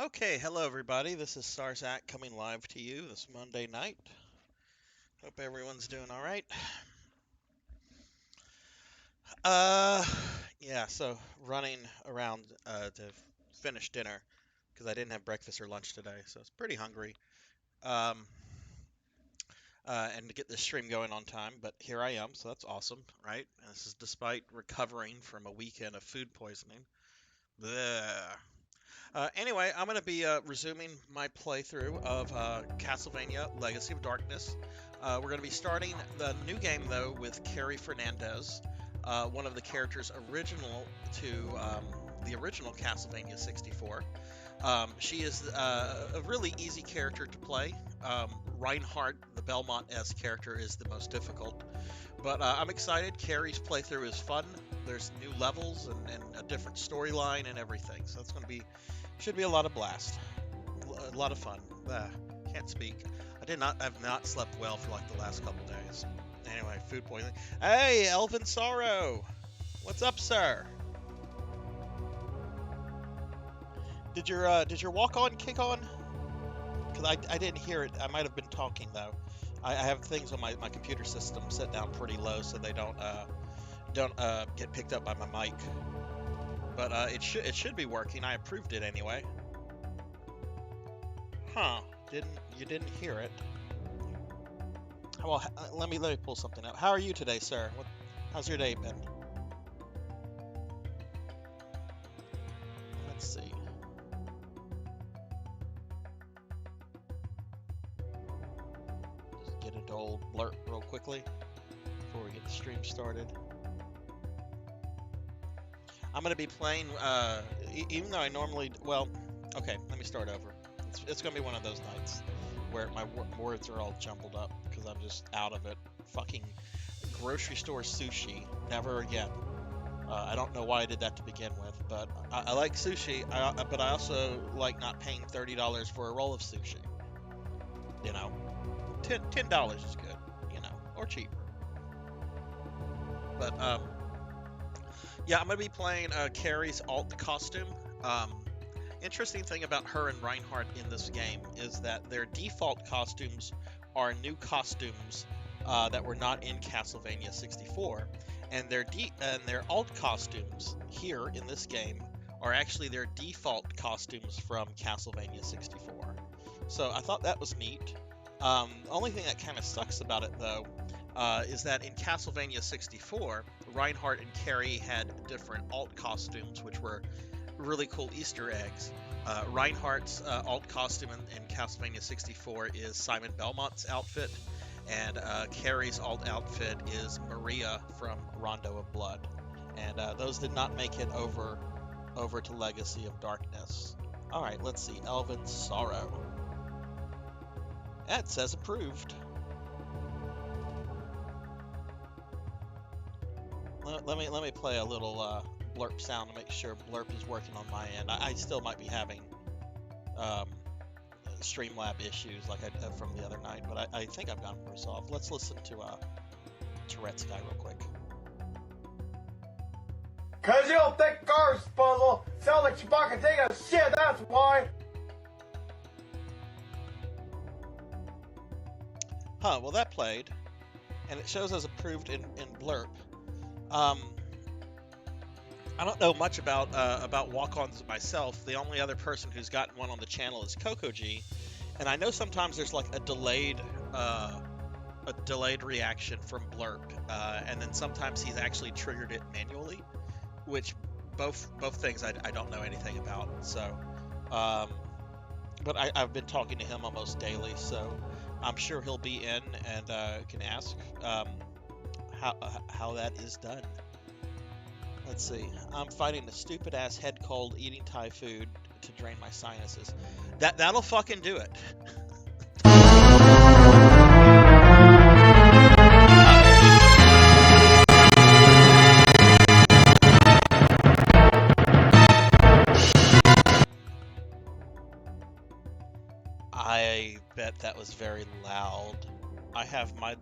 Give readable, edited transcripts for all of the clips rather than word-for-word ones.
Okay, hello everybody. This is Sarzac coming live to you this Monday night. Hope everyone's doing all right. Uh, yeah, so running around to finish dinner because I didn't have breakfast or lunch today, so I was pretty hungry. Um, and to get this stream going on time, but here I am, so that's awesome, right? And this is despite recovering from a weekend of food poisoning. Bleh. Anyway, I'm going to be resuming my playthrough of Castlevania Legacy of Darkness. We're going to be starting the new game, though, with Carrie Fernandez, one of the characters original to the original Castlevania 64. She is a really easy character to play. Reinhardt, the Belmont-esque character, is the most difficult. But I'm excited. Carrie's playthrough is fun. There's new levels and a different storyline and everything. So it's going to be should be a lot of blast, a lot of fun. Can't speak. Have not slept well for like the last couple days. Anyway, food poisoning. Hey, Elvin Sorrow, what's up, sir? Did your walk on kick on? Because I didn't hear it. I might have been talking though. I have things on my computer system set down pretty low so they don't get picked up by my mic. But it should be working. I approved it anyway. Huh? You didn't hear it? Well, let me pull something up. How are you today, sir? How's your day been? Let's see. Just get into old blurt real quickly before we get the stream started. I'm going to be playing, even though I normally, well, okay, let me start over. It's going to be one of those nights where my words are all jumbled up because I'm just out of it. Fucking grocery store sushi, never again. I don't know why I did that to begin with, but I like sushi, but I also like not paying $30 for a roll of sushi. You know, $10 is good, you know, or cheaper. But, yeah, I'm going to be playing Carrie's alt costume. Interesting thing about her and Reinhardt in this game is that their default costumes are new costumes that were not in Castlevania 64, and their alt costumes here in this game are actually their default costumes from Castlevania 64. So I thought that was neat. The only thing that kind of sucks about it, though, is that in Castlevania 64, Reinhardt and Carrie had different alt costumes, which were really cool Easter eggs. Reinhardt's alt costume in Castlevania 64 is Simon Belmont's outfit, and Carrie's alt outfit is Maria from Rondo of Blood. And those did not make it over to Legacy of Darkness. Alright, let's see. Elvin Sorrow. That says approved. Let me play a little blurp sound to make sure blurp is working on my end. I still might be having Streamlab issues like I did from the other night, but I think I've got them resolved. Let's listen to Tourette's guy real quick. Cause you don't think cars, puzzle. Sound like Chewbacca taking a shit, that's why. Huh, well that played, and it shows as approved in blurp. I don't know much about walk-ons myself. The only other person who's gotten one on the channel is CocoG, and I know sometimes there's like a delayed reaction from blurp, and then sometimes he's actually triggered it manually, which both things I don't know anything about. So, but I've been talking to him almost daily, so I'm sure he'll be in and can ask how that is done. Let's see. I'm fighting a stupid ass head cold eating Thai food to drain my sinuses. That'll fucking do it. I bet that was very loud. I have my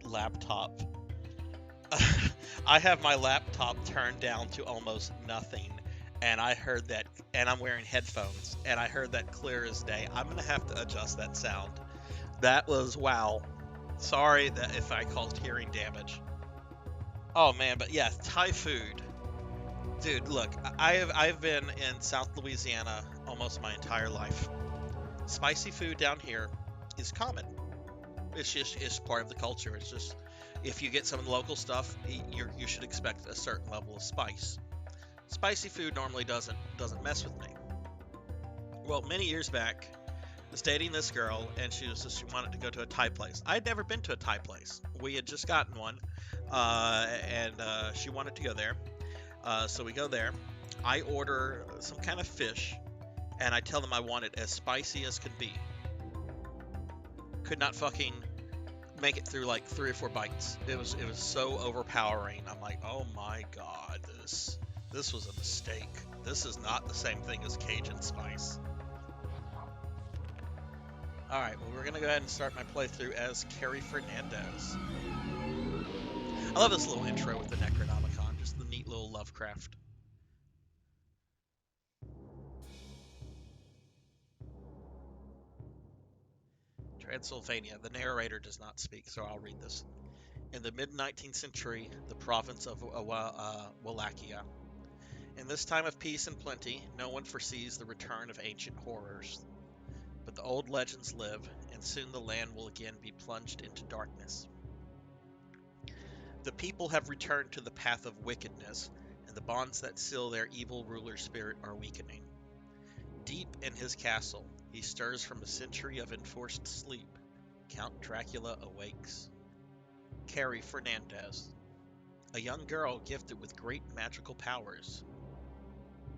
laptop turned down to almost nothing, and I heard that, and I'm wearing headphones, and I heard that clear as day. I'm gonna have to adjust that sound. That was wow. Sorry that if I caused hearing damage. Oh man, but yeah, Thai food. Dude, look, I've been in South Louisiana almost my entire life. Spicy food down here is common. It's part of the culture. It's just if you get some of the local stuff, you should expect a certain level of spice. Spicy food normally doesn't mess with me. Well, many years back, I was dating this girl, and she wanted to go to a Thai place. I had never been to a Thai place. We had just gotten one, and she wanted to go there. So we go there. I order some kind of fish, and I tell them I want it as spicy as could be. Could not fucking make it through like 3 or 4 bites. It was so overpowering. I'm like, oh my god, this was a mistake. This is not the same thing as Cajun spice. Alright, well, we're gonna go ahead and start my playthrough as Carrie Fernandez. I love this little intro with the Necronomicon, just the neat little Lovecraft. Transylvania. The narrator does not speak, so I'll read this. In the mid-19th century, the province of Wallachia. In this time of peace and plenty, no one foresees the return of ancient horrors. But the old legends live, and soon the land will again be plunged into darkness. The people have returned to the path of wickedness, and the bonds that seal their evil ruler's spirit are weakening. Deep in his castle, he stirs from a century of enforced sleep. Count Dracula awakes. Carrie Fernandez, a young girl gifted with great magical powers.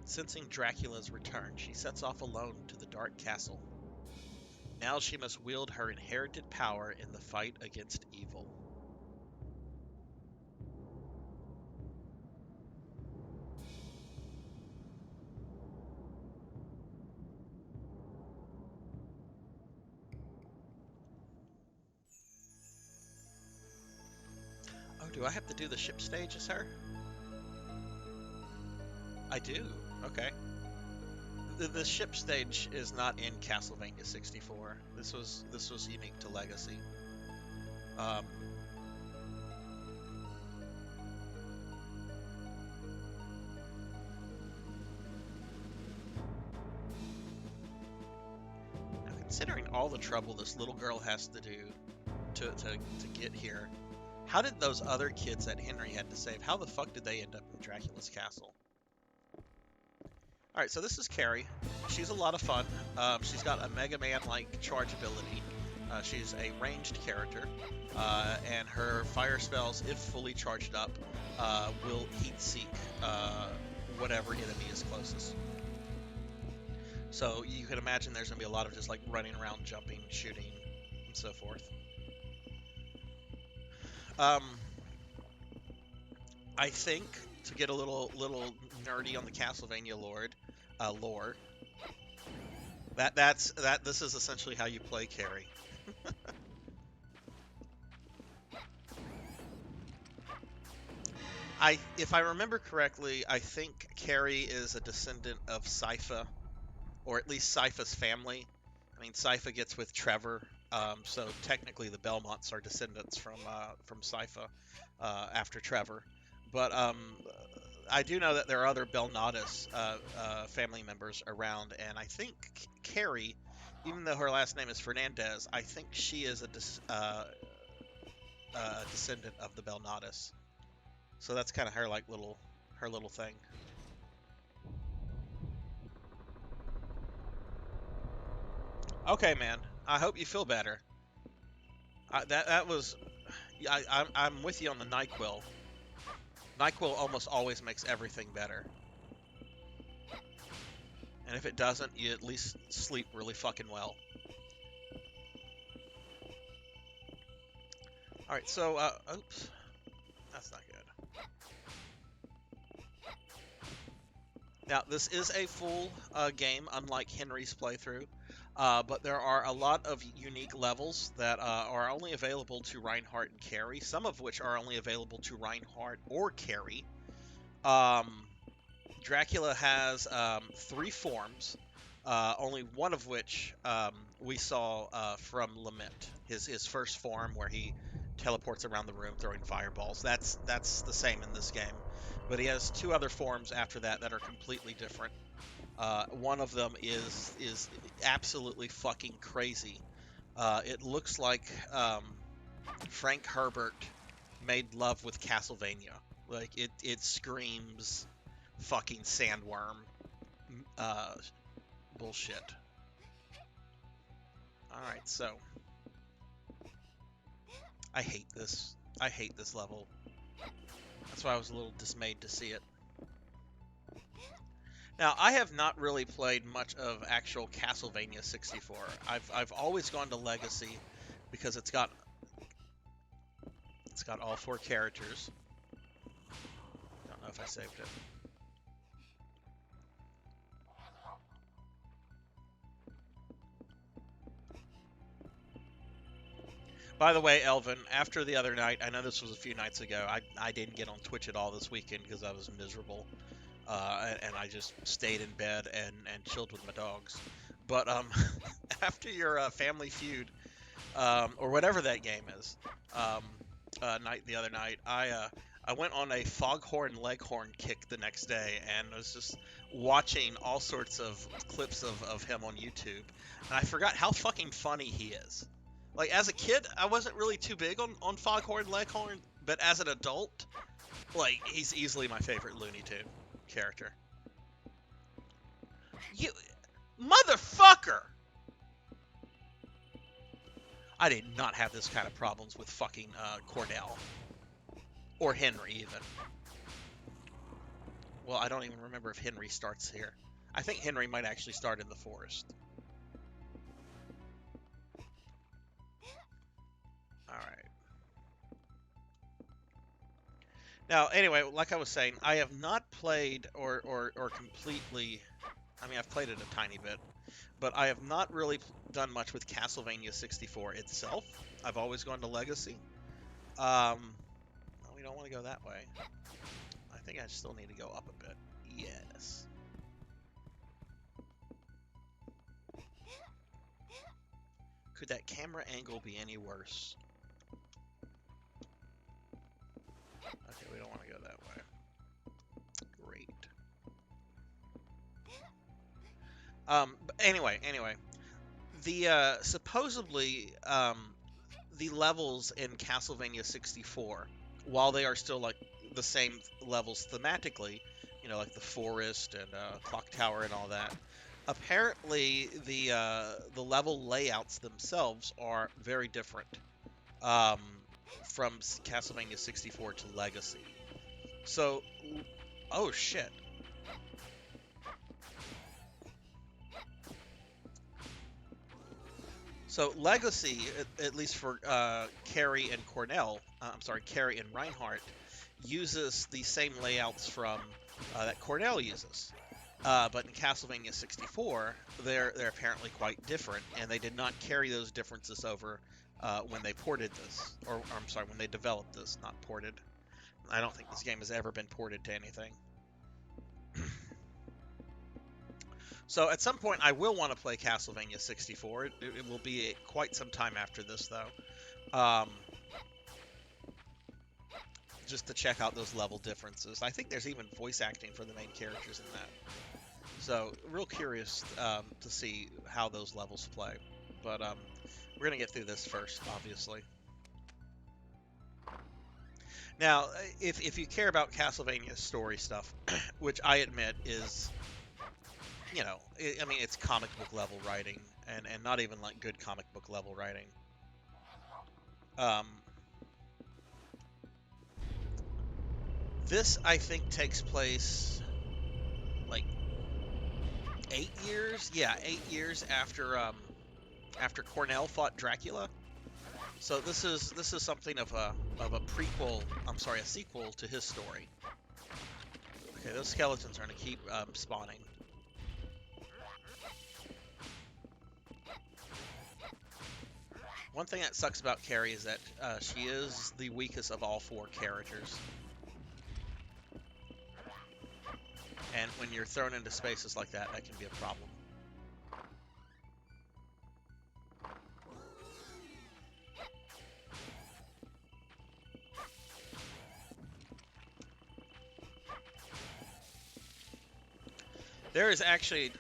Sensing Dracula's return, she sets off alone to the dark castle. Now she must wield her inherited power in the fight against evil. Oh, do I have to do the ship stage as her? I do. Okay. The ship stage is not in Castlevania 64. This was unique to Legacy. Now considering all the trouble this little girl has to do to get here, how did those other kids that Henry had to save, how the fuck did they end up in Dracula's castle? Alright, so this is Carrie. She's a lot of fun. She's got a Mega Man-like charge ability. She's a ranged character, and her fire spells, if fully charged up, will heat-seek whatever enemy is closest. So you can imagine there's going to be a lot of just like running around, jumping, shooting, and so forth. I think, to get a little nerdy on the Castlevania lore, this is essentially how you play Carrie. If I remember correctly, I think Carrie is a descendant of Sypha, or at least Sypha's family. I mean, Sypha gets with Trevor, so technically the Belmonts are descendants from Sypha after Trevor. But I do know that there are other Belnatus family members around, and I think Carrie, even though her last name is Fernandez, I think she is a descendant of the Belnatus. So that's kind of her little thing. Okay, man. I hope you feel better. That was. I'm with you on the NyQuil. NyQuil almost always makes everything better. And if it doesn't, you at least sleep really fucking well. Alright, so, oops. That's not good. Now, this is a full game, unlike Henry's playthrough. But there are a lot of unique levels that are only available to Reinhardt and Carrie, some of which are only available to Reinhardt or Carrie. Dracula has 3 forms, only one of which we saw from Lament. His first form, where he teleports around the room throwing fireballs. That's the same in this game, but he has 2 other forms after that that are completely different. One of them is absolutely fucking crazy. It looks like Frank Herbert made love with Castlevania. Like it screams fucking sandworm uh, bullshit. All right, so I hate this. I hate this level. That's why I was a little dismayed to see it. Now, I have not really played much of actual Castlevania 64. I've always gone to Legacy because it's got all 4 characters. Don't know if I saved it. By the way, Elvin, after the other night, I know this was a few nights ago, I didn't get on Twitch at all this weekend because I was miserable. And I just stayed in bed and chilled with my dogs. But after your Family Feud, or whatever that game is, night the other night, I went on a Foghorn Leghorn kick the next day and was just watching all sorts of clips of him on YouTube, and I forgot how fucking funny he is. Like, as a kid, I wasn't really too big on Foghorn Leghorn, but as an adult, like, he's easily my favorite Looney Tune character. You motherfucker! I did not have this kind of problems with fucking Cornell. Or Henry, even. Well, I don't even remember if Henry starts here. I think Henry might actually start in the forest. Alright. Now, anyway, like I was saying, I have not played or completely... I mean, I've played it a tiny bit. But I have not really done much with Castlevania 64 itself. I've always gone to Legacy. No, we don't want to go that way. I think I still need to go up a bit. Yes. Could that camera angle be any worse? Okay, we don't want to go that way. Great. But anyway, the supposedly the levels in Castlevania 64, while they are still like the same levels thematically, you know, like the forest and clock tower and all that, apparently the level layouts themselves are very different from Castlevania 64 to Legacy. So, oh shit. So Legacy, at least for Carrie and Carrie and Reinhardt, uses the same layouts from that Cornell uses. But in Castlevania 64, they're apparently quite different, and they did not carry those differences over when they ported this, or I'm sorry, when they developed this, not ported. I don't think this game has ever been ported to anything. So at some point, I will want to play Castlevania 64. It will be quite some time after this, though. Just to check out those level differences. I think there's even voice acting for the main characters in that. So, real curious to see how those levels play. But we're going to get through this first, obviously. Now, if you care about Castlevania story stuff, which I admit is... You know, I mean, it's comic book level writing, and not even like good comic book level writing. This, I think, takes place like 8 years. Yeah, 8 years after Cornell fought Dracula. So this is something of a prequel. I'm sorry, a sequel to his story. Okay, those skeletons are gonna keep spawning. One thing that sucks about Carrie is that she is the weakest of all 4 characters. And when you're thrown into spaces like that, that can be a problem. There is actually,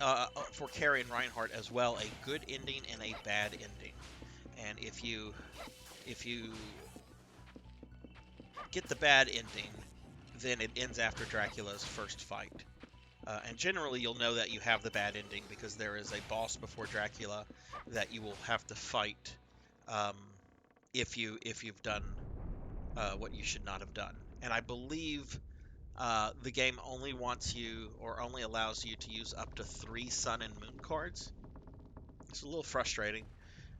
for Carrie and Reinhardt as well, a good ending and a bad ending. And if you get the bad ending, then it ends after Dracula's first fight. And generally, you'll know that you have the bad ending because there is a boss before Dracula that you will have to fight if you've done what you should not have done. And I believe the game only wants you or only allows you to use up to 3 Sun and Moon cards. It's a little frustrating,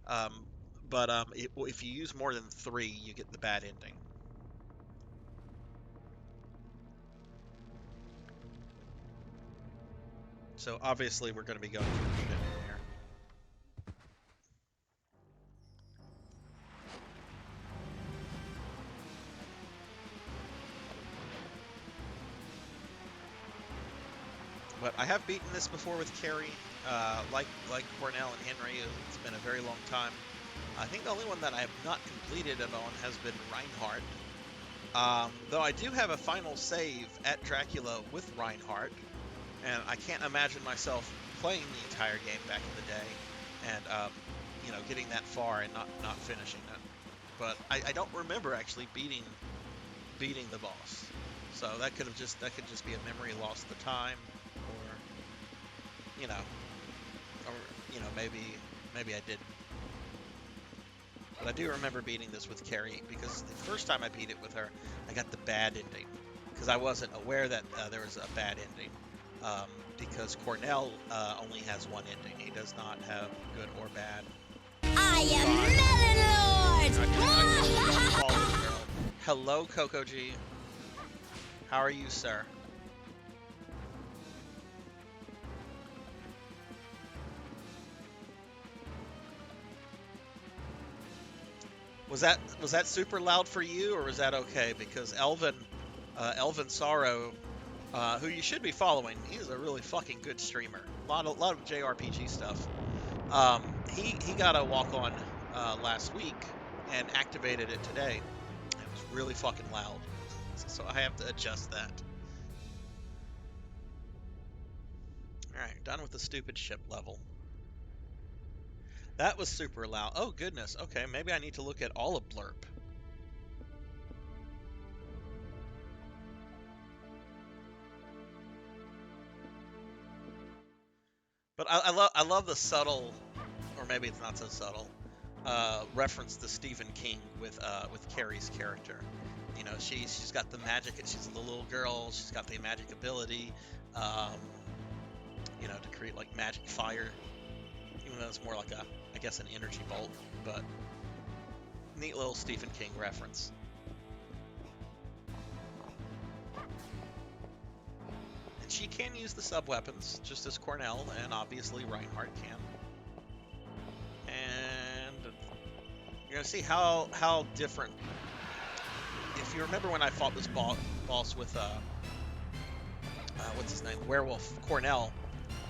um, but if you use more than 3, you get the bad ending. So obviously we're going to be going for the good ending here. But I have beaten this before with Carrie, like Cornell and Henry. It's been a very long time. I think the only one that I have not completed it on has been Reinhardt. Though I do have a final save at Dracula with Reinhardt, and I can't imagine myself playing the entire game back in the day, and getting that far and not finishing it. But I don't remember actually beating the boss, so that could just be a memory lost at the time, or maybe I didn't. But I do remember beating this with Carrie because the first time I beat it with her, I got the bad ending because I wasn't aware that there was a bad ending. Because Cornell only has one ending. He does not have good or bad. I am Melon Lord! Hello, Coco G. How are you, sir? Was that super loud for you, or was that okay? Because Elvin Sorrow, who you should be following, he's a really fucking good streamer. A lot of JRPG stuff. He got a walk on last week and activated it today. It was really fucking loud, so I have to adjust that. All right, done with the stupid ship level. That was super loud. Oh, goodness. Okay, maybe I need to look at all of Blurp. But I love the subtle, or maybe it's not so subtle, reference to Stephen King with Carrie's character. You know, she's got the magic. She's a little girl. She's got the magic ability, to create like magic fire. Even though it's more like I guess an energy bolt, but neat little Stephen King reference. And she can use the sub-weapons, just as Cornell and obviously Reinhardt can. And you're going to see how different. If you remember when I fought this boss with, what's his name? Werewolf Cornell,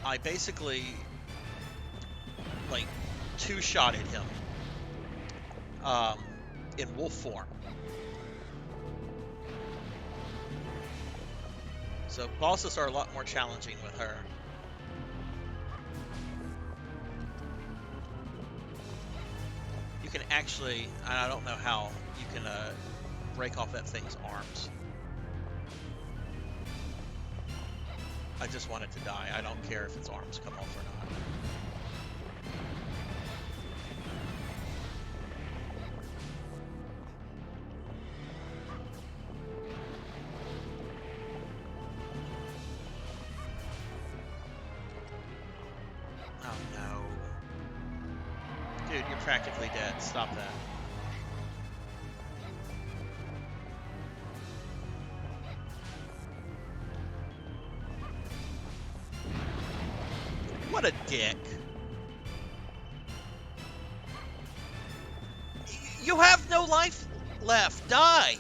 I basically like two-shotted him in wolf form. So bosses are a lot more challenging with her. You can actually, I don't know how, you can break off that thing's arms. I just want it to die. I don't care if its arms come off or not. Oh no. Dude, you're practically dead. Stop that. What a dick. You have no life left. Die.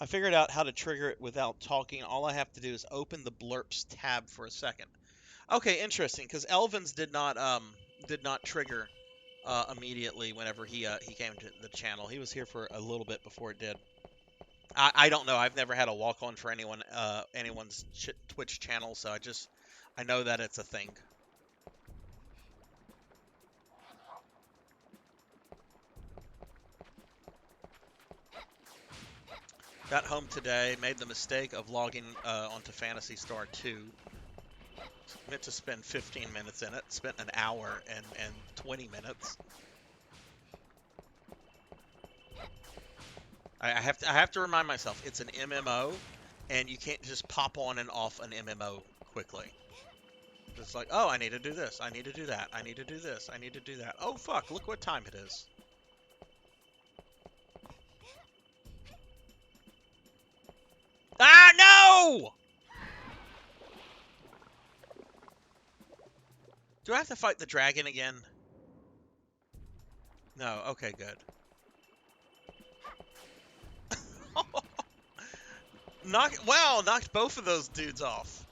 I figured out how to trigger it without talking. All I have to do is open the blurps tab for a second. Okay, interesting, because Elvin's did not trigger immediately whenever he came to the channel. He was here for a little bit before it did. I don't know. I've never had a walk on for anyone's Twitch channel, so I know that it's a thing. Got home today, made the mistake of logging onto Phantasy Star 2. Meant to spend 15 minutes in it. Spent an hour and 20 minutes. I have to remind myself it's an MMO, and you can't just pop on and off an MMO quickly. It's like, oh, I need to do this. I need to do that. I need to do this. I need to do that. Oh fuck! Look what time it is. Ah, no! Do I have to fight the dragon again? No. Okay, good. Knocked both of those dudes off.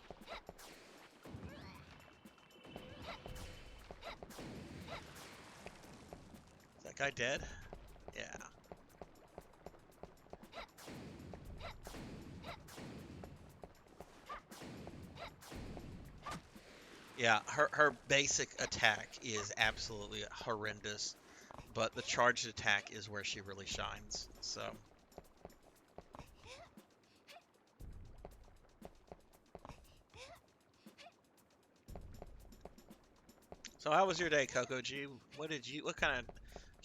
Is that guy dead? Yeah. Yeah, her basic attack is absolutely horrendous, but the charged attack is where she really shines. So how was your day, Coco G? What kind of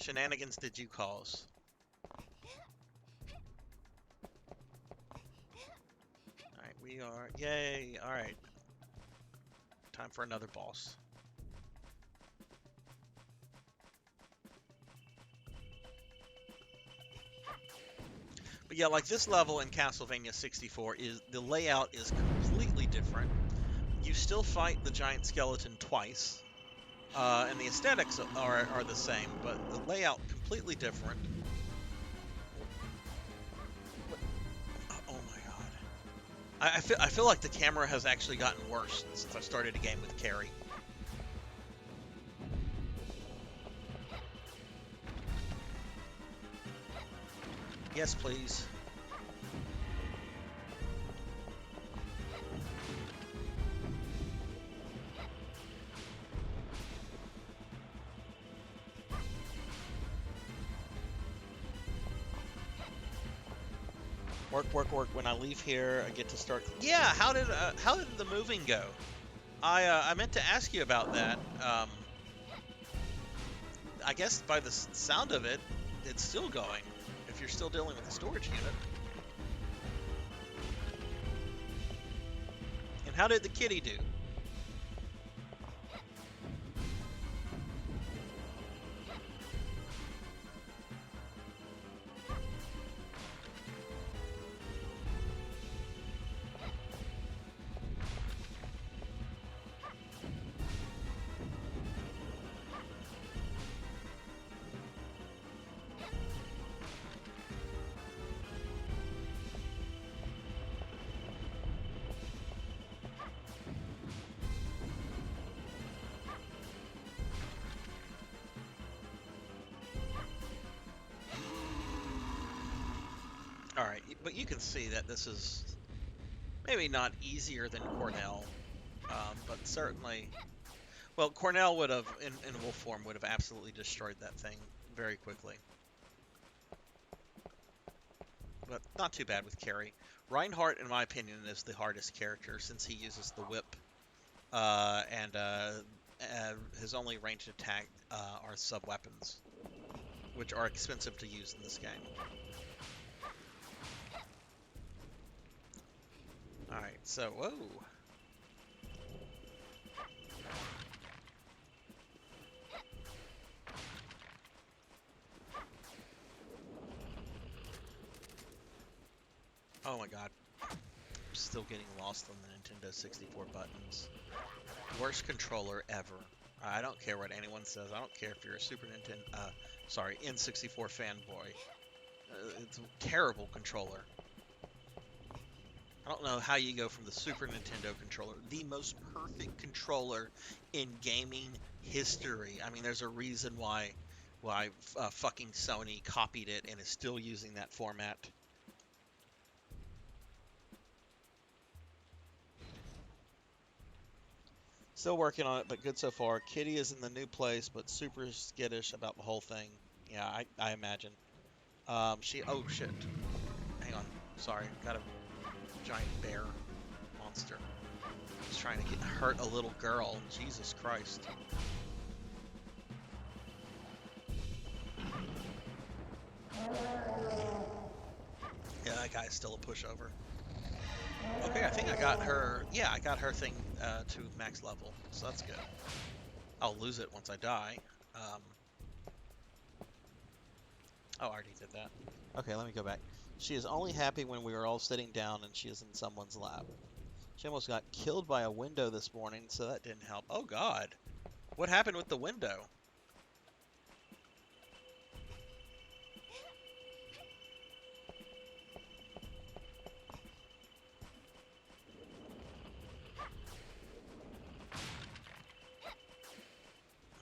shenanigans did you cause? Alright, we are, yay, alright. Time for another boss. But yeah, like this level in Castlevania 64 the layout is completely different. You still fight the giant skeleton twice. And the aesthetics are the same, but the layout completely different. Oh my god. I feel like the camera has actually gotten worse since I started a game with Carrie. Yes, please. Work. When I leave here, I get to start. Yeah, how did the moving go? I meant to ask you about that. I guess by the sound of it, it's still going. If you're still dealing with the storage unit. And how did the kitty do? Alright, but you can see that this is maybe not easier than Cornell, but certainly... Well, Cornell would have, in wolf form, would have absolutely destroyed that thing very quickly. But not too bad with Carrie. Reinhardt, in my opinion, is the hardest character since he uses the whip, and his only ranged attack are sub-weapons, which are expensive to use in this game. Alright, so, whoa. Oh my god. I'm still getting lost on the Nintendo 64 buttons. Worst controller ever. I don't care what anyone says. I don't care if you're a Super Nintendo, N64 fanboy. It's a terrible controller. I don't know how you go from the Super Nintendo controller, the most perfect controller in gaming history. I mean, there's a reason why fucking Sony copied it and is still using that format. Still working on it, but good so far. Kitty is in the new place, but super skittish about the whole thing. Yeah, I imagine. Oh shit. Hang on. Sorry, got a giant bear monster. He's trying to hurt a little girl. Jesus Christ. Yeah, that guy's still a pushover. Okay, I think I got her. Yeah, I got her thing to max level, so that's good. I'll lose it once I die. Oh, I already did that. Okay, let me go back. She is only happy when we are all sitting down and she is in someone's lap. She almost got killed by a window this morning, so that didn't help. Oh God, what happened with the window?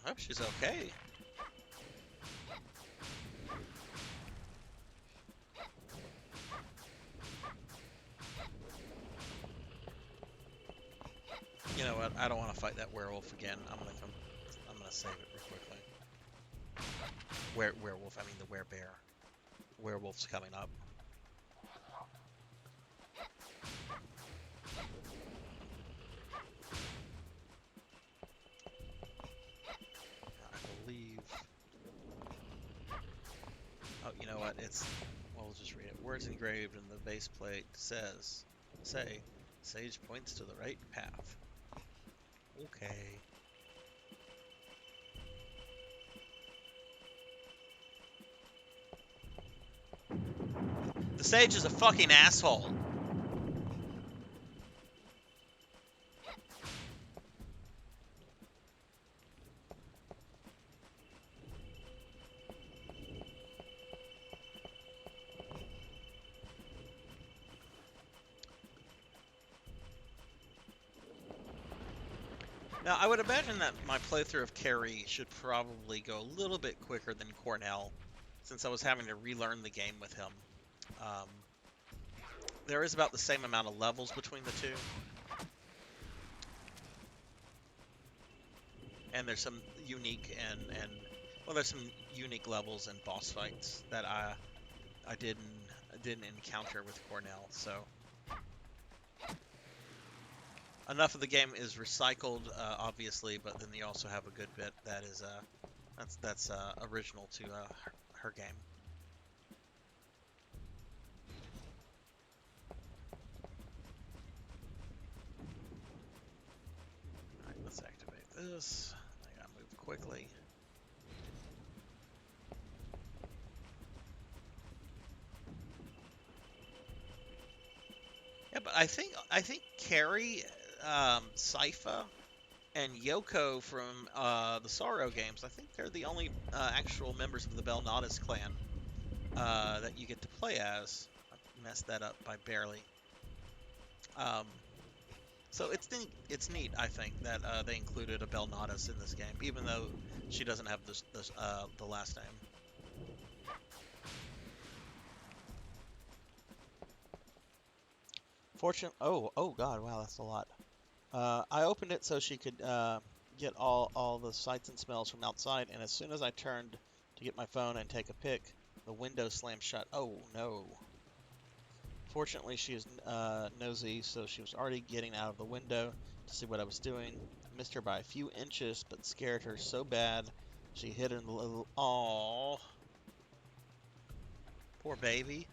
I hope she's okay. You know what? I don't want to fight that werewolf again. I'm gonna save it real quickly. Werewolf? I mean the werebear. Werewolf's coming up. I believe. Oh, you know what? Well, we'll just read it. Words engraved in the base plate say, Sage points to the right path. Okay. The Sage is a fucking asshole. Now, I would imagine that my playthrough of Carrie should probably go a little bit quicker than Cornell, since I was having to relearn the game with him. There is about the same amount of levels between the two. And there's some unique well, there's some unique levels and boss fights that I didn't encounter with Cornell, so enough of the game is recycled, obviously, but then you also have a good bit that is that's original to her game. All right, let's activate this. I gotta move quickly. Yeah, but I think Carrie, Sypha, and Yoko from the Sorrow games, I think they're the only actual members of the Belnatus clan that you get to play as. I messed that up by barely. So it's neat, I think, that they included a Belnatus in this game, even though she doesn't have the last name. Oh God, wow, that's a lot. I opened it so she could get all the sights and smells from outside, and as soon as I turned to get my phone and take a pic, the window slammed shut. Oh no. Fortunately, she is nosy, so she was already getting out of the window to see what I was doing. Missed her by a few inches, but scared her so bad she hit her in the little... Aww. Poor baby.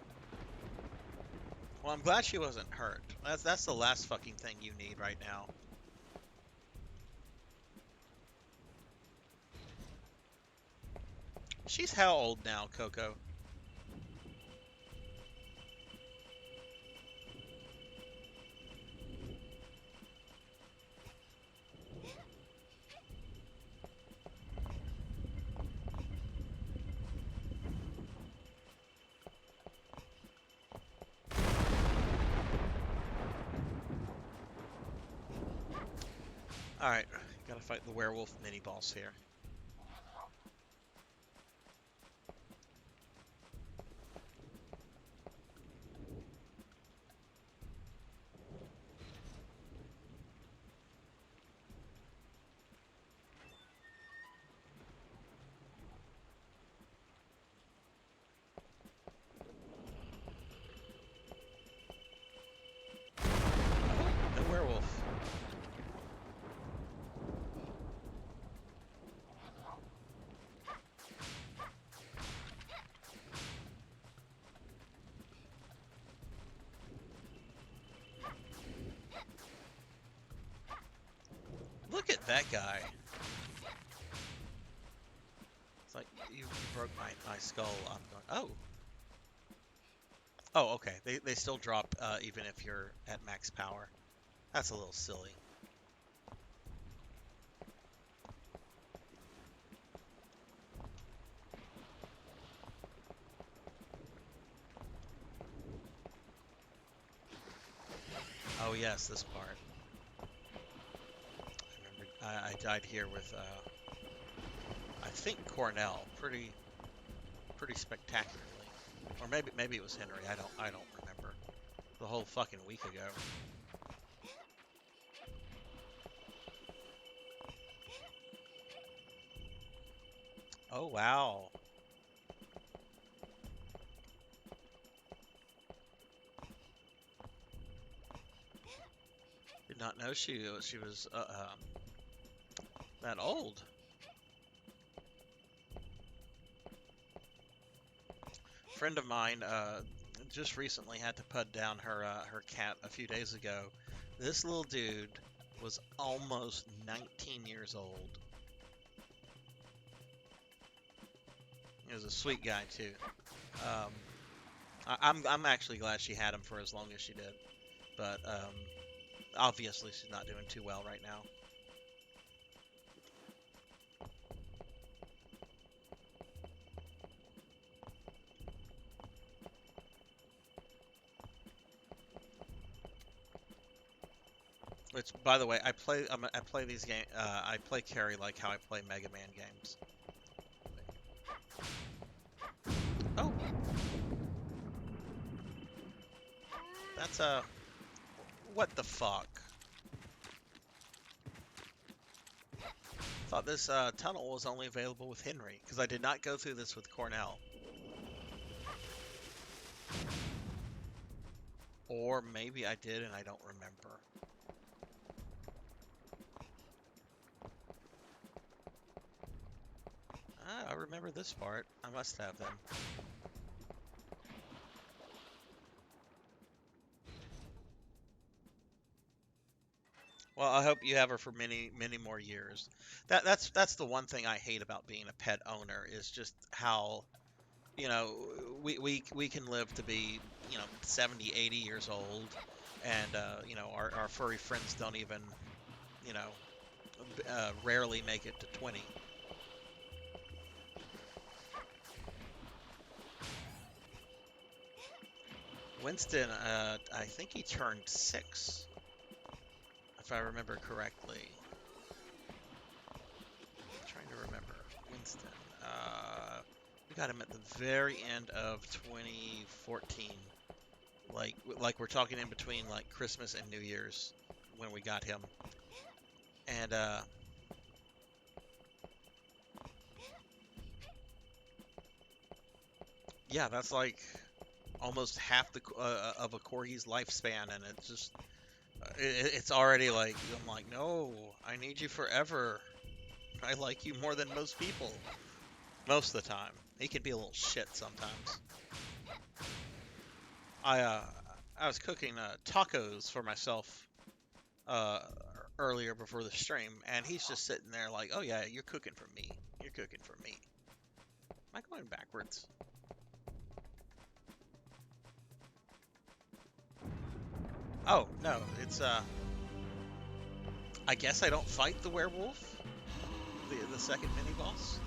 Well, I'm glad she wasn't hurt. That's the last fucking thing you need right now. She's how old now, Coco? Alright, gotta fight the werewolf mini-boss here. The werewolf. Look at that guy. It's like, you broke my skull. I'm going, oh. Oh, okay. They still drop even if you're at max power. That's a little silly. Oh yes, this part. I remember I died here with I think Cornell pretty spectacularly. Or maybe it was Henry. I don't remember. The whole fucking week ago. Oh wow. Did not know she was that old. Friend of mine just recently had to put down her cat a few days ago. This little dude was almost 19 years old. He was a sweet guy too. I'm actually glad she had him for as long as she did, but obviously she's not doing too well right now. Which, by the way, I play these games. I play Carrie like how I play Mega Man games. Oh, that's a what the fuck? Thought this tunnel was only available with Henry because I did not go through this with Cornell. Or maybe I did and I don't remember. I remember this part. I must have then. Well, I hope you have her for many, many more years. That's the one thing I hate about being a pet owner is just how, you know, we can live to be, 70, 80 years old, and our furry friends don't even, you know, rarely make it to 20. Winston, I think he turned 6, if I remember correctly. I'm trying to remember. Winston. We got him at the very end of 2014. Like we're talking in between like Christmas and New Year's when we got him. And yeah, that's like almost half the of a corgi's lifespan, and it's just it's already like I'm like, no, I need you forever. I like you more than most people. Most of the time, he can be a little shit sometimes. I was cooking tacos for myself uh, earlier before the stream, and he's just sitting there like, oh yeah, you're cooking for me. You're cooking for me. Am I going backwards? Oh, no, it's, I guess I don't fight the werewolf? The second mini-boss?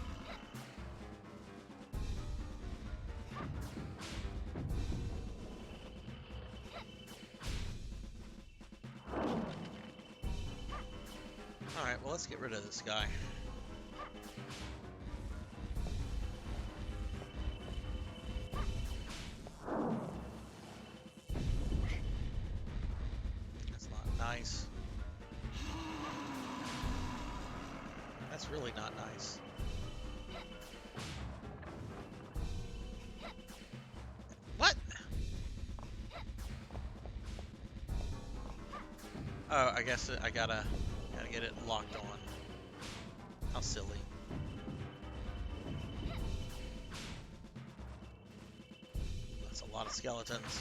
Alright, well, let's get rid of this guy. That's not nice. That's really not nice. What? Oh, I guess I gotta get it locked on. How silly. That's a lot of skeletons.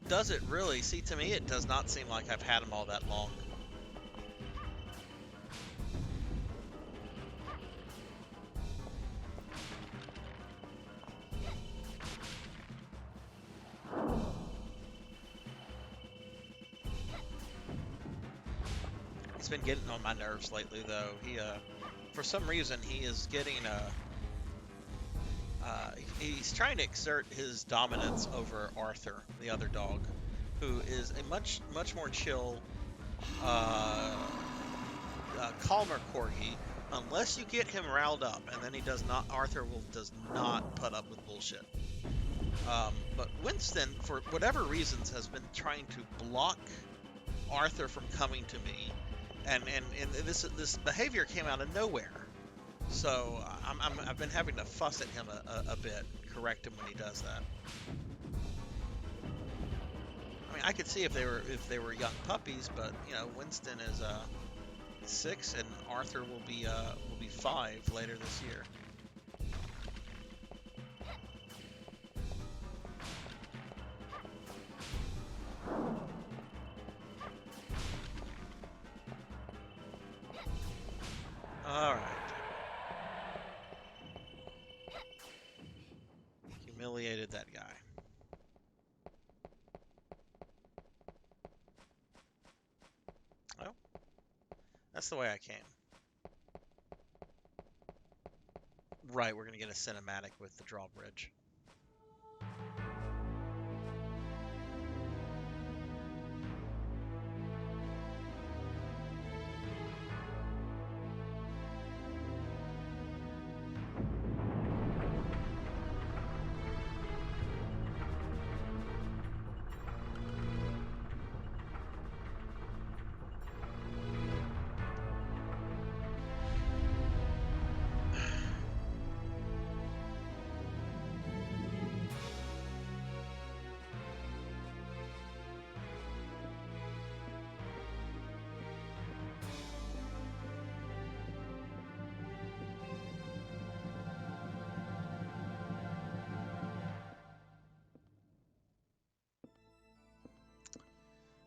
Does it really? See, to me, it does not seem like I've had them all that long. He's been getting on my nerves lately, though. He, for some reason, he is getting, he's trying to exert his dominance over Arthur, the other dog, who is a much more chill, calmer corgi, unless you get him riled up, and then he does not. Arthur does not put up with bullshit. But Winston, for whatever reasons, has been trying to block Arthur from coming to me, and this behavior came out of nowhere. So I've been having to fuss at him a bit, correct him when he does that. I mean, I could see if they were young puppies, but you know, Winston is 6 and Arthur will be 5 later this year. All right. Humiliated that guy. Well, that's the way I came. Right, we're gonna get a cinematic with the drawbridge.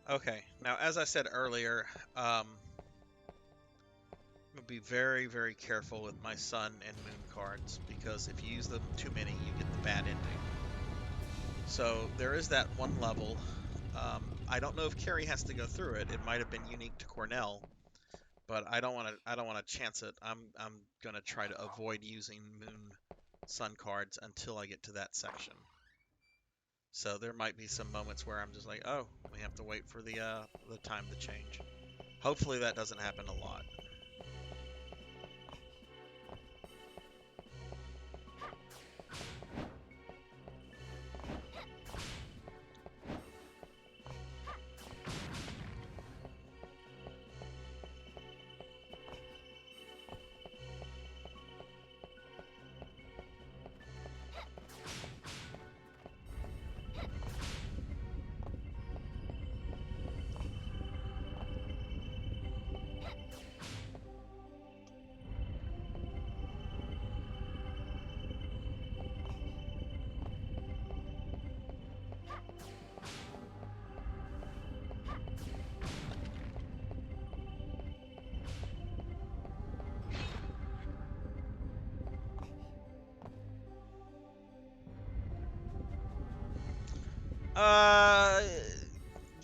Okay, now as I said earlier, I'm gonna be very, very careful with my sun and moon cards, because if you use them too many, you get the bad ending. So there is that one level. I don't know if Carrie has to go through it. It might have been unique to Cornell, but I don't want to chance it. I'm gonna try to avoid using moon sun cards until I get to that section. So there might be some moments where I'm just like, oh, we have to wait for the time to change. Hopefully that doesn't happen a lot.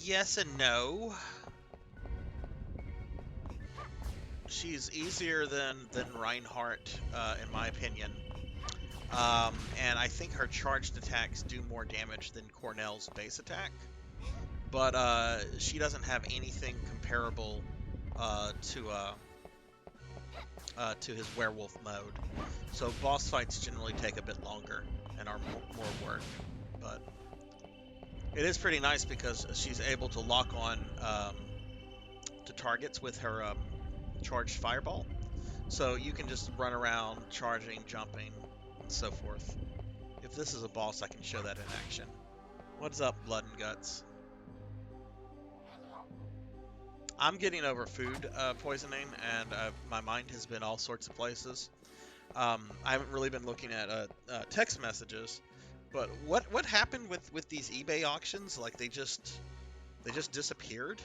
Yes and no. she's easier than Reinhardt, in my opinion. And I think her charged attacks do more damage than Cornell's base attack. But she doesn't have anything comparable to his werewolf mode. So boss fights generally take a bit longer and are more work. But it is pretty nice because she's able to lock on to targets with her charged fireball. So you can just run around charging, jumping, and so forth. If this is a boss, I can show that in action. What's up, Blood and Guts? I'm getting over food poisoning, and my mind has been all sorts of places. I haven't really been looking at text messages, but what happened with these eBay auctions? Like they just disappeared?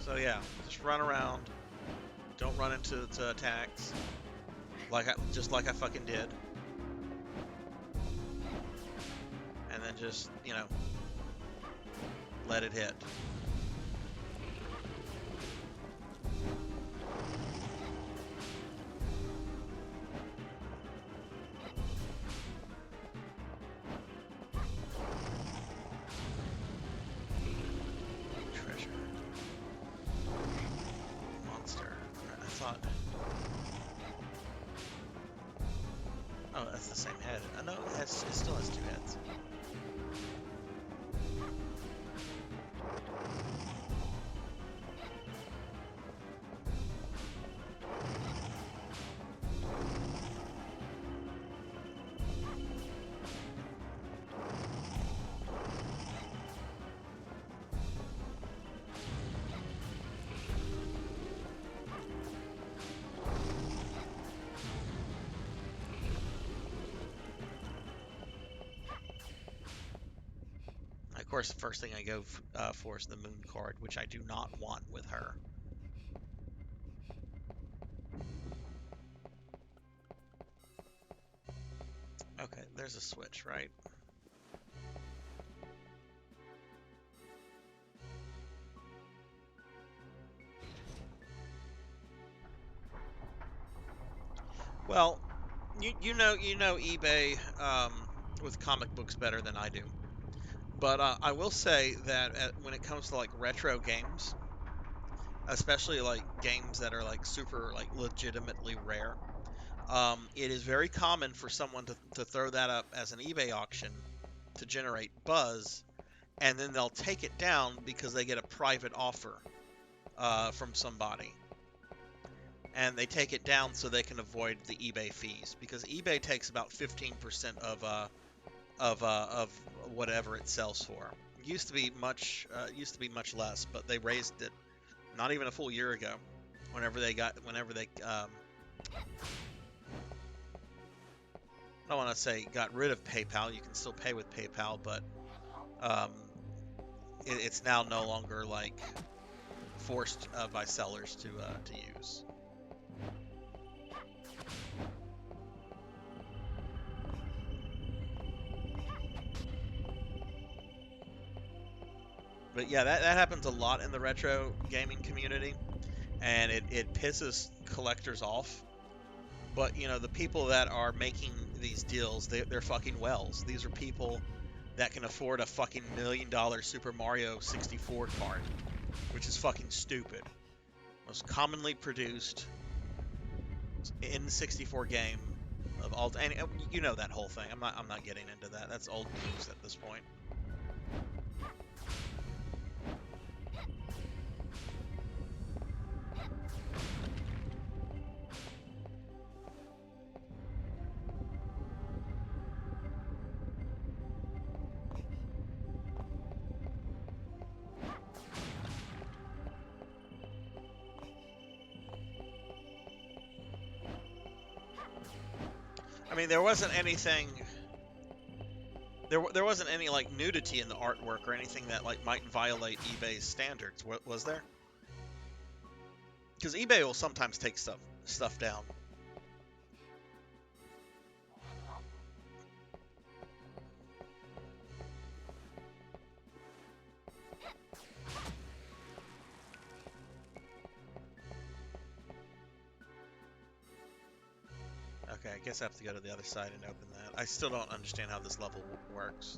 So yeah, just run around. Don't run into attacks. Just like I fucking did. And then just, let it hit. Treasure. Monster. I thought... Oh, that's the same head. No, it still has two heads. Of course, the first thing I go for is the moon card, which I do not want with her. Okay, there's a switch, right? Well, you know eBay with comic books better than I do. But I will say that when it comes to like retro games, especially like games that are like super like legitimately rare, it is very common for someone to throw that up as an eBay auction to generate buzz, and then they'll take it down because they get a private offer from somebody. And they take it down so they can avoid the eBay fees, because eBay takes about 15% of whatever it sells for. It used to be much less, but they raised it not even a full year ago. Whenever they I don't want to say got rid of PayPal. You can still pay with PayPal, but it's now no longer like forced by sellers to use. But yeah, that happens a lot in the retro gaming community, and it pisses collectors off. But the people that are making these deals, they're fucking whales. These are people that can afford a fucking $1 million Super Mario 64 card, which is fucking stupid. Most commonly produced N64 game of all, and you know that whole thing. I'm not getting into that. That's old news at this point. I mean, there wasn't anything. There wasn't any like nudity in the artwork or anything that like might violate eBay's standards. Was there? Because eBay will sometimes take stuff down. guess I have to go to the other side and open that. I still don't understand how this level works.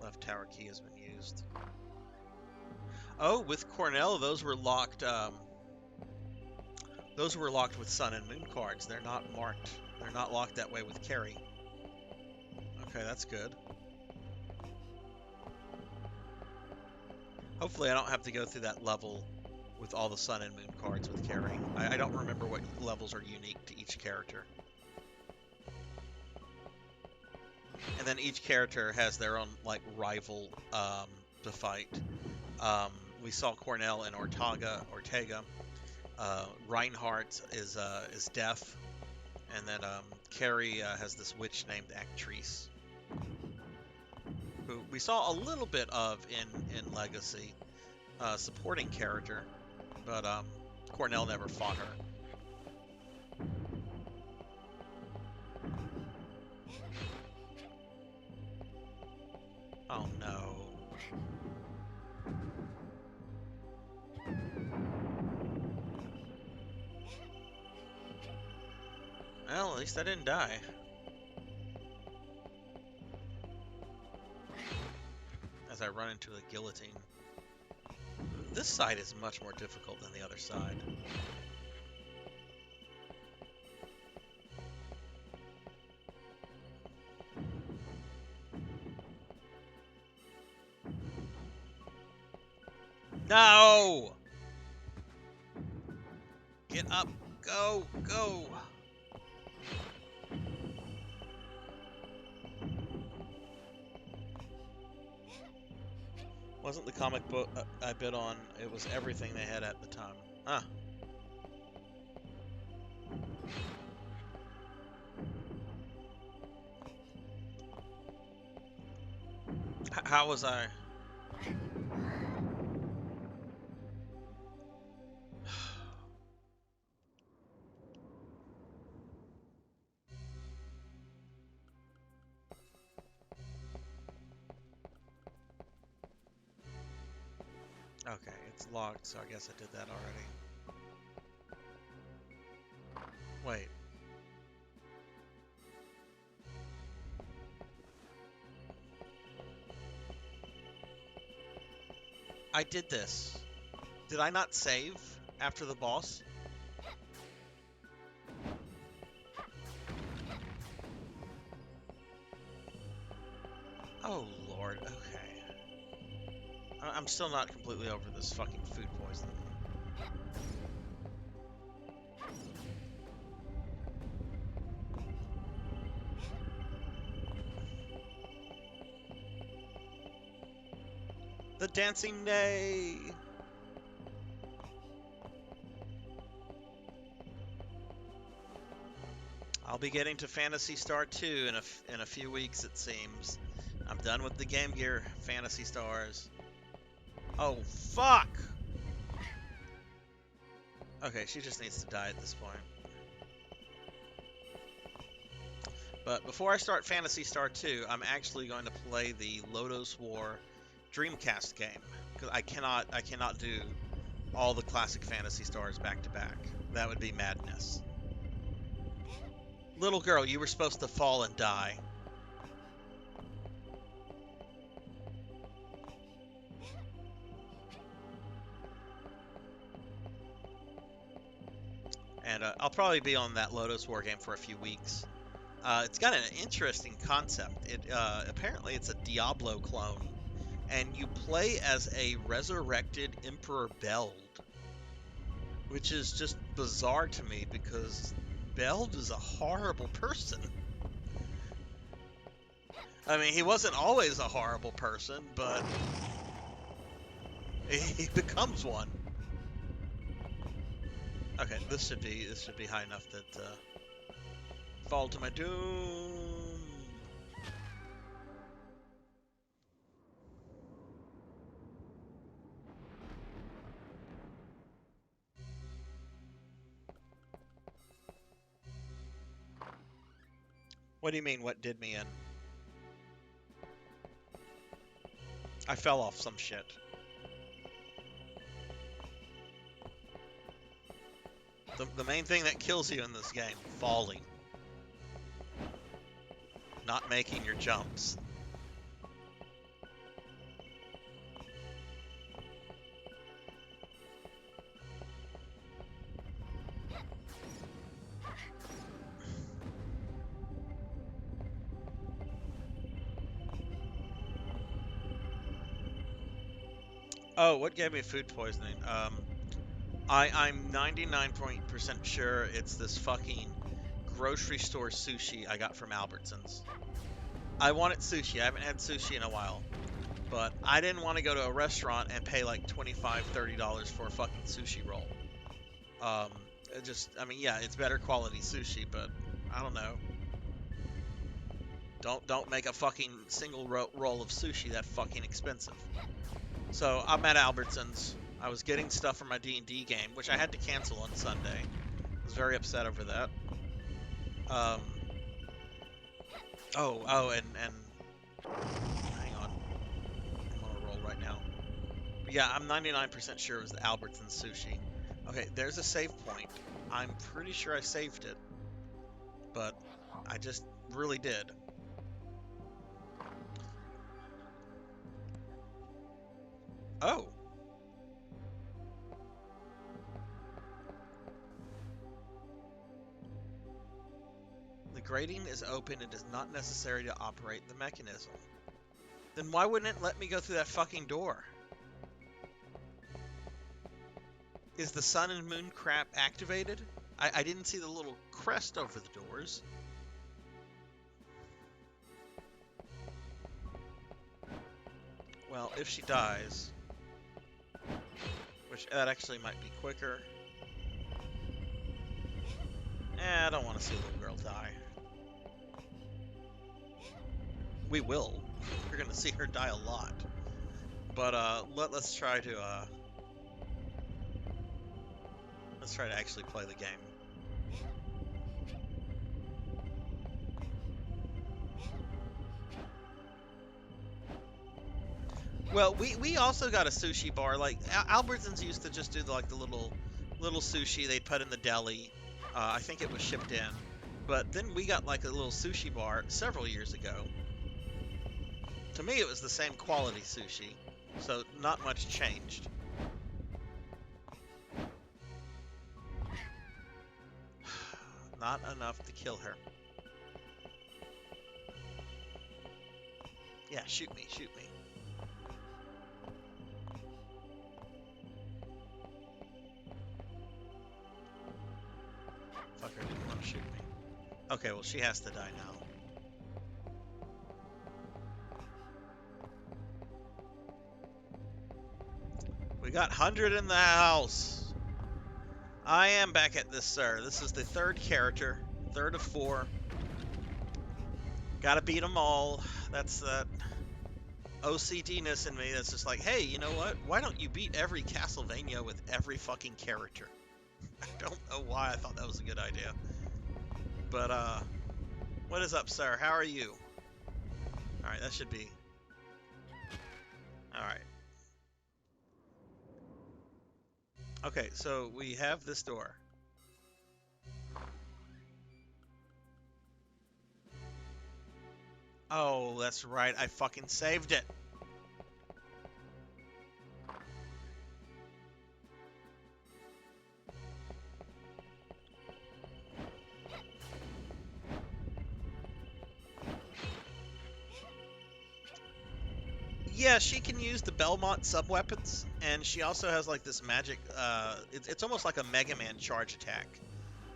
Left tower key has been used. Oh, with Cornell, those were locked. Those were locked with Sun and Moon cards. They're not marked. They're not locked that way with Carrie. Okay, that's good. Hopefully I don't have to go through that level with all the Sun and Moon cards with Carrie. I don't remember what levels are unique to each character. And then each character has their own, like, rival to fight. We saw Cornell and Ortega. Reinhardt is deaf. And then Carrie has this witch named Actrice, who we saw a little bit of in Legacy, supporting character, but Cornell never fought her. Oh no. Well, at least I didn't die. As I run into the guillotine. This side is much more difficult than the other side. No! Get up! Go! Go! Wasn't the comic book I bid on, it was everything they had at the time. Huh. How was I? Okay, it's locked, so I guess I did that already. Wait. I did this. Did I not save after the boss? Oh, Lord. Okay. I'm still not completely over this fucking food poisoning. The dancing day! I'll be getting to Phantasy Star 2 in a few weeks, it seems. I'm done with the Game Gear Phantasy Stars. Oh, fuck! Okay, she just needs to die at this point. But before I start Phantasy Star 2, I'm actually going to play the Lodos War Dreamcast game. Because I cannot do all the classic Phantasy Stars back to back. That would be madness. Little girl, you were supposed to fall and die. And I'll probably be on that Lodos War game for a few weeks. It's got an interesting concept. Apparently it's a Diablo clone, and you play as a resurrected Emperor Beld, which is just bizarre to me because Beld is a horrible person. I mean, he wasn't always a horrible person, but he becomes one. Okay, this should be high enough that fall to my doom. What do you mean, what did me in? I fell off some shit. The main thing that kills you in this game, falling. Not making your jumps. Oh, what gave me food poisoning? I'm 99% sure it's this fucking grocery store sushi I got from Albertsons. I wanted sushi. I haven't had sushi in a while. But I didn't want to go to a restaurant and pay like $25, $30 for a fucking sushi roll. I mean, yeah, it's better quality sushi, but I don't know. Don't make a fucking single roll of sushi that fucking expensive. So I'm at Albertsons. I was getting stuff for my D&D game, which I had to cancel on Sunday. I was very upset over that. And hang on. I'm on a roll right now. But yeah, I'm 99% sure it was the Albertsons sushi. Okay, there's a save point. I'm pretty sure I saved it, but I just really did. Oh. The grating is open and is not necessary to operate the mechanism. Then why wouldn't it let me go through that fucking door? Is the sun and moon crap activated? I didn't see the little crest over the doors. Well, if she dies, which that actually might be quicker. I don't want to see a little girl die. We will. We're gonna see her die a lot. But let's try to actually play the game. Well, we also got a sushi bar. Like Albertsons used to just do the little sushi they'd put in the deli. I think it was shipped in. But then we got like a little sushi bar several years ago. To me, it was the same quality sushi, so not much changed. Not enough to kill her. Yeah, shoot me, shoot me. Fucker didn't want to shoot me. Okay, well, she has to die now. We got 100 in the house. I am back at this, sir. This is the third character. Third of 4. Gotta beat them all. That's that OCD-ness in me that's just like, hey, you know what? Why don't you beat every Castlevania with every fucking character? I don't know why I thought that was a good idea. But, what is up, sir? How are you? Alright, that should be... Alright. Okay, so we have this door. Oh, that's right. I fucking saved it. Yeah, she can use the Belmont sub-weapons, and she also has like this magic, it's almost like a Mega Man charge attack.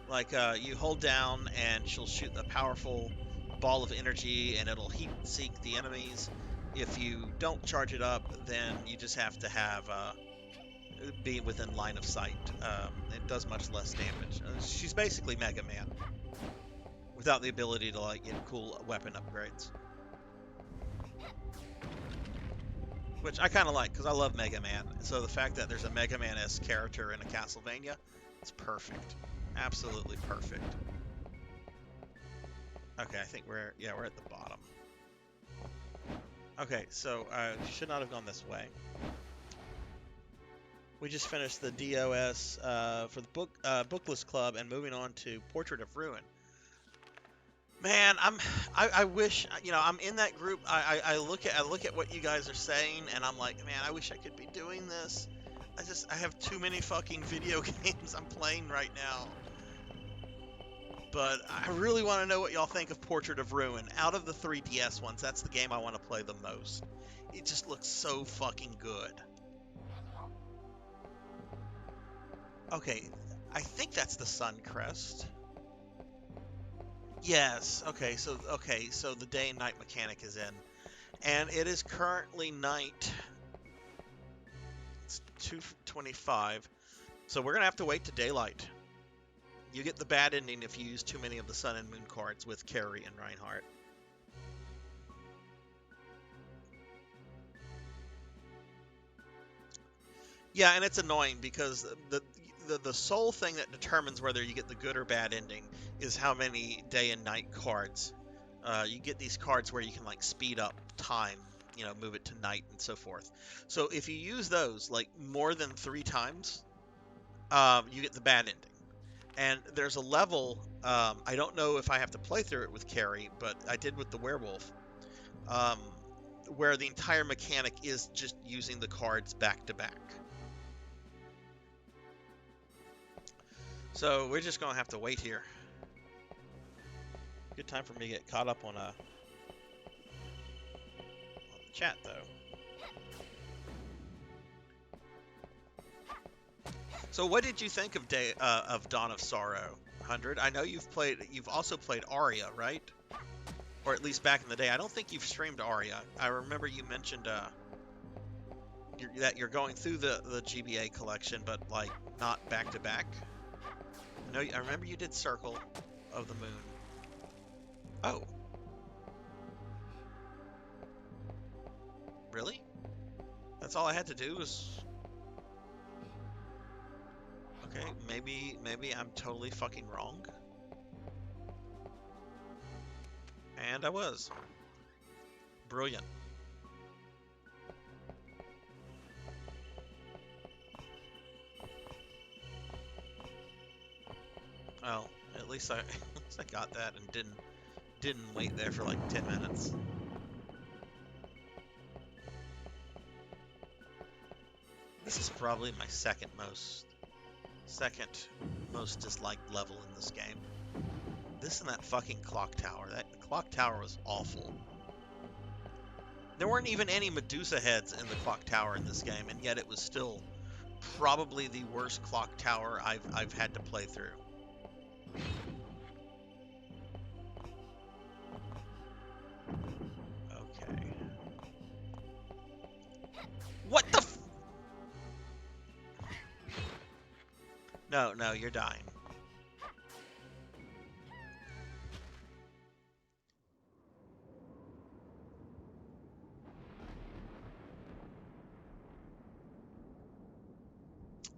Like, you hold down and she'll shoot a powerful ball of energy and it'll heat-seek the enemies. If you don't charge it up, then you just have to have, be within line of sight. It does much less damage. She's basically Mega Man, without the ability to, like, get cool weapon upgrades. Which I kind of like, because I love Mega Man. So the fact that there's a Mega Man-esque character in a Castlevania, it's perfect. Absolutely perfect. Okay, I think we're at the bottom. Okay, so should not have gone this way. We just finished the DOS for the Bookless Club and moving on to Portrait of Ruin. Man, I wish, I'm in that group. I look at what you guys are saying and I'm like, man, I wish I could be doing this. I have too many fucking video games I'm playing right now. But I really want to know what y'all think of Portrait of Ruin. Out of the 3DS ones, that's the game I want to play the most. It just looks so fucking good. Okay, I think that's the Sun Crest. Yes. Okay. So the day and night mechanic is in, and it is currently night. It's 2:25, so we're gonna have to wait to daylight. You get the bad ending if you use too many of the Sun and Moon cards with Carrie and Reinhardt. Yeah, and it's annoying because the sole thing that determines whether you get the good or bad ending is how many day and night cards. You get these cards where you can like speed up time, move it to night and so forth. So if you use those like more than 3 times, you get the bad ending. And there's a level, I don't know if I have to play through it with Carrie, but I did with the werewolf, where the entire mechanic is just using the cards back to back. So we're just gonna have to wait here. Good time for me to get caught up on the chat though. So what did you think of Dawn of Sorrow, 100? I know you've also played Aria, right? Or at least back in the day. I don't think you've streamed Aria. I remember you mentioned that you're going through the GBA collection, but like not back to back. No, I remember you did Circle of the Moon. Oh. Really? That's all I had to do was... Okay, maybe I'm totally fucking wrong. And I was. Brilliant. Well, at least I got that and didn't wait there for like 10 minutes. This is probably my second most disliked level in this game. This and that fucking clock tower. That clock tower was awful. There weren't even any Medusa heads in the clock tower in this game, and yet it was still probably the worst clock tower I've had to play through. Okay. What the f- No, you're dying.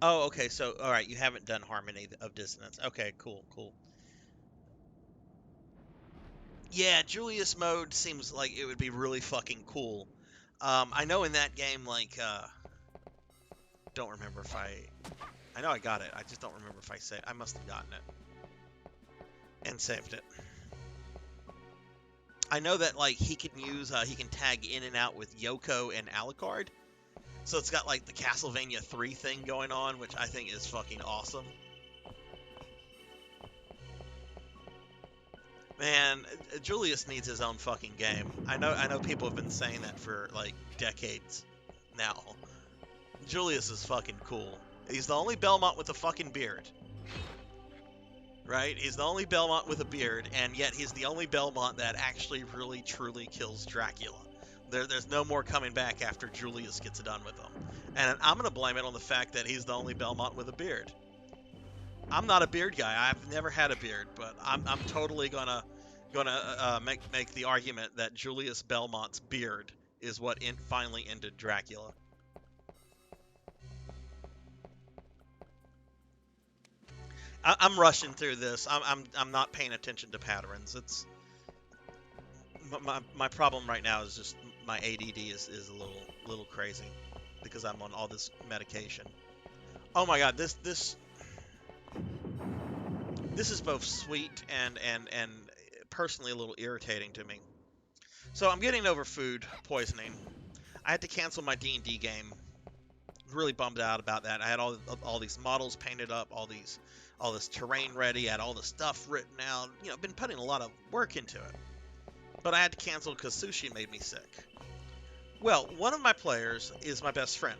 Oh, okay, so, alright, you haven't done Harmony of Dissonance. Okay, cool. Yeah, Julius mode seems like it would be really fucking cool. I know in that game, like, don't remember if I know I got it, I just don't remember if I must have gotten it. And saved it. I know that, like, he can tag in and out with Yoko and Alucard. So it's got, like, the Castlevania 3 thing going on, which I think is fucking awesome. Man, Julius needs his own fucking game. I know people have been saying that for, like, decades now. Julius is fucking cool. He's the only Belmont with a fucking beard. Right? He's the only Belmont with a beard, and yet he's the only Belmont that actually really, truly kills Dracula. There's no more coming back after Julius gets done with him. And I'm going to blame it on the fact that he's the only Belmont with a beard. I'm not a beard guy. I've never had a beard, but I'm totally gonna make the argument that Julius Belmont's beard is what finally ended Dracula. I'm rushing through this. I'm not paying attention to patterns. It's my problem right now is just my ADD is a little crazy because I'm on all this medication. Oh my God, this is both sweet and personally a little irritating to me. So I'm getting over food poisoning. I had to cancel my D&D game. Really bummed out about that. I had all these models painted up, all this terrain ready, I had all the stuff written out. You know, been putting a lot of work into it. But I had to cancel because sushi made me sick. Well, one of my players is my best friend,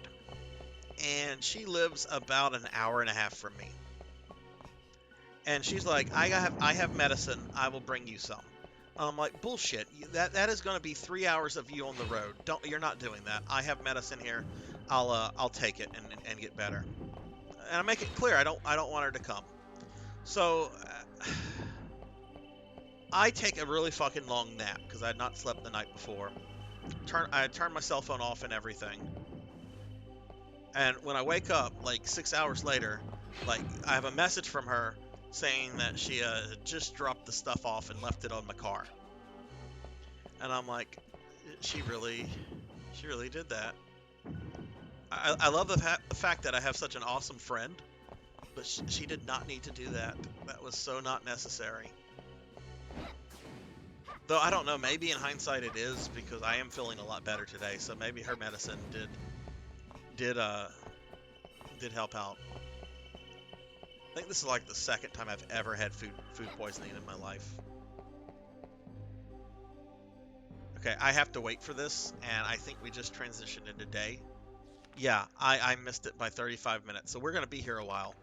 and she lives about an hour and a half from me. And she's like, I have medicine. I will bring you some. I'm like, bullshit. That is going to be 3 hours of you on the road. You're not doing that. I have medicine here. I'll take it and get better. And I make it clear I don't want her to come. So I take a really fucking long nap because I had not slept the night before. I turned my cell phone off and everything. And when I wake up, like 6 hours later, like I have a message from her saying that she just dropped the stuff off and left it on my car. And I'm like, she really did that. I love the fact that I have such an awesome friend, but she did not need to do that. That was so not necessary. Though I don't know, maybe in hindsight it is because I am feeling a lot better today, so maybe her medicine did help out. I think this is like the second time I've ever had food poisoning in my life. Okay, I have to wait for this, and I think we just transitioned into day. Yeah, I missed it by 35 minutes, so we're going to be here a while.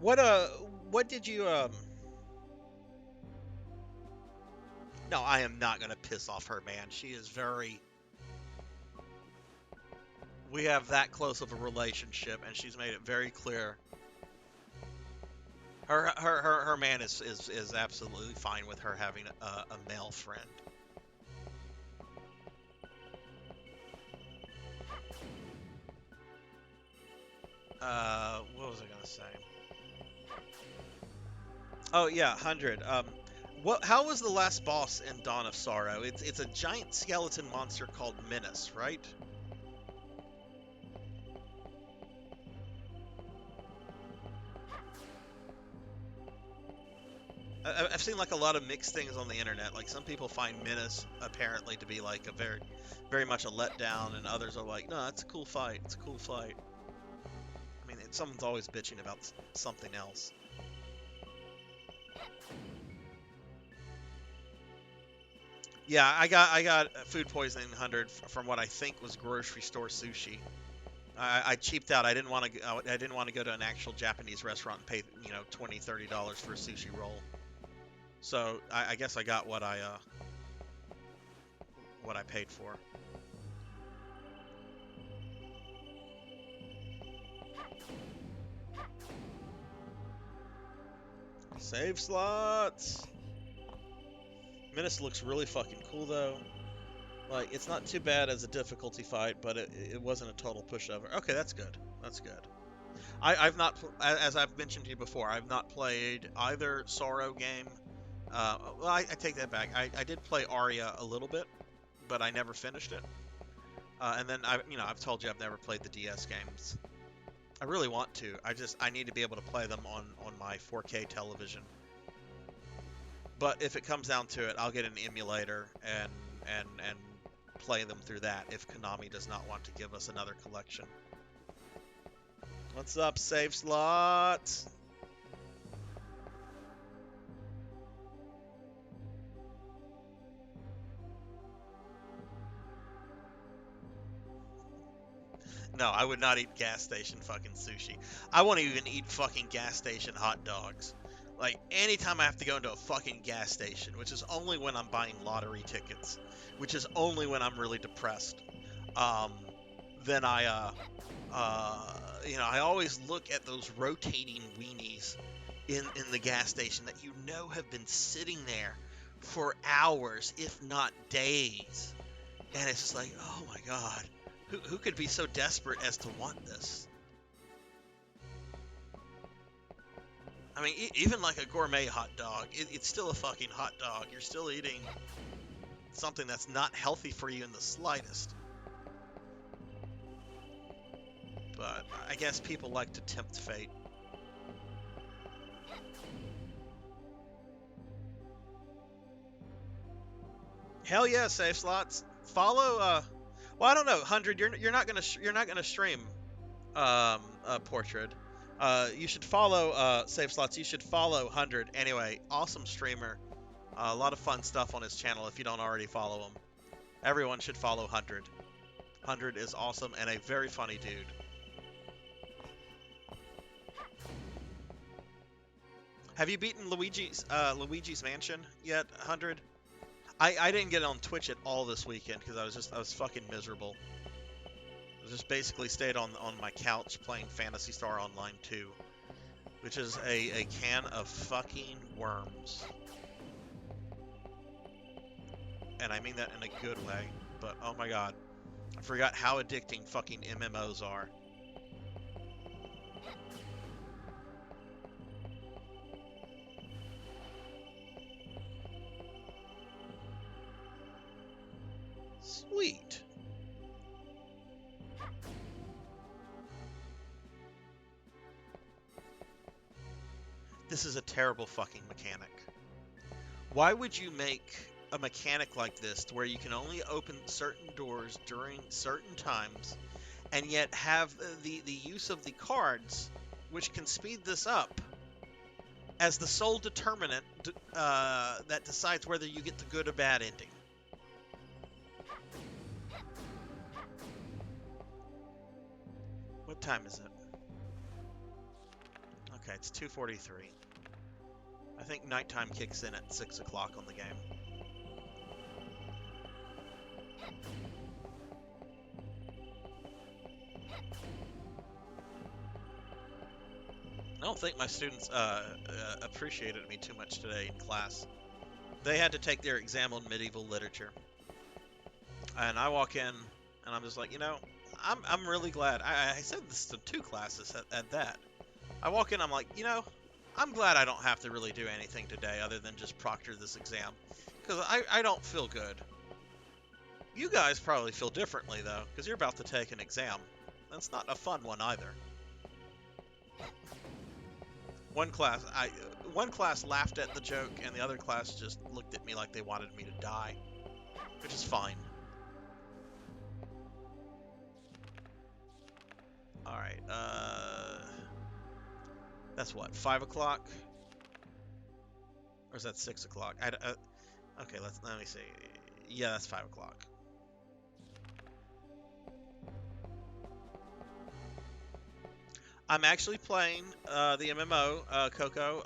What did you, No, I am not going to piss off her, man. She is very... We have that close of a relationship, and she's made it very clear. Her man is absolutely fine with her having a male friend. What was I gonna say? Oh yeah, 100. How was the last boss in Dawn of Sorrow? It's a giant skeleton monster called Menace, right? I've seen like a lot of mixed things on the internet. Like some people find Menace apparently to be like a very much a letdown, and others are like, no, it's a cool fight. It's a cool fight. I mean, someone's always bitching about something else. Yeah, I got food poisoning 100 from what I think was grocery store sushi. I cheaped out. I didn't want to go to an actual Japanese restaurant and pay $20-$30 for a sushi roll. So I guess I got what I paid for. Save slots. Menace looks really fucking cool though. Like it's not too bad as a difficulty fight, but it wasn't a total pushover. Okay, that's good. That's good. I've not, as I've mentioned to you before, I've not played either Sorrow game. Well, I take that back. I did play Aria a little bit, but I never finished it. And then I've told you I've never played the DS games. I really want to. I need to be able to play them on my 4K television. But if it comes down to it, I'll get an emulator and play them through that if Konami does not want to give us another collection. What's up, save slots? No, I would not eat gas station fucking sushi. I won't even eat fucking gas station hot dogs. Like, anytime I have to go into a fucking gas station, which is only when I'm buying lottery tickets, which is only when I'm really depressed, then I always look at those rotating weenies in the gas station that have been sitting there for hours, if not days. And it's just like, oh my god, who could be so desperate as to want this? I mean, even like a gourmet hot dog, it's still a fucking hot dog. You're still eating something that's not healthy for you in the slightest. But I guess people like to tempt fate. Hell yeah, safe slots. Follow. Well, I don't know, 100. You're not gonna stream Portrait. You should follow safe slots. You should follow 100 anyway. Awesome streamer. A lot of fun stuff on his channel. If you don't already follow him, everyone should follow 100. 100 is awesome and a very funny dude. Have you beaten Luigi's Mansion yet, 100? I didn't get on Twitch at all this weekend because I was fucking miserable. I just basically stayed on my couch playing Phantasy Star Online 2, which is a can of fucking worms. And I mean that in a good way, but oh my god, I forgot how addicting fucking MMOs are. Sweet. This is a terrible fucking mechanic. Why would you make a mechanic like this to where you can only open certain doors during certain times and yet have the use of the cards, which can speed this up, as the sole determinant that decides whether you get the good or bad ending? What time is it? Okay, it's 2:43. I think nighttime kicks in at 6 o'clock on the game. I don't think my students appreciated me too much today in class. They had to take their exam on medieval literature. And I walk in, and I'm just like, you know, I'm really glad. I said this to 2 classes at that. I walk in, I'm like, you know, I'm glad I don't have to really do anything today other than just proctor this exam. Because I don't feel good. You guys probably feel differently, though, because you're about to take an exam. That's not a fun one either. One class laughed at the joke, and the other class just looked at me like they wanted me to die. Which is fine. Alright, that's what, 5 o'clock? Or is that 6 o'clock? Okay, let me see. Yeah, that's 5 o'clock. I'm actually playing the MMO, Coco.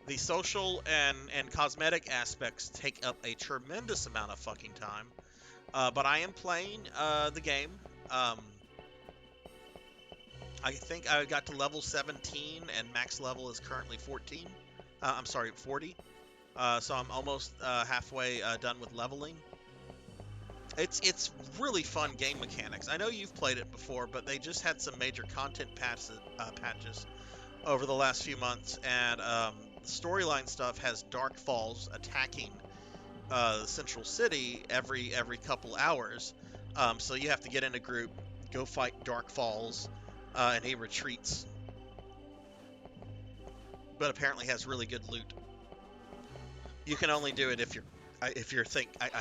The social and cosmetic aspects take up a tremendous amount of fucking time. But I am playing the game. I think I got to level 17, and max level is currently 14. I'm sorry, 40. So I'm almost halfway done with leveling. It's really fun game mechanics. I know you've played it before, but they just had some major content patches over the last few months, and the storyline stuff has Dark Falls attacking the central city every couple hours. So you have to get in a group, go fight Dark Falls, and he retreats. But apparently has really good loot. You can only do it if you're I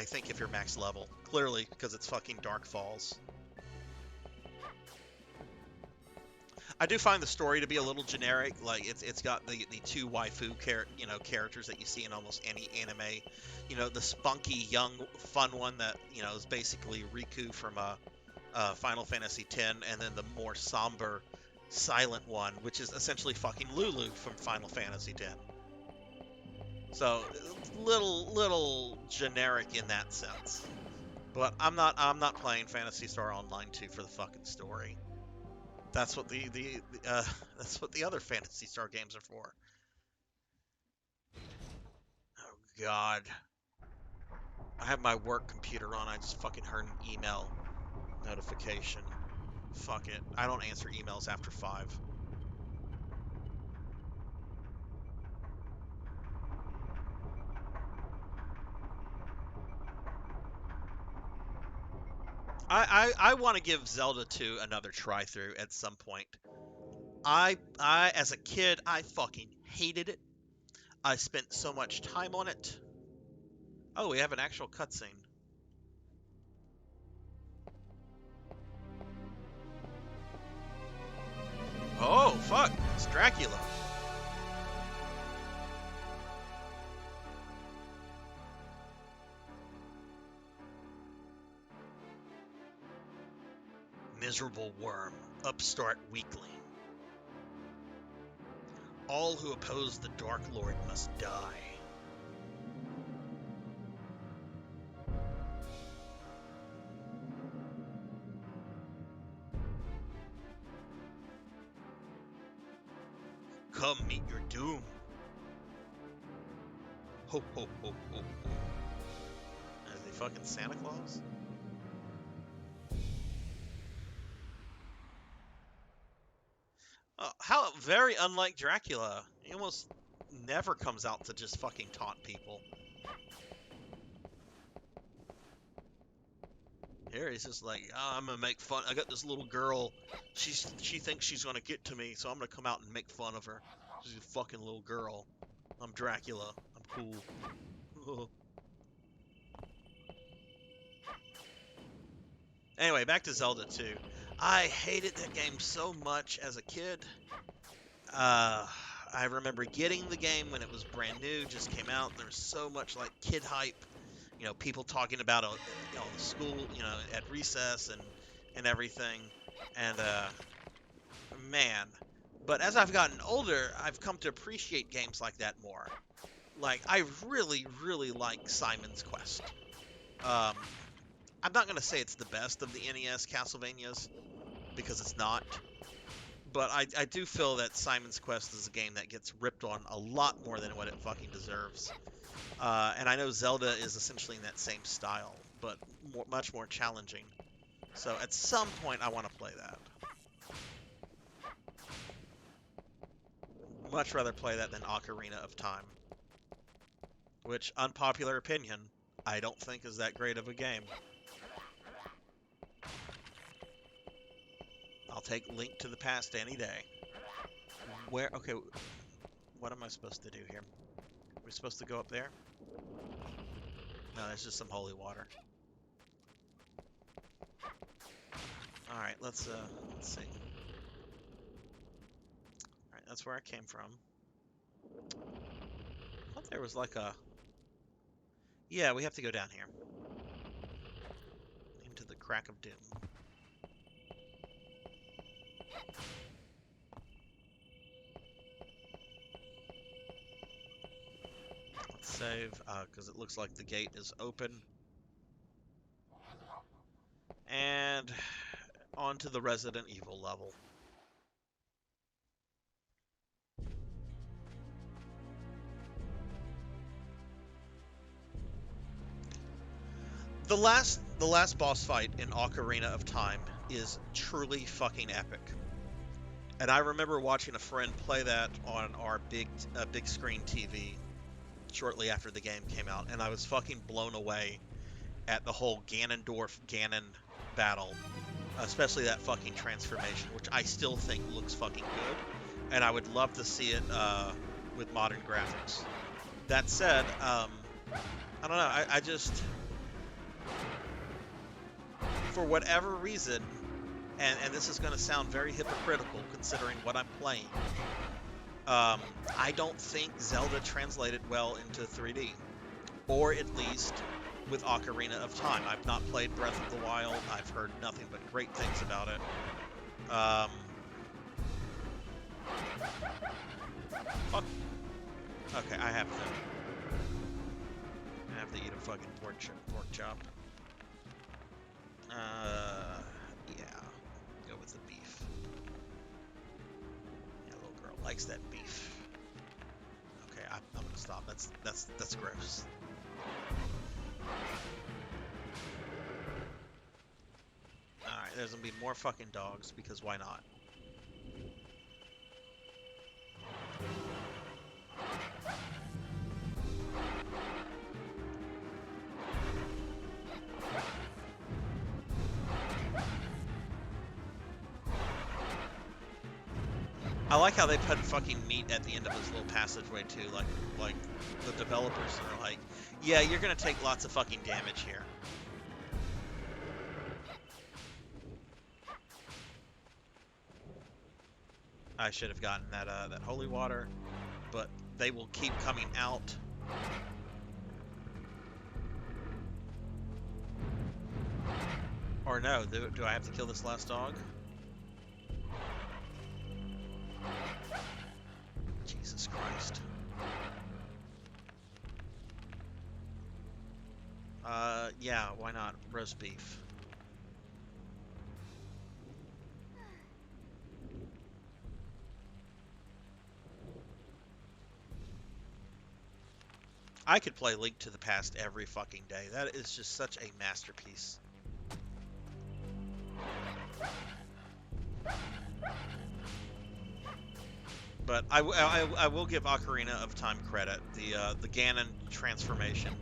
think if you're max level, clearly, because it's fucking Dark Falls. I do find the story to be a little generic. Like it's got the 2 waifu characters that you see in almost any anime. You know, the spunky young fun one that is basically Riku from Final Fantasy X, and then the more somber, silent one, which is essentially fucking Lulu from Final Fantasy X. So little generic in that sense. But I'm not playing Phantasy Star Online 2 for the fucking story. That's what that's what the other Phantasy Star games are for. Oh god. I have my work computer on. I just fucking heard an email notification. Fuck it. I don't answer emails after 5. I want to give Zelda 2 another try through at some point. I as a kid, I fucking hated it. I spent so much time on it. Oh, we have an actual cutscene. Oh, fuck. It's Dracula. Miserable worm, upstart weakling. All who oppose the Dark Lord must die. Come meet your doom. Ho ho ho ho ho. Is he fucking Santa Claus? How very unlike Dracula. He almost never comes out to just fucking taunt people. Here he's just like, oh, I'm gonna make fun. I got this little girl. She thinks she's gonna get to me, so I'm gonna come out and make fun of her. She's a fucking little girl. I'm Dracula. I'm cool. Anyway, back to Zelda 2. I hated that game so much as a kid. I remember getting the game when it was brand new, just came out. There was so much like kid hype. You know, people talking about the school, at recess and everything. And man, but as I've gotten older, I've come to appreciate games like that more. Like I really, really like Simon's Quest. I'm not gonna say it's the best of the NES Castlevanias because it's not. But I do feel that Simon's Quest is a game that gets ripped on a lot more than what it fucking deserves. And I know Zelda is essentially in that same style, but much more challenging. So at some point, I want to play that. Much rather play that than Ocarina of Time. Which, unpopular opinion, I don't think is that great of a game. I'll take Link to the Past any day. Where? Okay, what am I supposed to do here? Are we supposed to go up there? No, it's just some holy water. Alright, let's see. Alright, that's where I came from. I thought there was like a... Yeah, we have to go down here. Into the Crack of Doom. Let's save, because it looks like the gate is open. And on to the Resident Evil level. The last boss fight in Ocarina of Time is truly fucking epic. And I remember watching a friend play that on our big screen TV shortly after the game came out, and I was fucking blown away at the whole Ganondorf-Ganon battle, especially that fucking transformation, which I still think looks fucking good, and I would love to see it with modern graphics. That said, I don't know, I just, for whatever reason, and this is going to sound very hypocritical considering what I'm playing, I don't think Zelda translated well into 3D, or at least with Ocarina of Time. I've not played Breath of the Wild. I've heard nothing but great things about it. Fuck. Okay, I have to eat a fucking pork chop. Yeah, go with the beef. Yeah, little girl likes that beef. Okay, I'm gonna stop. That's gross. Alright, there's gonna be more fucking dogs, because why not? I like how they put fucking meat at the end of this little passageway too. Like the developers are like, yeah, you're gonna take lots of fucking damage here. I should have gotten that that holy water, but they will keep coming out. Or no, do I have to kill this last dog? Jesus Christ. Yeah, why not? Roast beef. I could play Link to the Past every fucking day. That is just such a masterpiece. But I will give Ocarina of Time credit. The Ganon transformation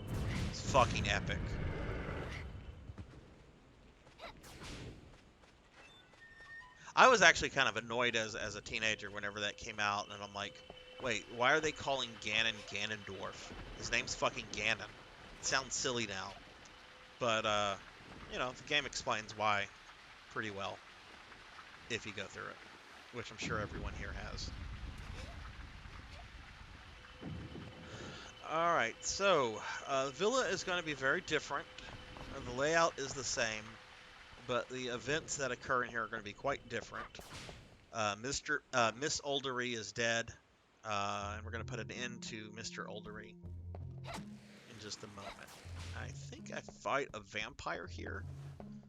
is fucking epic. I was actually kind of annoyed as a teenager whenever that came out, and I'm like, wait, why are they calling Ganon Ganondorf? His name's fucking Ganon. It sounds silly now. But, you know, the game explains why pretty well, if you go through it, which I'm sure everyone here has. Alright, so, Villa is going to be very different. The layout is the same, but the events that occur in here are going to be quite different. Miss Oldery is dead, and we're going to put an end to Mr. Oldery in just a moment. I think I fight a vampire here.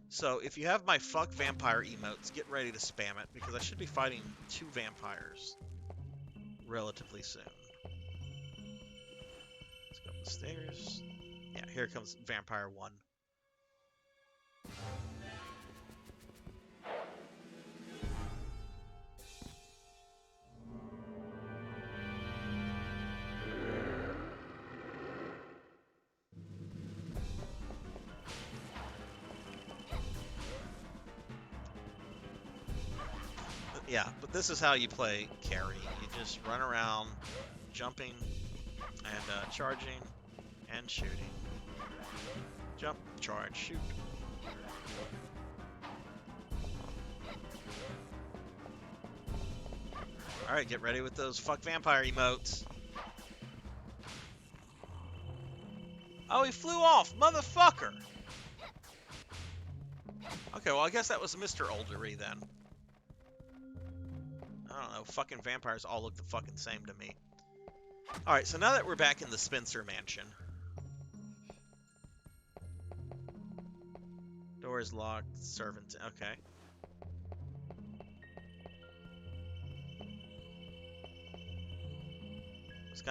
So if you have my fuck vampire emotes, get ready to spam it, because I should be fighting 2 vampires relatively soon. Let's go up the stairs. Yeah, here comes Vampire 1. Yeah, but this is how you play carry. You just run around, jumping, and charging, and shooting. Jump, charge, shoot. Alright, get ready with those fuck vampire emotes. Oh, he flew off, motherfucker! Okay, well, I guess that was Mr. Oldery then. I don't know, fucking vampires all look the fucking same to me. Alright, so now that we're back in the Spencer mansion. Door is locked, servant, okay.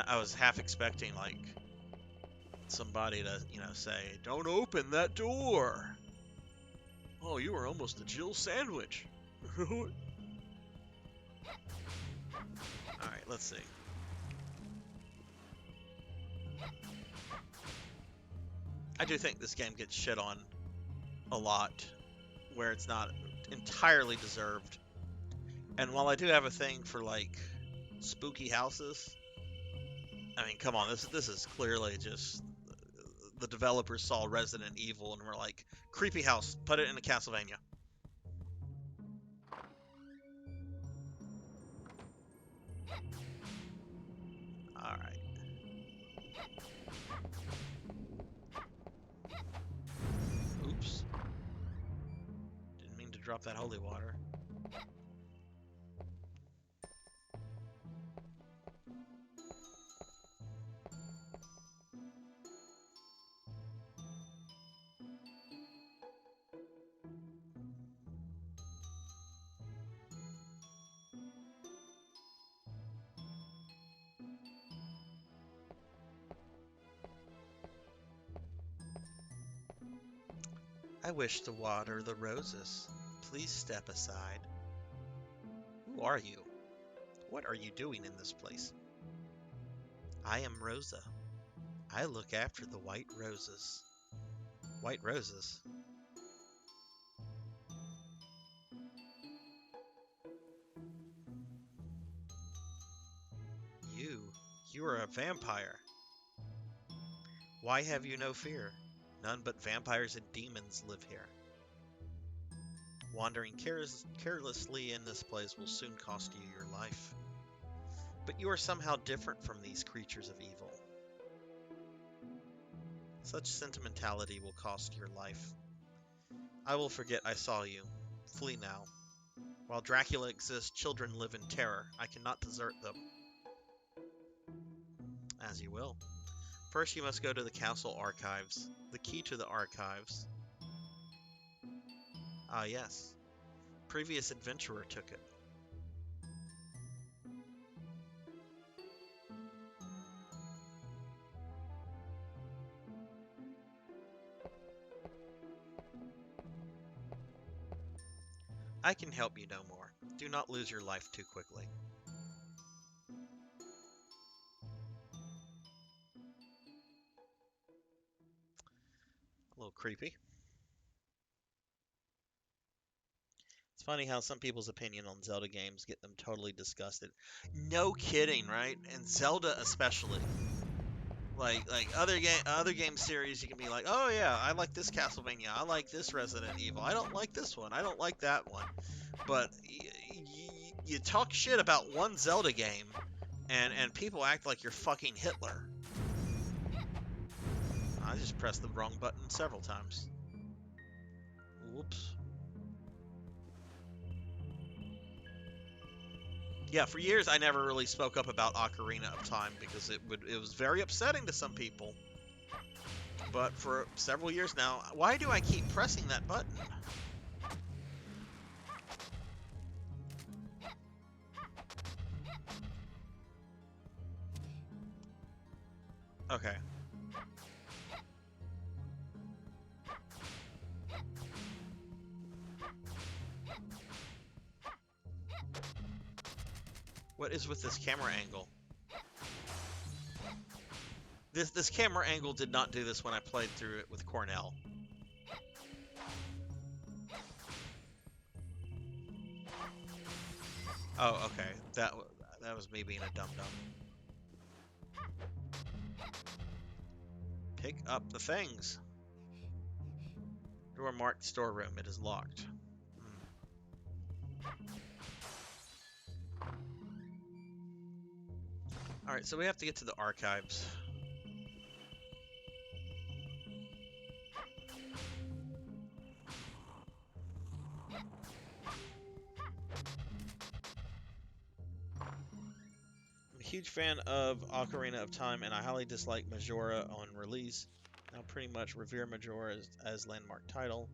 I was half expecting, like, somebody to, you know, say, "Don't open that door!" Oh, you were almost a Jill sandwich. Alright, let's see. I do think this game gets shit on a lot, where it's not entirely deserved. And while I do have a thing for, like, spooky houses, I mean, come on, this is clearly just the developers saw Resident Evil and were like, creepy house, put it in a Castlevania. Alright. Oops. Didn't mean to drop that holy water. I wish to water the roses. Please step aside. Who are you? What are you doing in this place? I am Rosa. I look after the white roses. White roses? You are a vampire. Why have you no fear? None but vampires and demons live here. Wandering carelessly in this place will soon cost you your life. But you are somehow different from these creatures of evil. Such sentimentality will cost your life. I will forget I saw you. Flee now. While Dracula exists, children live in terror. I cannot desert them. As you will. First, you must go to the castle archives. The key to the archives. Ah, yes. Previous adventurer took it. I can help you no more. Do not lose your life too quickly. A little creepy. It's funny how some people's opinion on Zelda games get them totally disgusted. No kidding, right? And Zelda especially. Like other game series, you can be like, oh yeah, I like this Castlevania, I like this Resident Evil, I don't like this one, I don't like that one. But you talk shit about one Zelda game, and people act like you're fucking Hitler. I just pressed the wrong button several times. Whoops. Yeah, for years I never really spoke up about Ocarina of Time because it was very upsetting to some people. But for several years now, why do I keep pressing that button? Okay. What is with this camera angle? This camera angle did not do this when I played through it with Cornell. Oh, okay. That was me being a dum-dum. Pick up the things. Door marked storeroom. It is locked. Alright, so we have to get to the archives. I'm a huge fan of Ocarina of Time, and I highly dislike Majora on release. Now pretty much revere Majora as landmark title.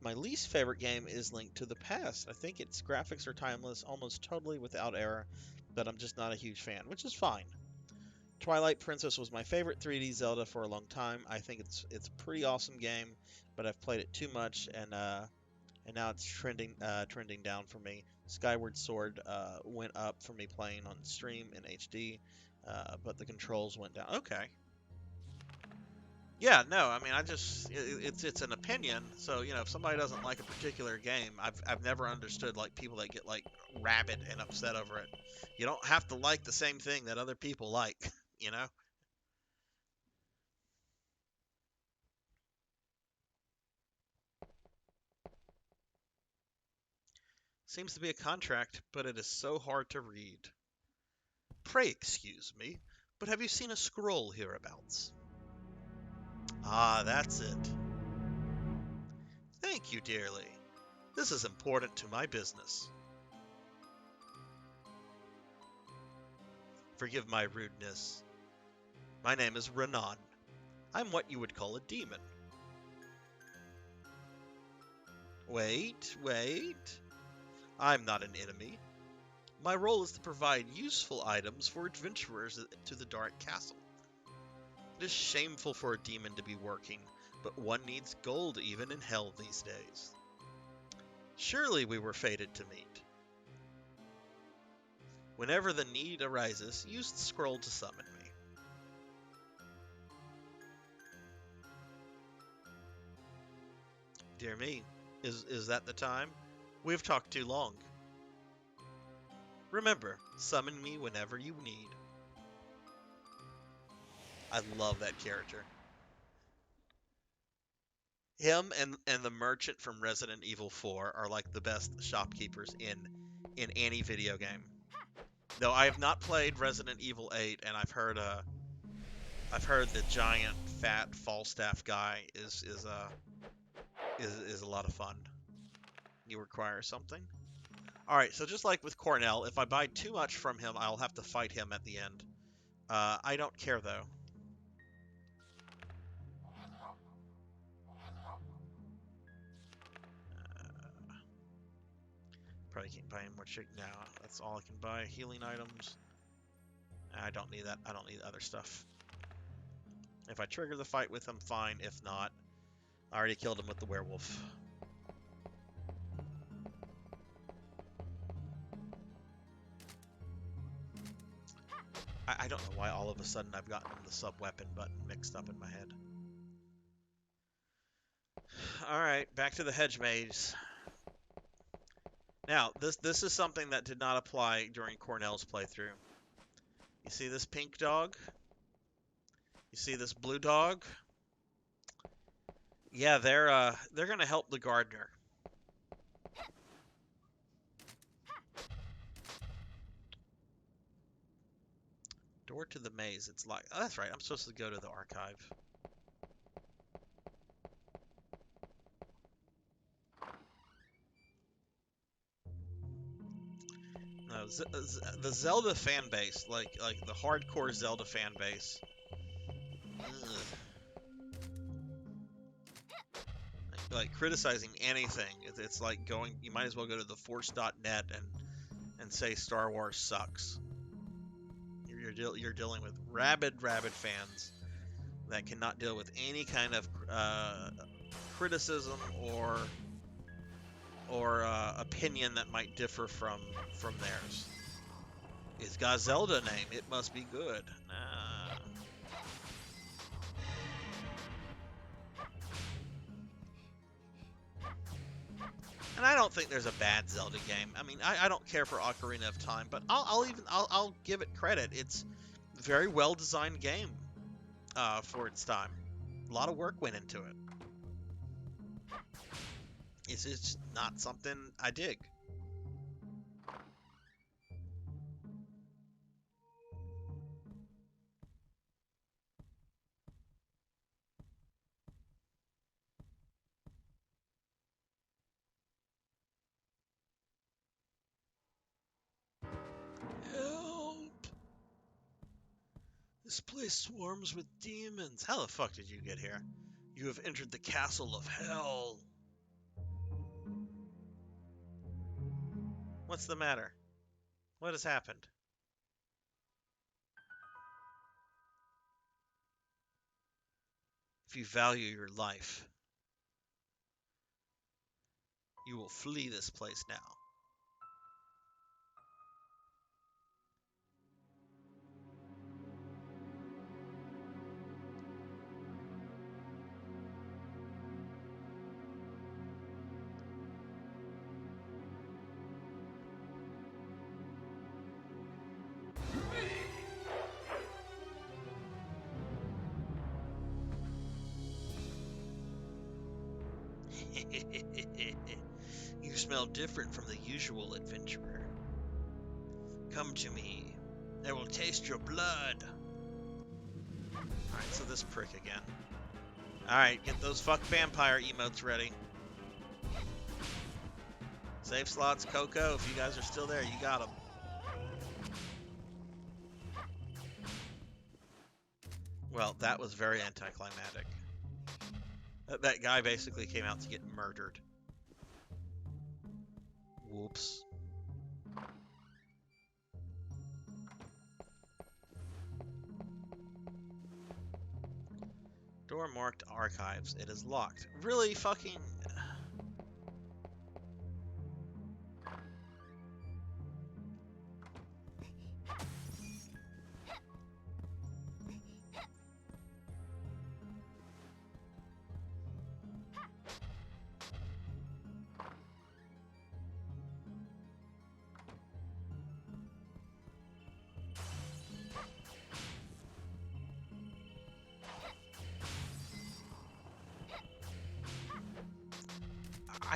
My least favorite game is Link to the Past. I think its graphics are timeless, almost totally without error, but I'm just not a huge fan, which is fine. Twilight Princess was my favorite 3D Zelda for a long time. I think it's a pretty awesome game, but I've played it too much, and now it's trending down for me. Skyward Sword went up for me playing on stream in HD, but the controls went down. Okay. Yeah, no, I mean, it's an opinion. So, you know, if somebody doesn't like a particular game, I've never understood like people that get like rabid and upset over it. You don't have to like the same thing that other people like, you know? Seems to be a contract, but it is so hard to read. Pray excuse me, but have you seen a scroll hereabouts? Ah, that's it. Thank you dearly. This is important to my business. Forgive my rudeness. My name is Renan. I'm what you would call a demon. Wait. I'm not an enemy. My role is to provide useful items for adventurers to the Dark Castle. It is shameful for a demon to be working, but one needs gold even in hell these days. Surely we were fated to meet. Whenever the need arises, use the scroll to summon me. Dear me, is that the time? We've talked too long. Remember, summon me whenever you need. I love that character. Him and the merchant from Resident Evil 4 are like the best shopkeepers in any video game. Though I have not played Resident Evil 8, and I've heard the giant fat Falstaff guy is a lot of fun. You require something? Alright, so just like with Cornell, if I buy too much from him, I'll have to fight him at the end. I don't care, though. Probably can't buy any more chick now. That's all I can buy. Healing items. I don't need that. I don't need other stuff. If I trigger the fight with him, fine. If not, I already killed him with the werewolf. I don't know why all of a sudden I've gotten the sub-weapon button mixed up in my head. Alright, back to the hedge maze. Now, this is something that did not apply during Cornell's playthrough. You see this pink dog? You see this blue dog? Yeah, they're gonna help the gardener. Door to the maze. It's like, oh, that's right. I'm supposed to go to the archive. No, the Zelda fan base, like the hardcore Zelda fan base. Ugh. Like criticizing anything. It's like going. You might as well go to the Force.net and say Star Wars sucks. You're dealing with rabid fans that cannot deal with any kind of criticism or opinion that might differ from theirs. It's got Zelda name. It must be good. Nah. And I don't think there's a bad Zelda game. I mean, I don't care for Ocarina of Time, but I'll give it credit. It's a very well designed game for its time. A lot of work went into it. It's just not something I dig. Help! This place swarms with demons. How the fuck did you get here? You have entered the castle of hell. What's the matter? What has happened? If you value your life, you will flee this place now. You smell different from the usual adventurer. Come to me. I will taste your blood. Alright, so this prick again. Alright, get those fuck vampire emotes ready. Save slots, Coco. If you guys are still there, you got them. Well, that was very anticlimactic. That guy basically came out to get murdered. Whoops. Door marked archives. It is locked. Really fucking...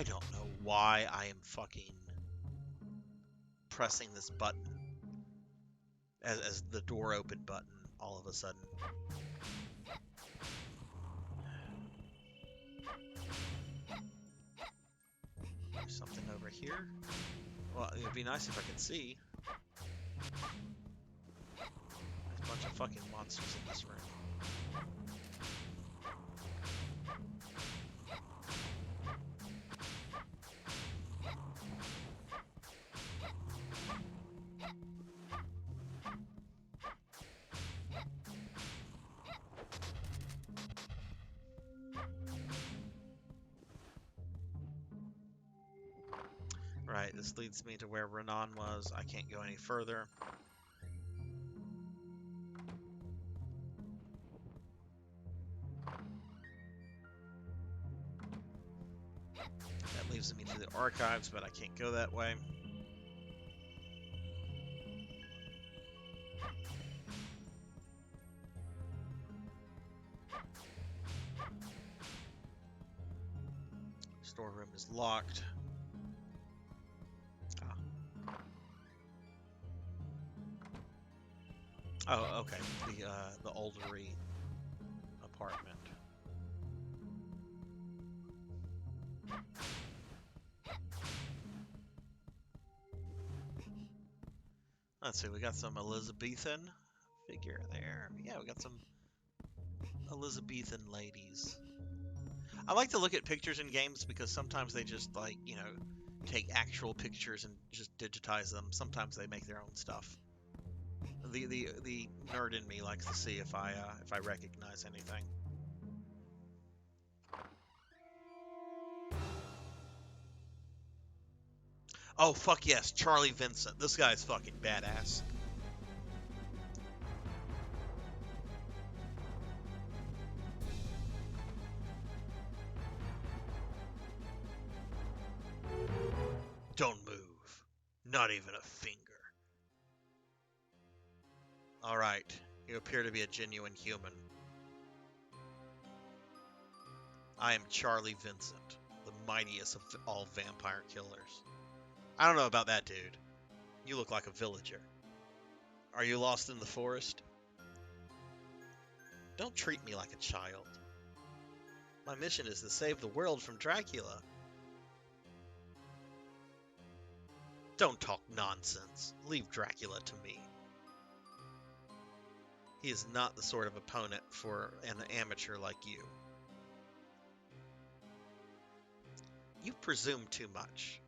I don't know why I am fucking pressing this button as the door open button all of a sudden. There's something over here. Well, it would be nice if I could see. There's a bunch of fucking monsters in this room. Right, this leads me to where Renan was. I can't go any further. That leaves me to the archives, but I can't go that way. Storeroom is locked. Oh, okay. The oldery apartment. Let's see, we got some Elizabethan figure there. Yeah, we got some Elizabethan ladies. I like to look at pictures in games because sometimes they just, like, you know, take actual pictures and just digitize them. Sometimes they make their own stuff. The nerd in me likes to see if I recognize anything. Oh fuck yes, Charlie Vincent. This guy's fucking badass. Don't move. Not even a finger. Alright, you appear to be a genuine human. I am Charlie Vincent, the mightiest of all vampire killers. I don't know about that, dude. You look like a villager. Are you lost in the forest? Don't treat me like a child. My mission is to save the world from Dracula. Don't talk nonsense. Leave Dracula to me. He is not the sort of opponent for an amateur like you. You presume too much.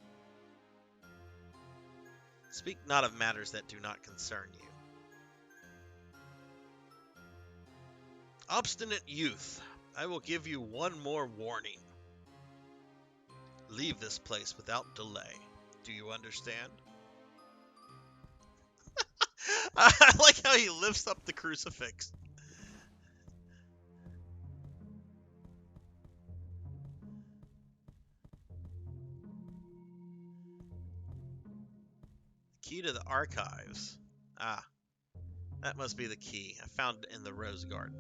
Speak not of matters that do not concern you. Obstinate youth, I will give you one more warning. Leave this place without delay. Do you understand? I like how he lifts up the crucifix. Key to the archives. Ah, that must be the key. I found it in the rose garden.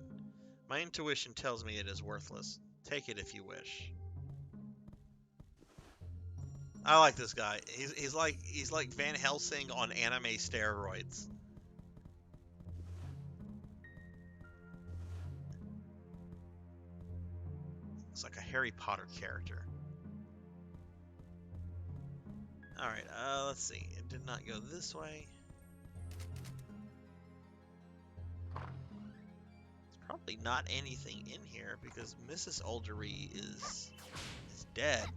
My intuition tells me it is worthless. Take it if you wish. I like this guy. He's like Van Helsing on anime steroids. It's like a Harry Potter character. Alright, let's see. It did not go this way. There's probably not anything in here because Mrs. Oldery is dead.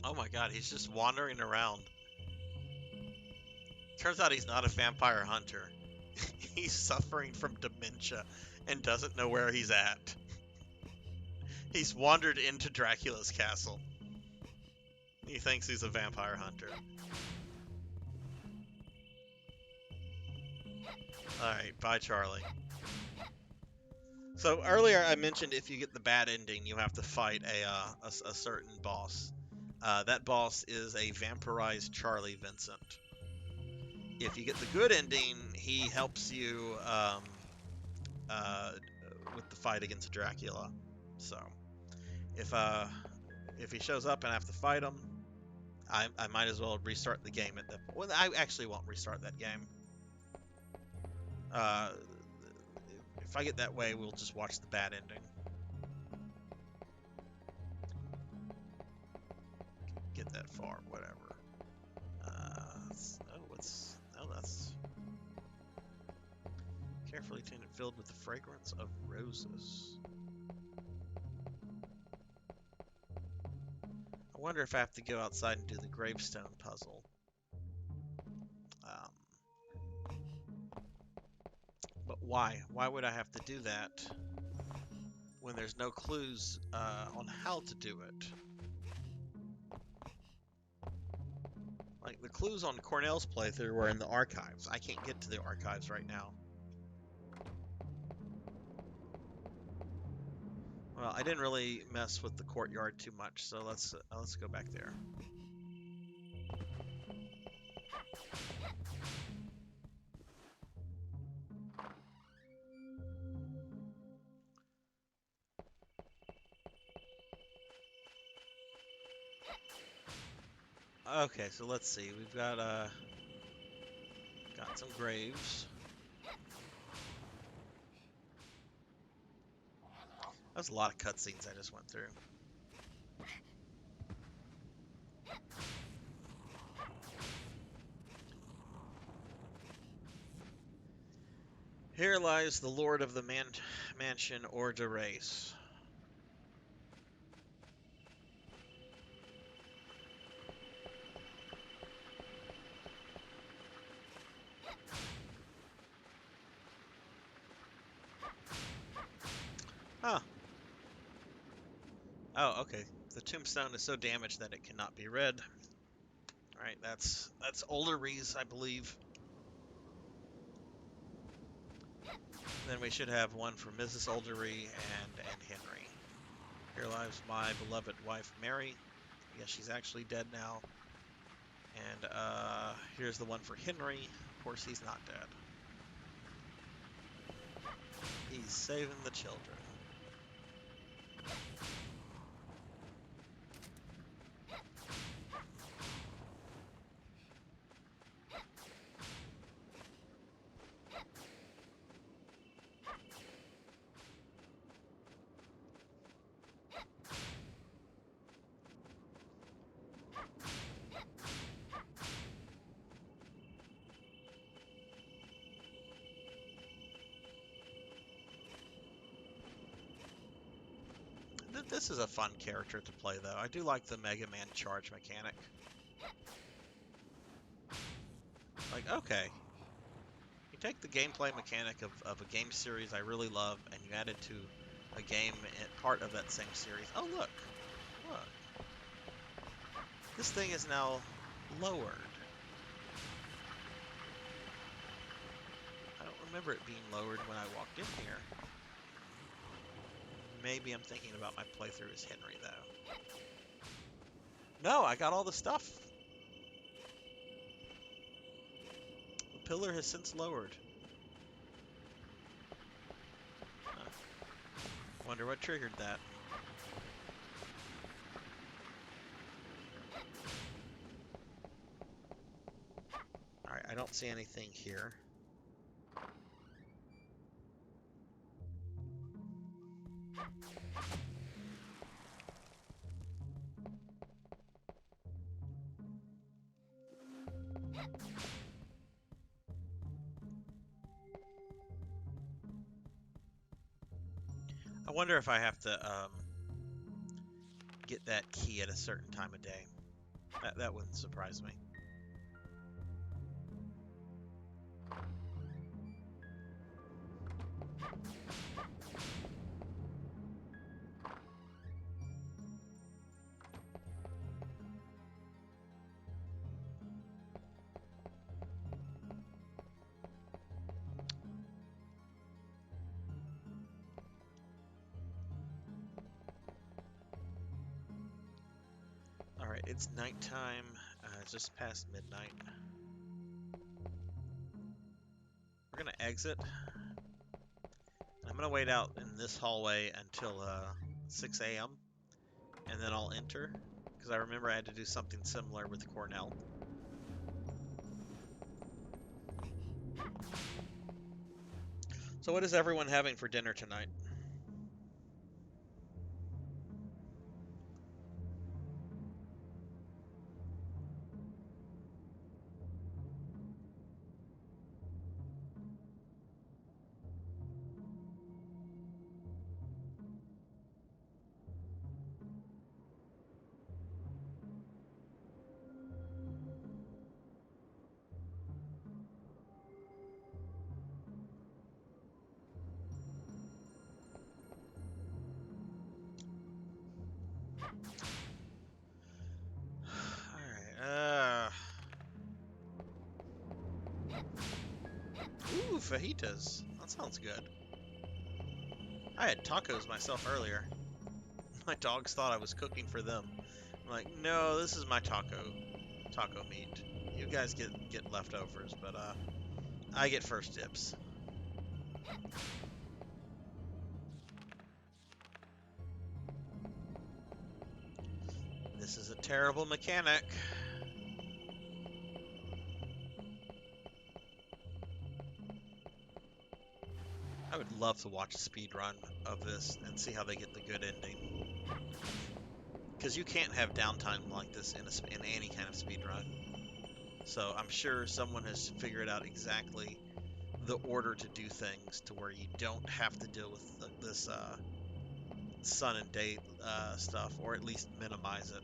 Oh my god, he's just wandering around. Turns out he's not a vampire hunter. He's suffering from dementia and doesn't know where he's at. He's wandered into Dracula's castle. He thinks he's a vampire hunter. Alright, bye Charlie. So earlier I mentioned if you get the bad ending, you have to fight a certain boss. That boss is a vampirized Charlie Vincent. If you get the good ending, he helps you with the fight against Dracula. So if he shows up and I have to fight him, I might as well restart the game at that point. Well, I actually won't restart that game. If I get that way, we'll just watch the bad ending. Get that far, whatever. That's carefully tended, filled with the fragrance of roses. I wonder if I have to go outside and do the gravestone puzzle. But why? Why would I have to do that when there's no clues on how to do it? Like, the clues on Cornell's playthrough were in the archives. I can't get to the archives right now. Well, I didn't really mess with the courtyard too much, so let's go back there. Okay, so let's see. We've got some graves. That was a lot of cutscenes I just went through. Here lies the Lord of the Mansion or de Race. Huh. Oh, okay. The tombstone is so damaged that it cannot be read. Alright, that's Ulrich, I believe. Then we should have one for Mrs. Ulrich and Henry. Here lies my beloved wife, Mary. Yes, she's actually dead now. And here's the one for Henry. Of course, he's not dead. He's saving the children. This is a fun character to play, though. I do like the Mega Man charge mechanic. Like, okay. You take the gameplay mechanic of a game series I really love, and you add it to a game part of that same series. Oh, look. Look. This thing is now lowered. I don't remember it being lowered when I walked in here. Maybe I'm thinking about my playthrough as Henry, though. No, I got all the stuff. The pillar has since lowered. Huh. Wonder what triggered that. Alright, I don't see anything here. I wonder if I have to get that key at a certain time of day. That wouldn't surprise me. Alright, it's nighttime. It's just past midnight. We're gonna exit. I'm gonna wait out in this hallway until 6 a.m. and then I'll enter. Because I remember I had to do something similar with Cornell. So what is everyone having for dinner tonight? Alright, ooh, fajitas. That sounds good. I had tacos myself earlier. My dogs thought I was cooking for them. I'm like, no, this is my taco meat. You guys get leftovers, but I get first dibs. This is a terrible mechanic. I would love to watch a speed run of this and see how they get the good ending. Because you can't have downtime like this in any kind of speed run. So I'm sure someone has figured out exactly the order to do things to where you don't have to deal with this sun and day stuff, or at least minimize it.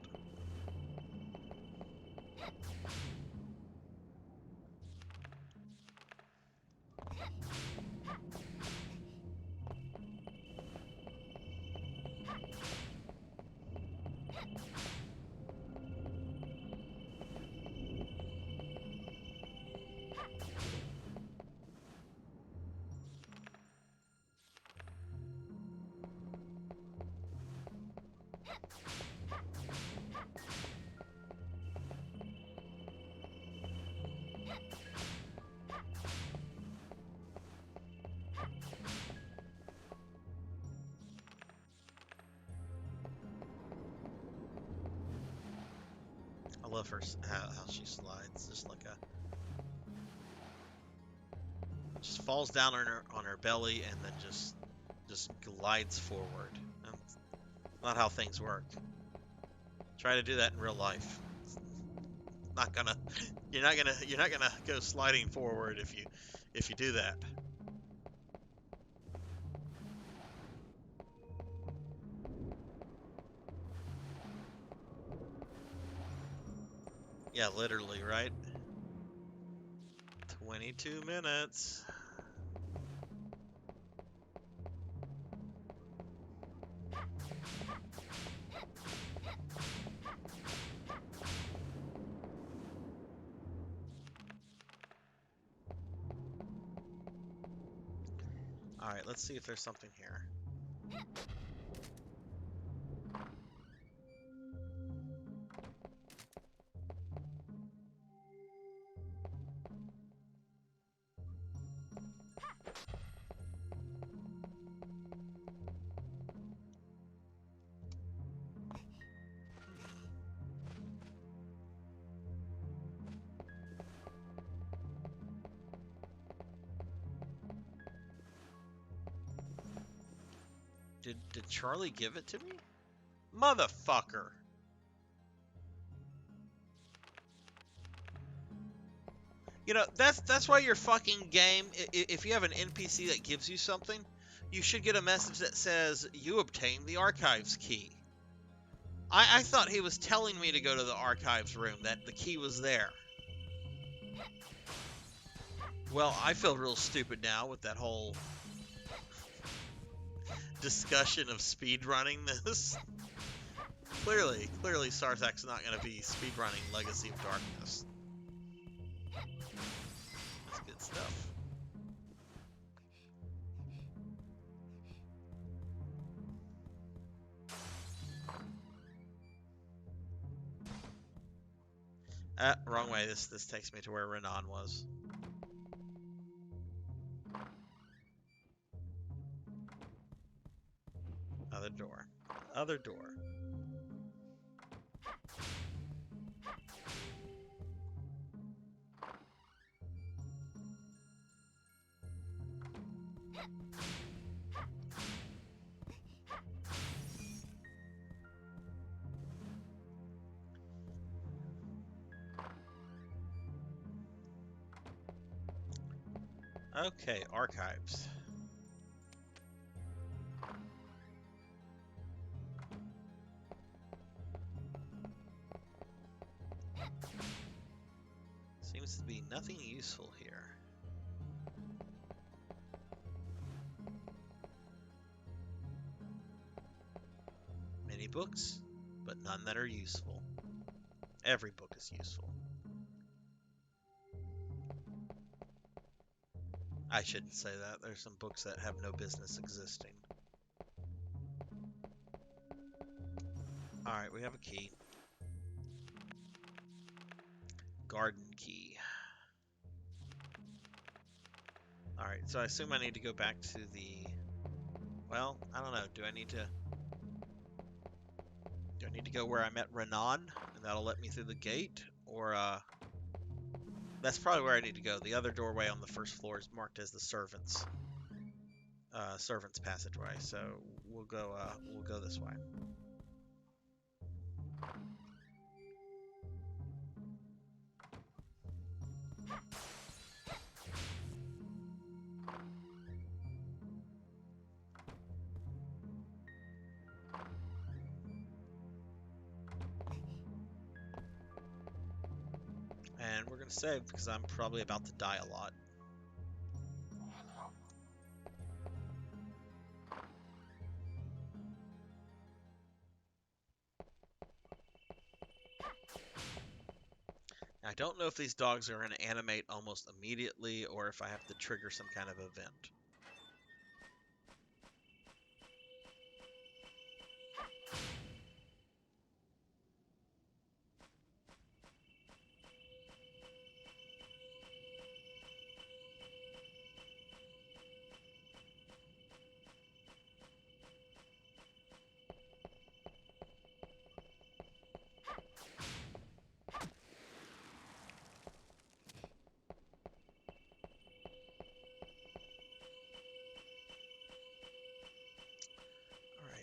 I love her how she slides, just falls down on her belly and then just glides forward. That's not how things work. Try to do that in real life. Not gonna, you're not gonna go sliding forward if you do that. Yeah, literally, right? 22 minutes. Alright, let's see if there's something here. Did Charlie give it to me? Motherfucker! You know, that's why your fucking game, if you have an NPC that gives you something, you should get a message that says, you obtained the archives key. I thought he was telling me to go to the archives room, that the key was there. Well, I feel real stupid now with that whole discussion of speedrunning this. Clearly Sarzac's not going to be speedrunning Legacy of Darkness. That's good stuff. Wrong way. This takes me to where Renan was. Other door. Other door. Okay, archives. Seems to be nothing useful here. Many books, but none that are useful. Every book is useful. I shouldn't say that. There's some books that have no business existing. Alright, we have a key. Garden key. Alright, so I assume I need to go back to the... Well, I don't know. Do I need to go where I met Renan, and that'll let me through the gate? Or, that's probably where I need to go. The other doorway on the first floor is marked as the servants' passageway, so we'll go this way. And we're going to save because I'm probably about to die a lot. I don't know if these dogs are going to animate almost immediately or if I have to trigger some kind of event.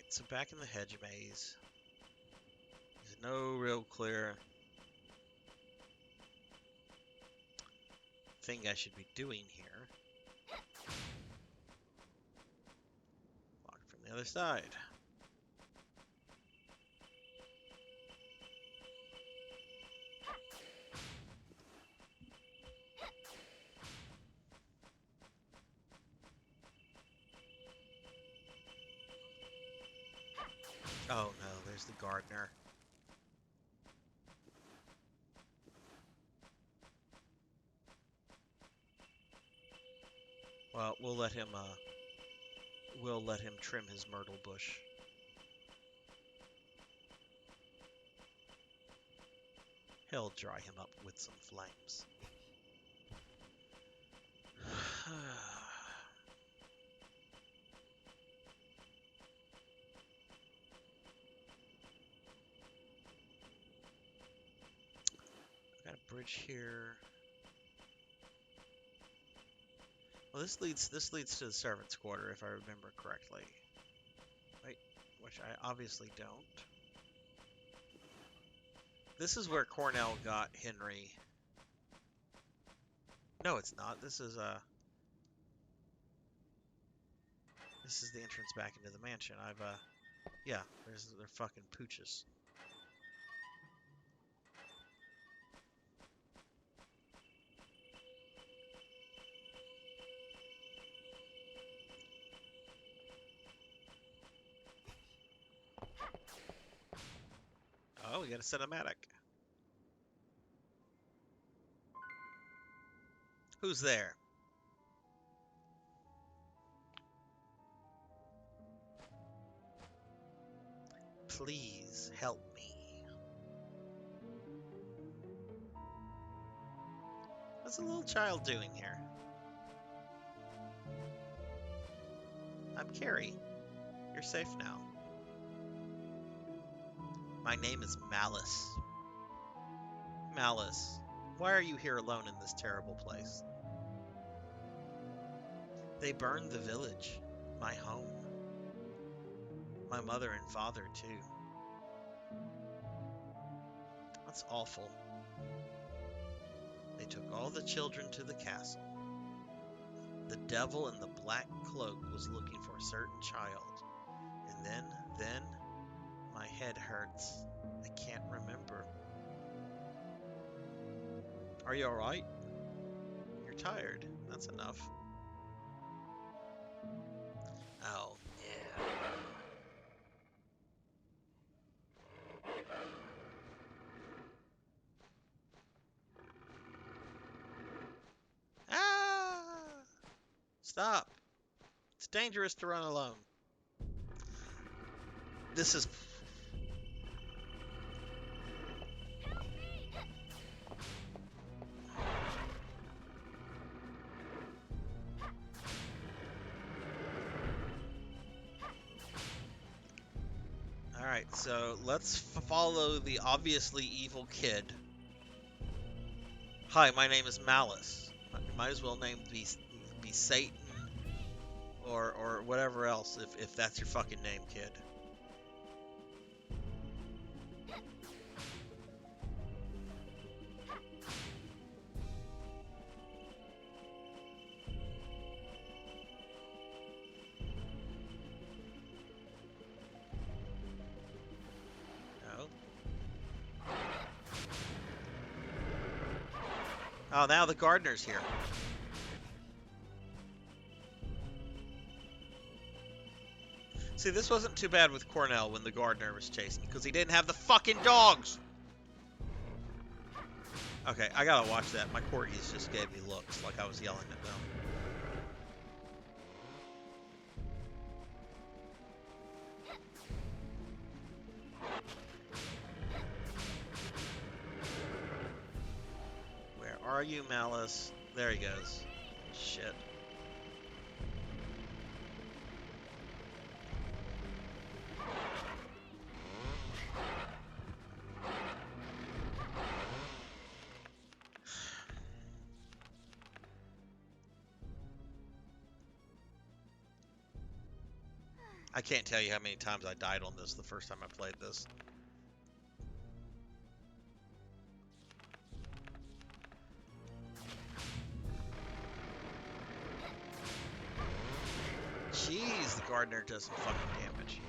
So back in the hedge maze, there's no real clear thing I should be doing here. Locked from the other side. Oh no, there's the gardener. Well, we'll let him trim his myrtle bush. He'll dry him up with some flames. Got a bridge here. Well, this leads to the servants' quarter, if I remember correctly. Wait, which I obviously don't. This is where Cornell got Henry. No, it's not. This is the entrance back into the mansion. Yeah, they're fucking pooches. Oh, we got a cinematic. Who's there? Please help me. What's a little child doing here? I'm Carrie. You're safe now. My name is Malice. Malice, why are you here alone in this terrible place? They burned the village, my home. My mother and father, too. That's awful. They took all the children to the castle. The devil in the black cloak was looking for a certain child. And then, my head hurts. I can't remember. Are you alright? You're tired. That's enough. Oh, yeah. Ah! Stop. It's dangerous to run alone. This is... Alright, so let's follow the obviously evil kid. Hi, my name is Malice. Might as well be Satan or whatever else if that's your fucking name, kid. No. Oh, now the gardener's here. See, this wasn't too bad with Cornell when the gardener was chasing, because he didn't have the fucking dogs! Okay, I gotta watch that. My corgis just gave me looks like I was yelling at them. Where are you, Malice? There he goes. Shit. I can't tell you how many times I died on this the first time I played this. Jeez, the gardener does some fucking damage.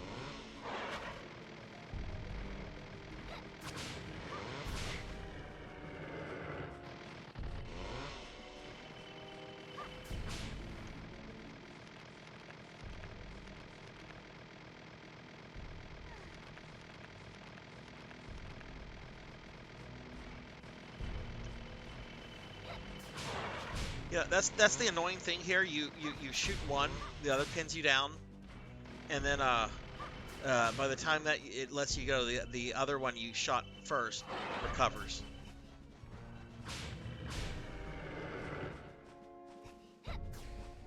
Yeah, that's the annoying thing here. You shoot one, the other pins you down, and then by the time that it lets you go, the other one you shot first recovers.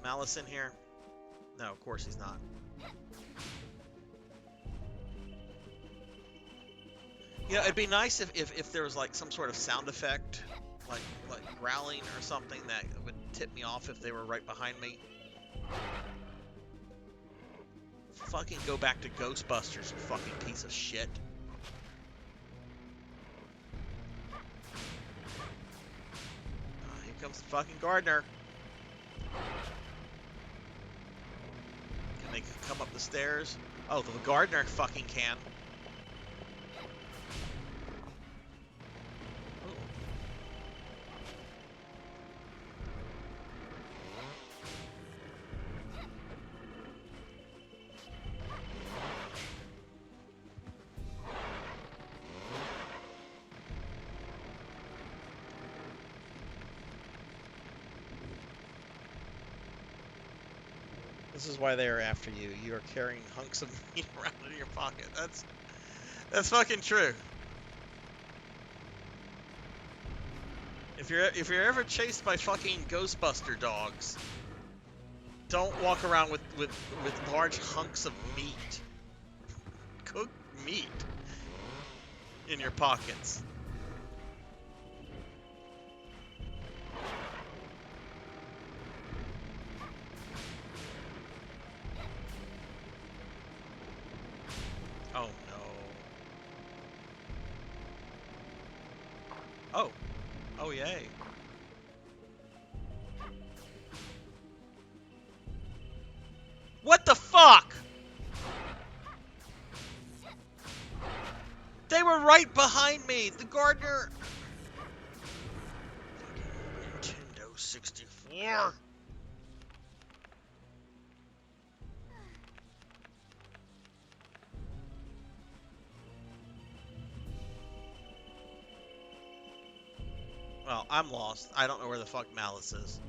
Malice in here? No, of course he's not. Yeah, it'd be nice if there was like some sort of sound effect, like growling or something that would tip me off if they were right behind me. Fucking go back to Ghostbusters, you fucking piece of shit. Here comes the fucking gardener. Can they come up the stairs? Oh, the gardener fucking can. This is why they are after you. You are carrying hunks of meat around in your pocket. That's fucking true. If you're ever chased by fucking Ghostbuster dogs, don't walk around with large hunks of meat, cooked meat, in your pockets. Oh no. Oh. Oh yay. What the fuck? They were right behind me. The gardener. Nintendo 64. Well, I'm lost. I don't know where the fuck Malice is.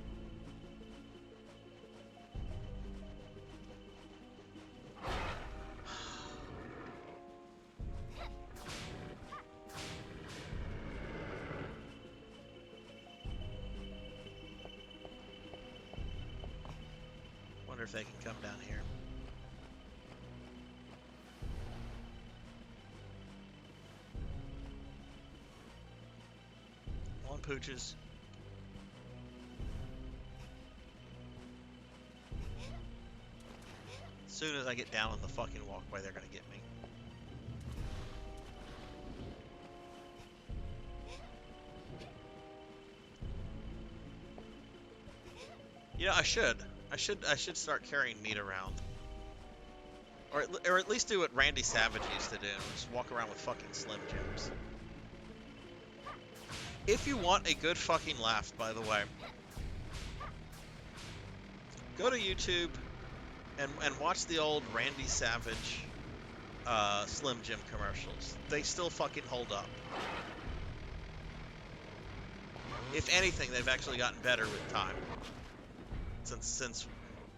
Wonder if they can come down here. One pooches. As soon as I get down on the fucking walkway, they're gonna get me. You know, I should start carrying meat around. Or at least do what Randy Savage used to do. Just walk around with fucking Slim Jims. If you want a good fucking laugh, by the way, go to YouTube and watch the old Randy Savage Slim Jim commercials. They still fucking hold up. If anything, they've actually gotten better with time. Since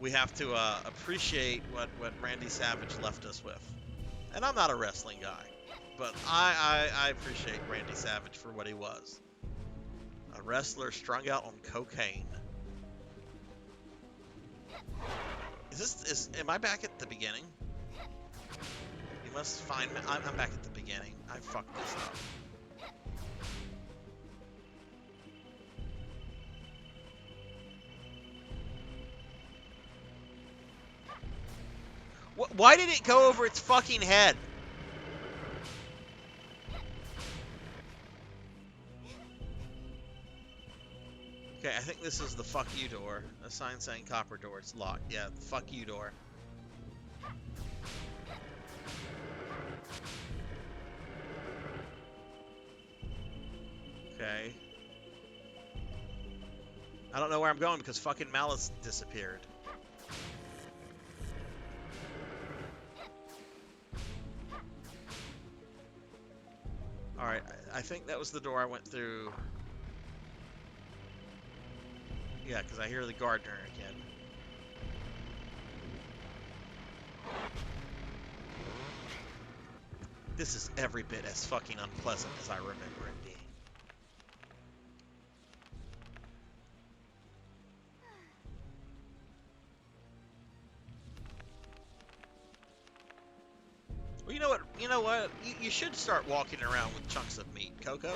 we have to appreciate what Randy Savage left us with. And I'm not a wrestling guy, but I appreciate Randy Savage for what he was. A wrestler strung out on cocaine. Am I back at the beginning? You must find me. I'm back at the beginning. I fucked this up. Why did it go over its fucking head? Okay, I think this is the fuck you door. A sign saying copper door. It's locked. Yeah, the fuck you door. Okay. I don't know where I'm going because fucking Malice disappeared. Alright, I think that was the door I went through. Yeah, because I hear the gardener again. This is every bit as fucking unpleasant as I remember it being. Well, you know what? You should start walking around with chunks of meat, Coco.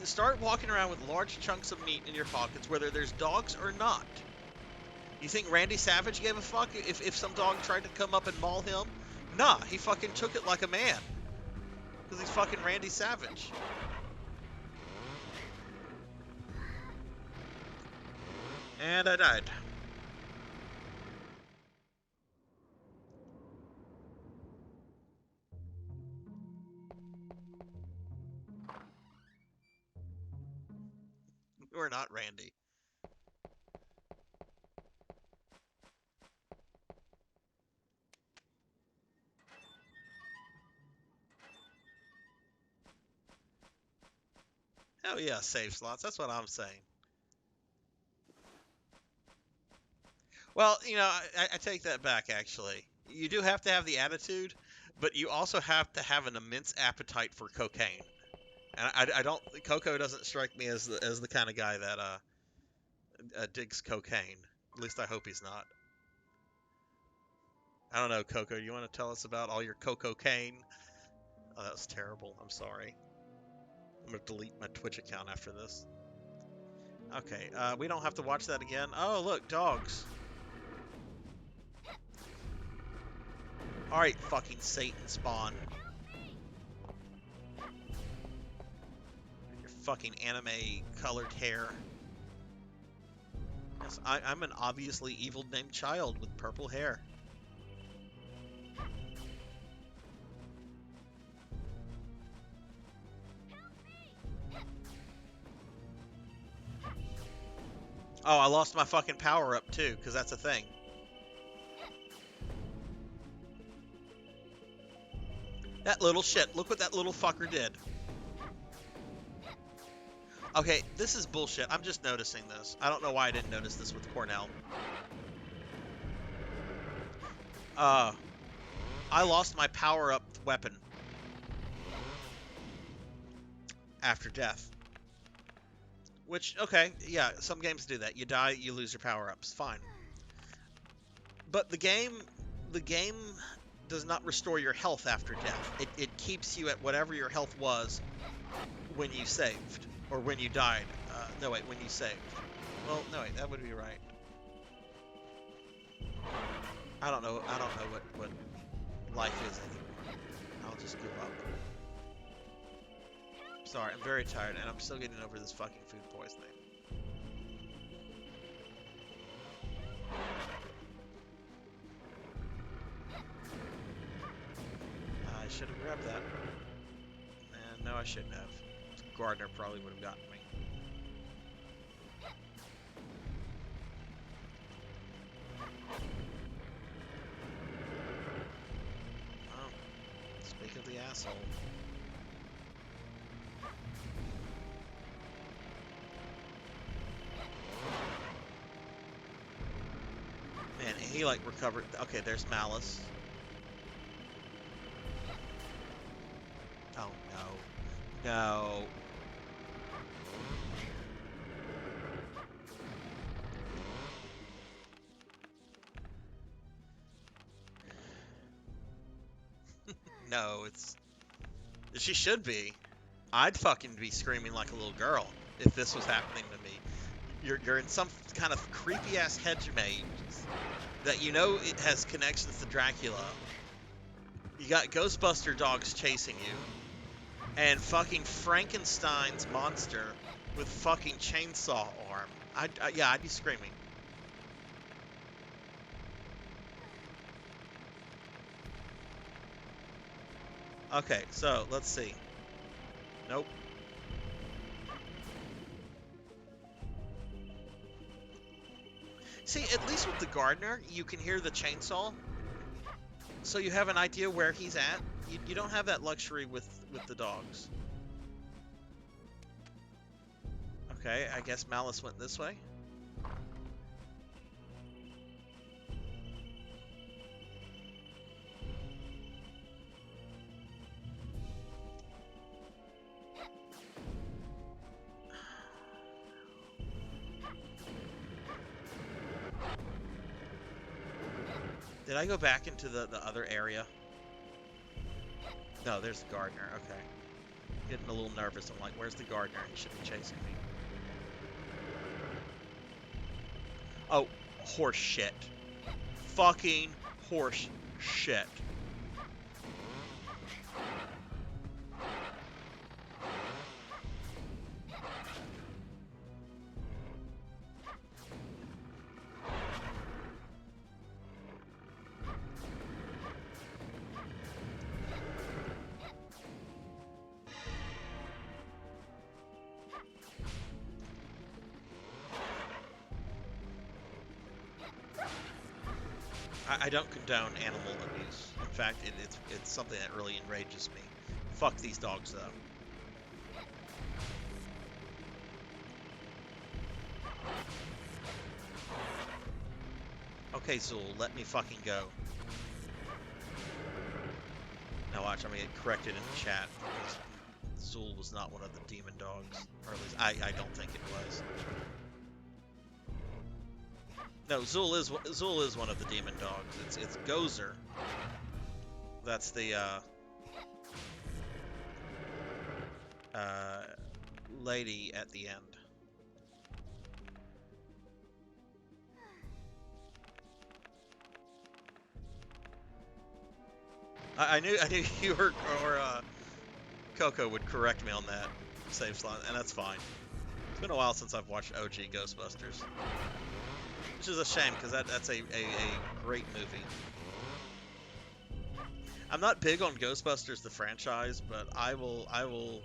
Start walking around with large chunks of meat in your pockets, whether there's dogs or not. You think Randy Savage gave a fuck if some dog tried to come up and maul him? Nah, he fucking took it like a man. Because he's fucking Randy Savage. And I died. We're not Randy. Hell yeah, save slots. That's what I'm saying. Well, you know, I take that back, actually. You do have to have the attitude, but you also have to have an immense appetite for cocaine. And I don't. Coco doesn't strike me as the kind of guy that digs cocaine. At least I hope he's not. I don't know, Coco. You want to tell us about all your cocaine? Oh, that was terrible. I'm sorry. I'm gonna delete my Twitch account after this. Okay, we don't have to watch that again. Oh, look, dogs. Alright, fucking Satan spawn. Your fucking anime colored hair. Yes, I'm an obviously evil named child with purple hair. Oh, I lost my fucking power up too, because that's a thing. That little shit. Look what that little fucker did. Okay, this is bullshit. I'm just noticing this. I don't know why I didn't notice this with Cornell. I lost my power-up weapon after death. Which, okay, yeah, some games do that. You die, you lose your power-ups. Fine. But the game does not restore your health after death. It keeps you at whatever your health was when you saved. Or when you died. No, wait, when you saved. Well, no, wait, that would be right. I don't know what life is anymore. I'll just give up. Sorry, I'm very tired, and I'm still getting over this fucking food poisoning. I should have grabbed that. And no, I shouldn't have. Gardner probably would have gotten me. Oh, speak of the asshole. Man, he like recovered. Okay, there's Malice. Oh no. No. No, it's... She should be. I'd fucking be screaming like a little girl if this was happening to me. You're in some kind of creepy-ass hedge maze that you know it has connections to Dracula. You got Ghostbuster dogs chasing you. And fucking Frankenstein's monster with fucking chainsaw arm. Yeah, I'd be screaming. Okay, so let's see. Nope. See, at least with the gardener, you can hear the chainsaw, so you have an idea where he's at. You don't have that luxury with the dogs. Okay, I guess Malice went this way. Did I go back into the other area? No, there's the gardener. Okay. Getting a little nervous. I'm like, where's the gardener? He should be chasing me. Oh, horse shit. Fucking horse shit. I don't condone animal abuse. In fact, it's something that really enrages me. Fuck these dogs, though. Okay, Zool, let me fucking go. Now watch, I'm gonna get corrected in the chat. Zool was not one of the demon dogs, or at least I don't think it was. No, Zool is one of the demon dogs. It's Gozer. That's the lady at the end. I knew you or Coco would correct me on that save slot, and that's fine. It's been a while since I've watched OG Ghostbusters, which is a shame because that's a great movie. I'm not big on Ghostbusters the franchise, but I will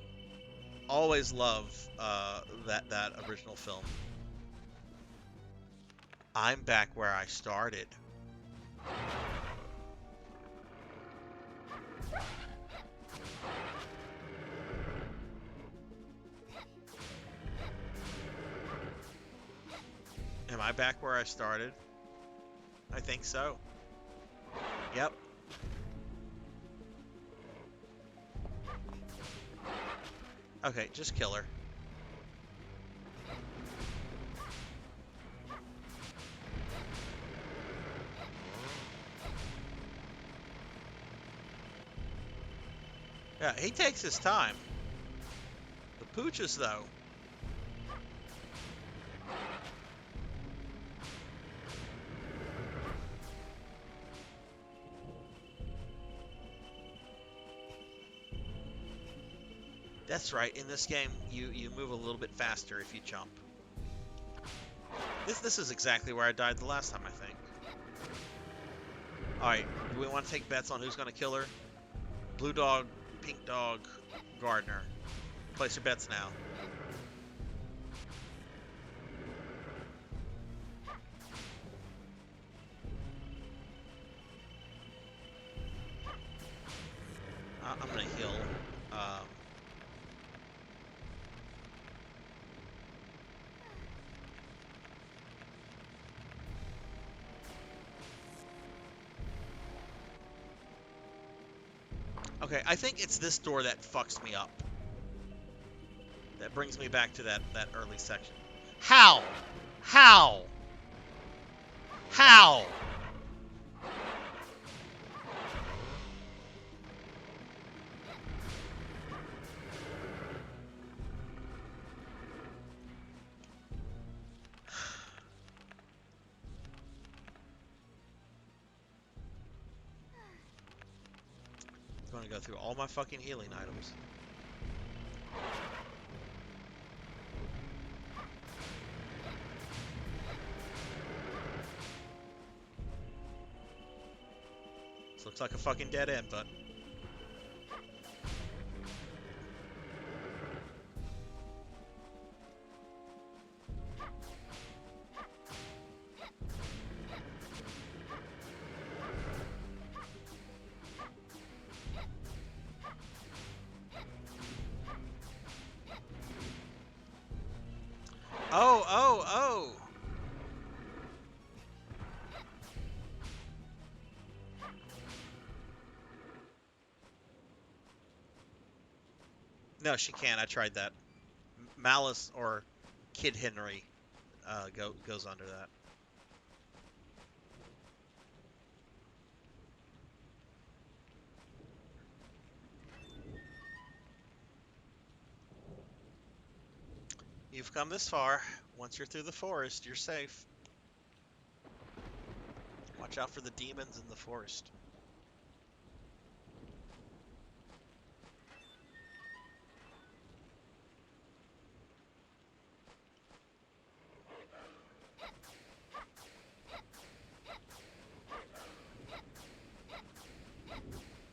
always love that original film. I'm back where I started. Am I back where I started? I think so. Yep. Okay, just kill her. Yeah, he takes his time. The pooches, though. That's right. In this game, you move a little bit faster if you jump. This is exactly where I died the last time, I think. All right, do we want to take bets on who's going to kill her? Blue dog, pink dog, Gardner. Place your bets now. I'm going to heal. Okay, I think it's this door that fucks me up. That brings me back to that early section. How? How? How? I'm gonna go through all my fucking healing items. This looks like a fucking dead end, but oh. No, she can't. I tried that. Malice or Kid Henry goes under that. You've come this far. Once you're through the forest, you're safe. Watch out for the demons in the forest.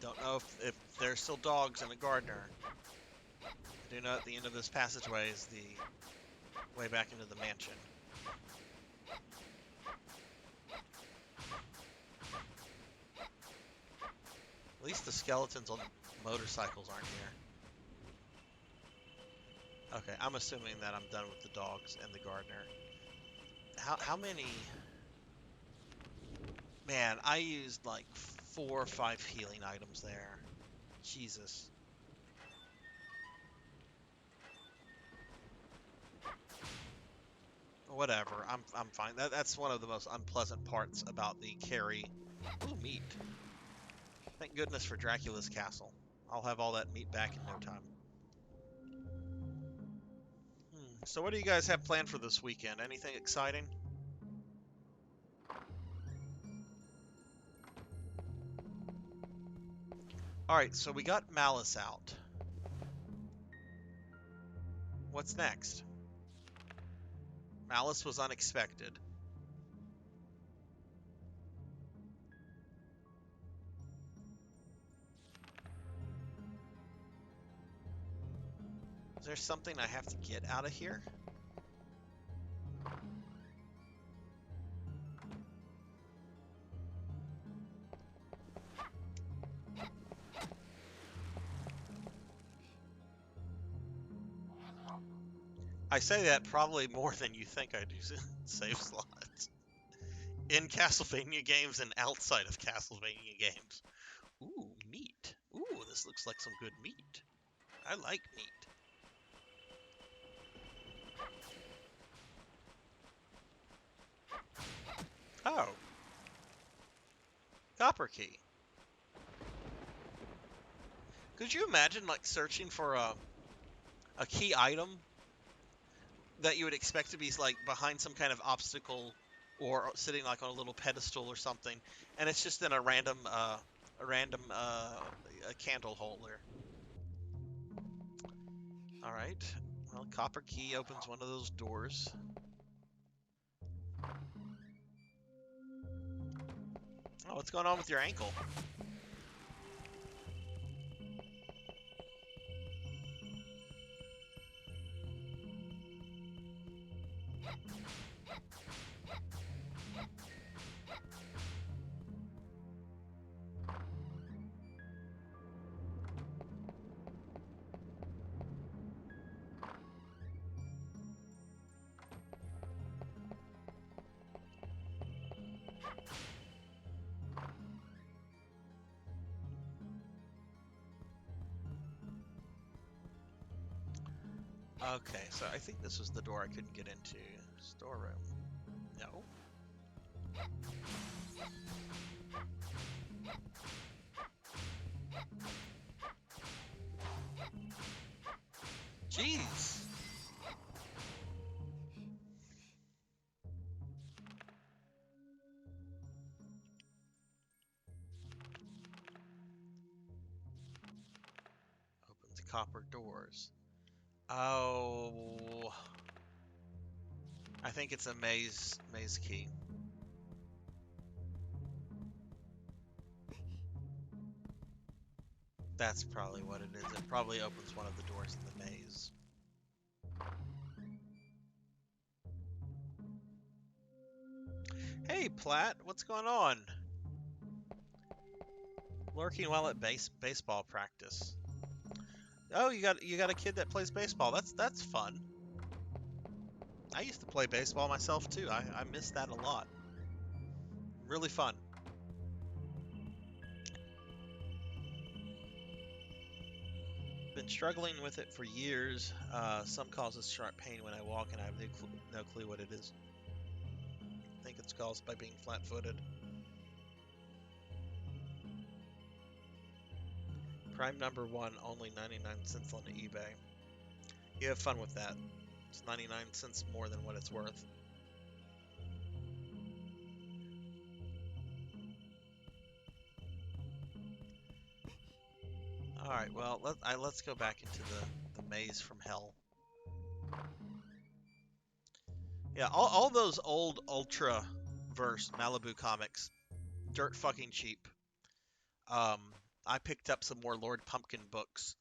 Don't know if there's still dogs in the Gardener. I do know at the end of this passageway is the way back into the mansion. At least the skeletons on motorcycles aren't here. Okay, I'm assuming that I'm done with the dogs and the Gardener. How many... Man, I used like 4 or 5 healing items there. Jesus. Whatever. I'm fine. That's one of the most unpleasant parts about the carry. Ooh, meat. Thank goodness for Dracula's castle. I'll have all that meat back in no time. So what do you guys have planned for this weekend? Anything exciting? Alright, so we got Malice out. What's next? Malice was unexpected. Is there something I have to get out of here? I say that probably more than you think I do save slots. In Castlevania games and outside of Castlevania games. Ooh, meat. Ooh, this looks like some good meat. I like meat. Oh. Copper key. Could you imagine, like, searching for a key item that you would expect to be, like, behind some kind of obstacle or sitting, like, on a little pedestal or something, and it's just in a random candle holder. Alright. Well, copper key opens one of those doors. Oh, what's going on with your ankle? Okay, so I think this was the door I couldn't get into. Storeroom. No. Jeez. Opens copper doors. Oh. I think it's a maze key. That's probably what it is. It probably opens one of the doors in the maze. Hey, Platt, what's going on? Lurking while at baseball practice. Oh, you got a kid that plays baseball. That's fun. I used to play baseball myself too. I miss that a lot. Really fun. Been struggling with it for years. Some causes sharp pain when I walk, and I have no clue what it is. I think it's caused by being flat-footed. Prime number 1, only 99 cents on eBay. You have fun with that. It's 99 cents more than what it's worth. Alright, well, let's go back into the maze from hell. Yeah, all those old Ultra-verse Malibu comics, dirt fucking cheap. I picked up some more Lord Pumpkin books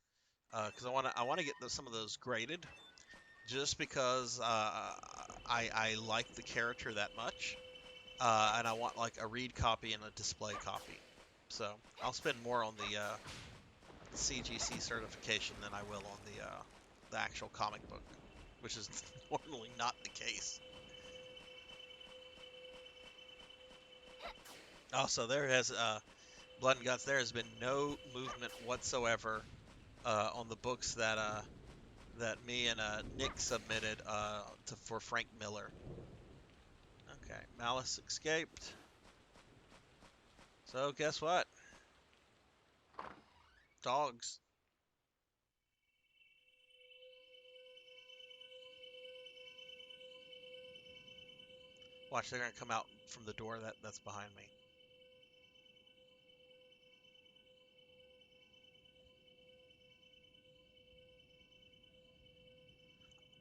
because I want to get some of those graded, just because I like the character that much, and I want like a read copy and a display copy. So I'll spend more on the CGC certification than I will on the actual comic book, which is normally not the case. Also, there has Blood and Guts. There has been no movement whatsoever on the books that me and Nick submitted for Frank Miller. Okay, Malice escaped. So guess what? Dogs. Watch, they're gonna come out from the door that's behind me.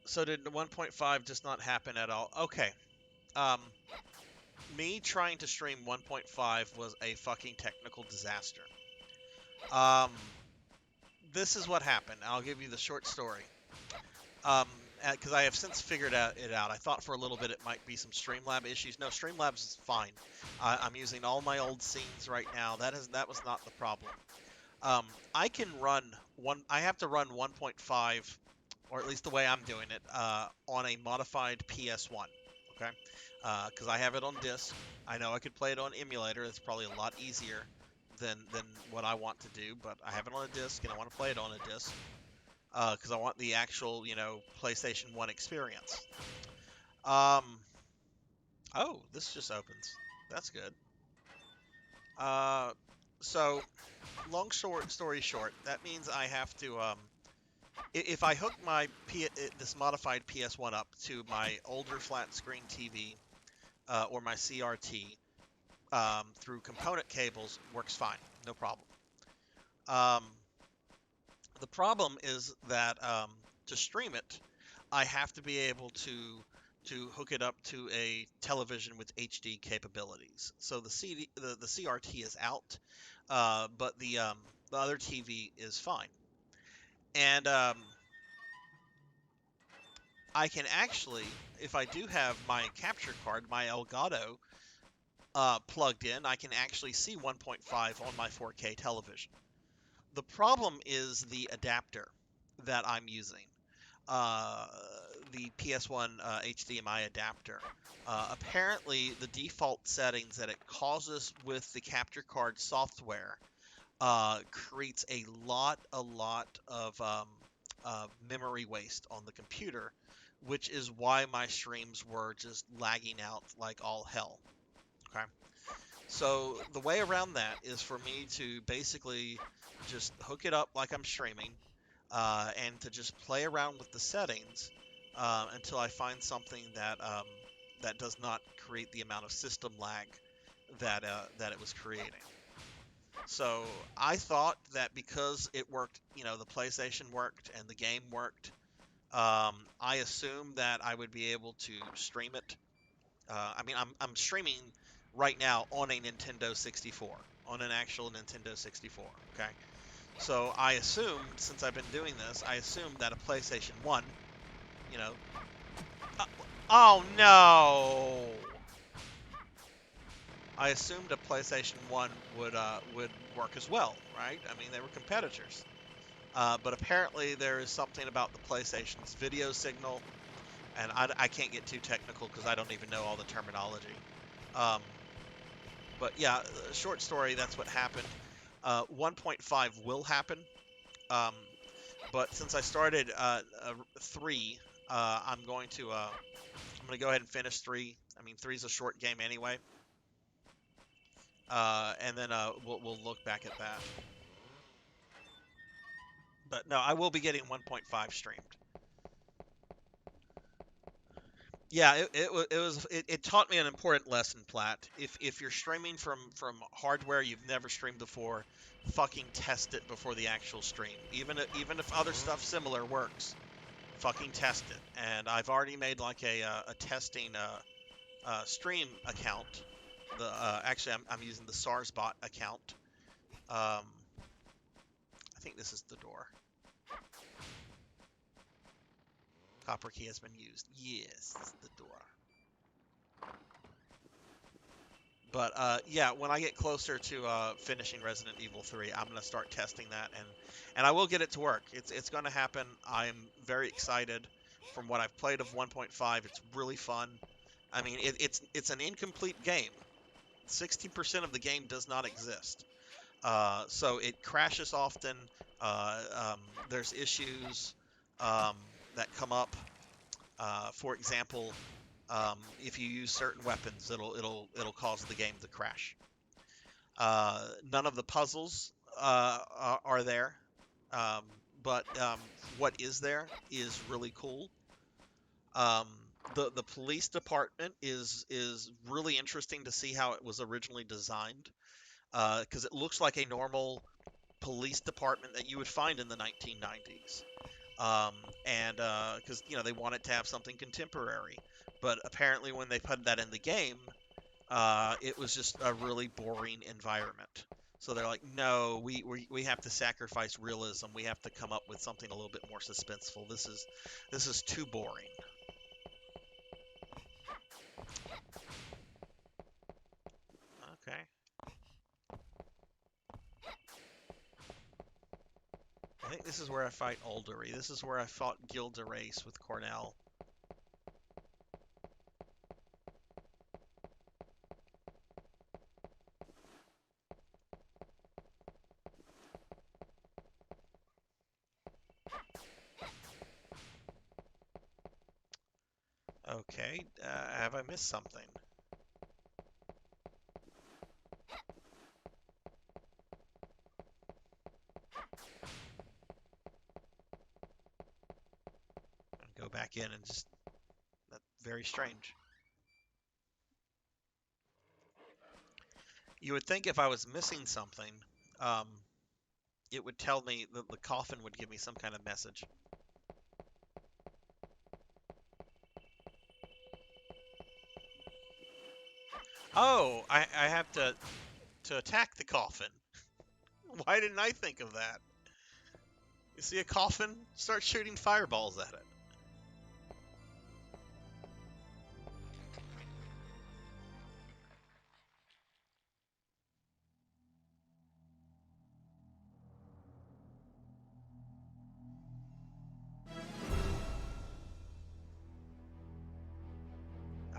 So did the 1.5 just not happen at all? Okay. Um, me trying to stream 1.5 was a fucking technical disaster. Um, this is what happened. I'll give you the short story. Um, because I have since figured it out. I thought for a little bit it might be some Streamlab issues. No, Streamlabs is fine. I'm using all my old scenes right now. That was not the problem. I can run one. I have to run 1.5, or at least the way I'm doing it, on a modified PS1. Okay, because I have it on disc. I know I could play it on emulator. It's probably a lot easier than what I want to do, but I have it on a disc and I want to play it on a disc because I want the actual, PlayStation 1 experience. Um, oh, this just opens. That's good. Uh, so, long story short, that means I have to, if I hook this modified PS1 up to my older flat screen TV or my CRT through component cables, works fine, no problem. Um, the problem is that to stream it, I have to be able to hook it up to a television with HD capabilities. So the CRT is out, but the other TV is fine. And I can actually, if I do have my capture card, my Elgato, plugged in, I can actually see 1.5 on my 4K television. The problem is the adapter that I'm using. Uh, the PS1 HDMI adapter. Apparently, the default settings that it causes with the capture card software creates a lot of memory waste on the computer, which is why my streams were just lagging out like all hell. Okay. So the way around that is for me to basically just hook it up like I'm streaming, and to just play around with the settings until I find something that does not create the amount of system lag that it was creating. So I thought that because it worked, the PlayStation worked and the game worked, I assumed that I would be able to stream it. I mean, I'm streaming right now on a Nintendo 64, on an actual Nintendo 64. Okay, so I assumed, since I've been doing this, I assumed that a PlayStation 1, you know, uh, oh no! I assumed a PlayStation 1 would work as well, right? I mean, they were competitors. But apparently there is something about the PlayStation's video signal, and I can't get too technical because I don't even know all the terminology. Um, but yeah, short story, that's what happened. 1.5 will happen, um, but since I started 3, I'm going to go ahead and finish 3. I mean, 3 is a short game anyway, and then we'll look back at that. But no, I will be getting 1.5 streamed. Yeah, it taught me an important lesson, Platt. If you're streaming from hardware you've never streamed before, fucking test it before the actual stream. Even if other stuff similar works, fucking test it. And I've already made like a testing stream account. Actually I'm using the Sarzac account. I think this is the door. Copper key has been used. Yes, this is the door. But yeah, when I get closer to finishing Resident Evil 3, I'm gonna start testing that, and I will get it to work. It's gonna happen. I'm very excited. From what I've played of 1.5, it's really fun. I mean, it's an incomplete game. 60% of the game does not exist. So it crashes often. There's issues um, that come up. For example, If you use certain weapons, it'll cause the game to crash. None of the puzzles are there, um, but what is there is really cool. Um, the police department is really interesting to see how it was originally designed, because it looks like a normal police department that you would find in the 1990s. Um, and because they want it to have something contemporary, but apparently when they put that in the game, it was just a really boring environment. So they're like, no, we have to sacrifice realism. We have to come up with something a little bit more suspenseful. This is too boring. Okay. I think this is where I fight Aldery. This is where I fought Gilderace with Cornell. Okay, have I missed something? I'll go back in and just... That's very strange. You would think if I was missing something, um, it would tell me that the coffin would give me some kind of message. Oh, I have to attack the coffin. Why didn't I think of that? You see a coffin? Start shooting fireballs at it.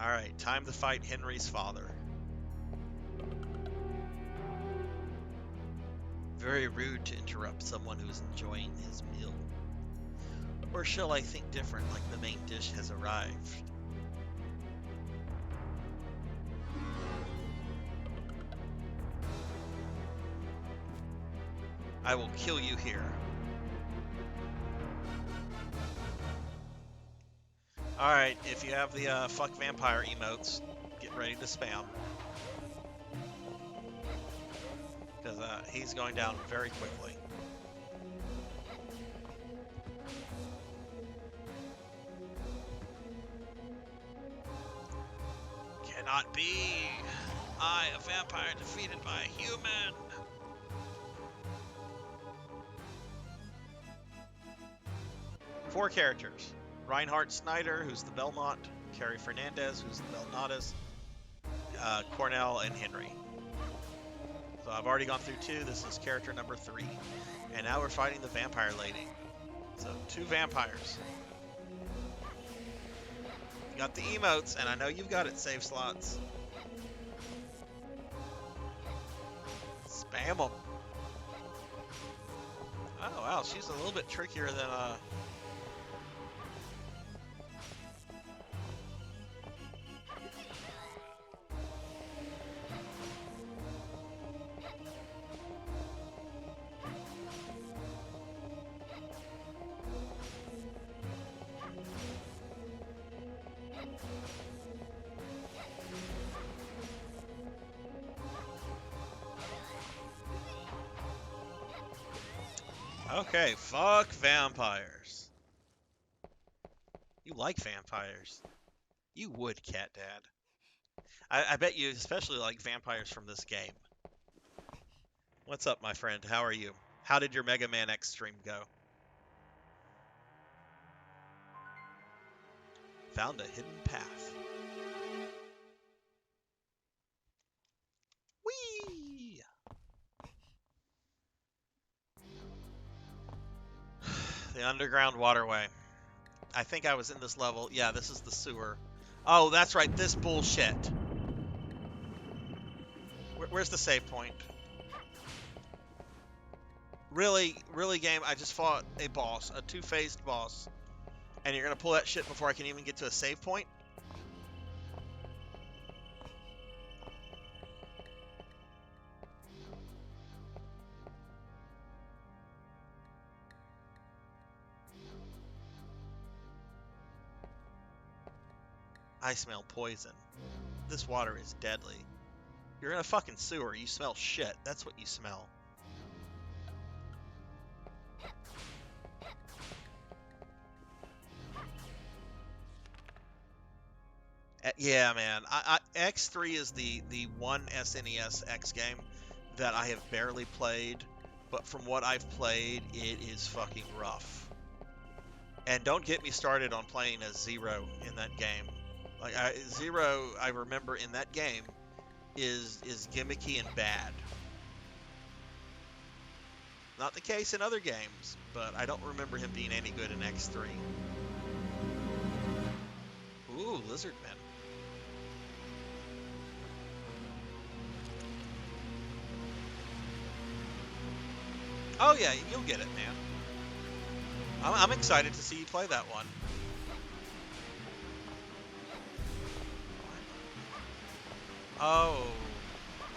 Alright, time to fight Henry's father. Very rude to interrupt someone who's enjoying his meal. Or shall I think different, like the main dish has arrived? I will kill you here. Alright, if you have the fuck vampire emotes, get ready to spam. Because he's going down very quickly. Cannot be! I, a vampire, defeated by a human! Four characters. Reinhardt Snyder, who's the Belmont, Carrie Fernandez, who's the Belnadas, Cornell, and Henry. So I've already gone through two. This is character number 3. And now we're fighting the vampire lady. So 2 vampires. You got the emotes, and I know you've got it, save slots. Spam them. Oh, wow, she's a little bit trickier than Okay, fuck vampires. You like vampires. You would, Cat Dad. I bet you especially like vampires from this game. What's up, my friend? How are you? How did your Mega Man X stream go? Found a hidden path. Whee! The underground waterway. I think I was in this level. Yeah, this is the sewer. Oh, that's right. This bullshit. Where's the save point? Really, really, game? I just fought a boss, a 2-phased boss. And you're going to pull that shit before I can even get to a save point? I smell poison. This water is deadly. You're in a fucking sewer. You smell shit. That's what you smell. Yeah, man. X3 is the one SNES X game that I have barely played, but from what I've played, it is fucking rough. And don't get me started on playing as Zero in that game. Like Zero, I remember in that game is gimmicky and bad. Not the case in other games, but I don't remember him being any good in X3. Ooh, Lizardmen. Oh yeah, you'll get it, man. I'm excited to see you play that one. Oh,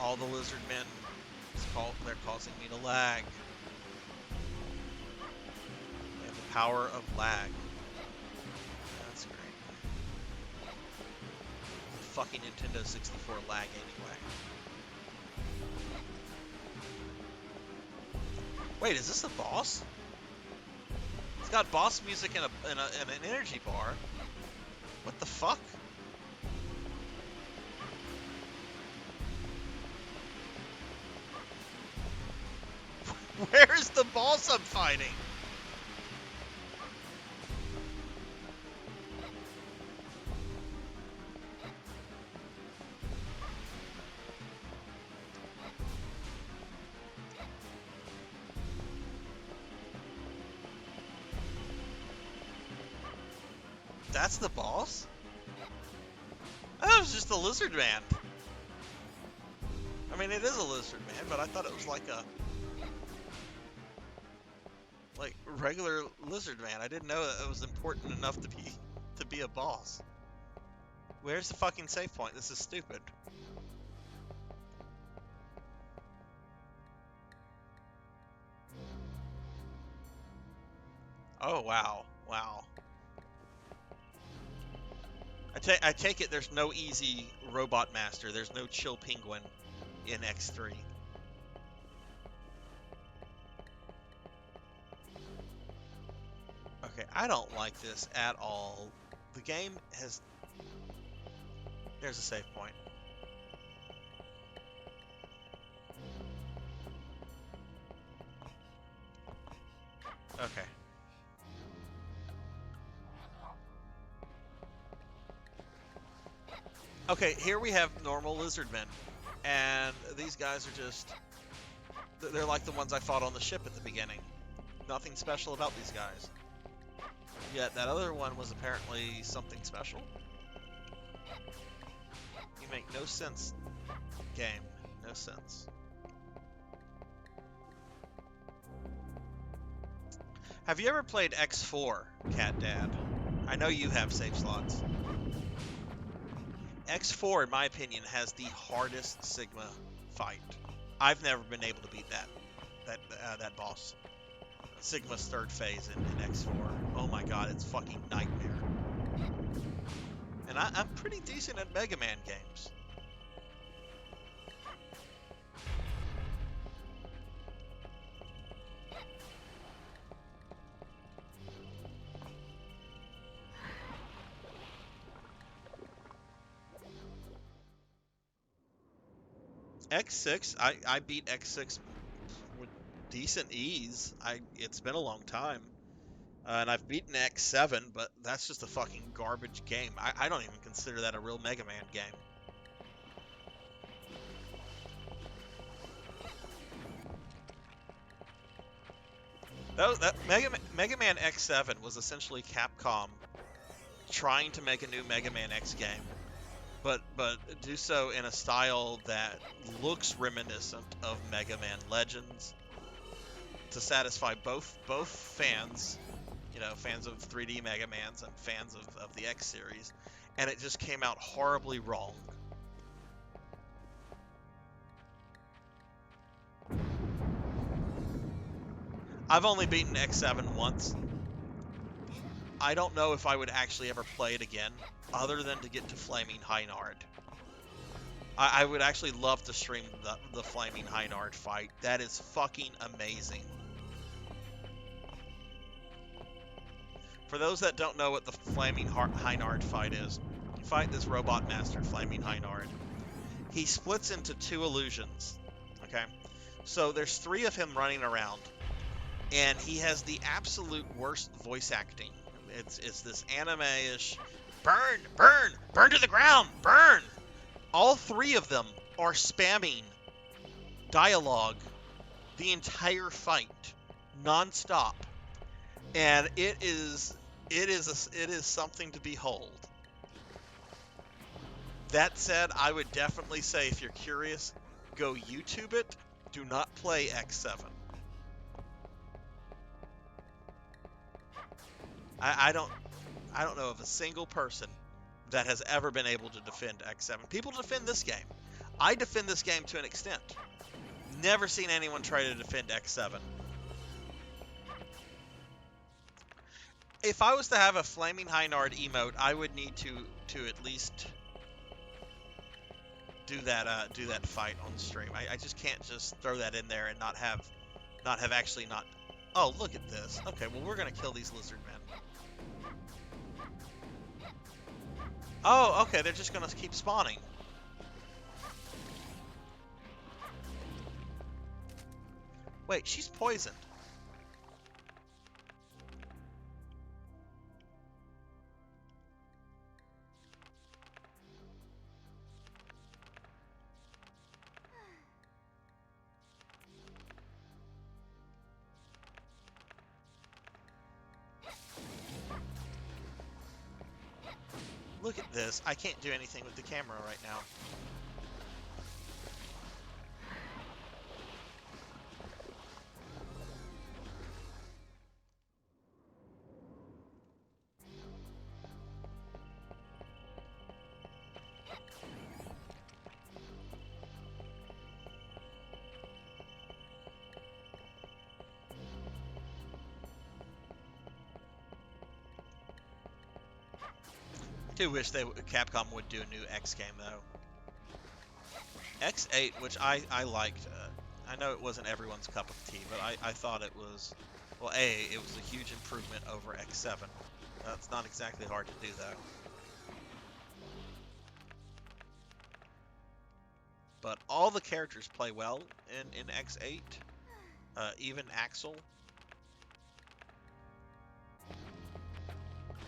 all the lizard men, they're causing me to lag. They have the power of lag. That's great. The fucking Nintendo 64 lag anyway. Wait, is this the boss? It's got boss music and an energy bar. What the fuck? Where's the boss I'm fighting? That's the boss? That was just a lizard man. I mean, it is a lizard man, but I thought it was like a regular lizard man. I didn't know that it was important enough to be a boss. Where's the fucking save point? This is stupid. Oh wow, wow. I take it there's no easy robot master. There's no chill penguin in X3. Okay, I don't like this at all. The game has... There's a save point. Okay. Okay, here we have normal lizardmen, and these guys are just... They're like the ones I fought on the ship at the beginning. Nothing special about these guys. Yet that other one was apparently something special. You make no sense, game. No sense. Have you ever played X4, Cat Dad? I know you have save slots. X4, in my opinion, has the hardest Sigma fight. I've never been able to beat that boss. Sigma's third phase in X4. Oh my god, it's fucking nightmare. And I'm pretty decent at Mega Man games. X6, I beat X6 with decent ease. It's been a long time. And I've beaten X7, but that's just a fucking garbage game. I don't even consider that a real Mega Man game. That Mega Man X7 was essentially Capcom trying to make a new Mega Man X game, but do so in a style that looks reminiscent of Mega Man Legends to satisfy both fans, you know, fans of 3D Mega Mans and fans of the X series, and it just came out horribly wrong. I've only beaten X7 once, I don't know if I would actually ever play it again, other than to get to Flaming Heinard. I would actually love to stream the Flaming Heinard fight. That is fucking amazing. For those that don't know what the Flaming Heinard fight is, you fight this robot master, Flaming Heinard. He splits into 2 illusions, okay? So there's 3 of him running around, and he has the absolute worst voice acting. It's this anime-ish, burn, burn, burn to the ground, burn! All 3 of them are spamming dialogue the entire fight, non-stop. And it is something to behold. That said, I would definitely say if you're curious, go YouTube it. Do not play X7. I don't know of a single person that has ever been able to defend X7. People defend this game. I defend this game to an extent. Never seen anyone try to defend X7. If I was to have a Flaming Heinard emote, I would need to at least do that fight on stream. I just can't just throw that in there and not have actually not. Oh, look at this. Okay, well we're gonna kill these lizard men. Oh, okay, they're just gonna keep spawning. Wait, she's poisoned. Look at this. I can't do anything with the camera right now. I do wish Capcom would do a new X game though. X8, which I liked. I know it wasn't everyone's cup of tea, but I thought it was. Well, it was a huge improvement over X7. That's not exactly hard to do though. But all the characters play well in X8. Even Axel.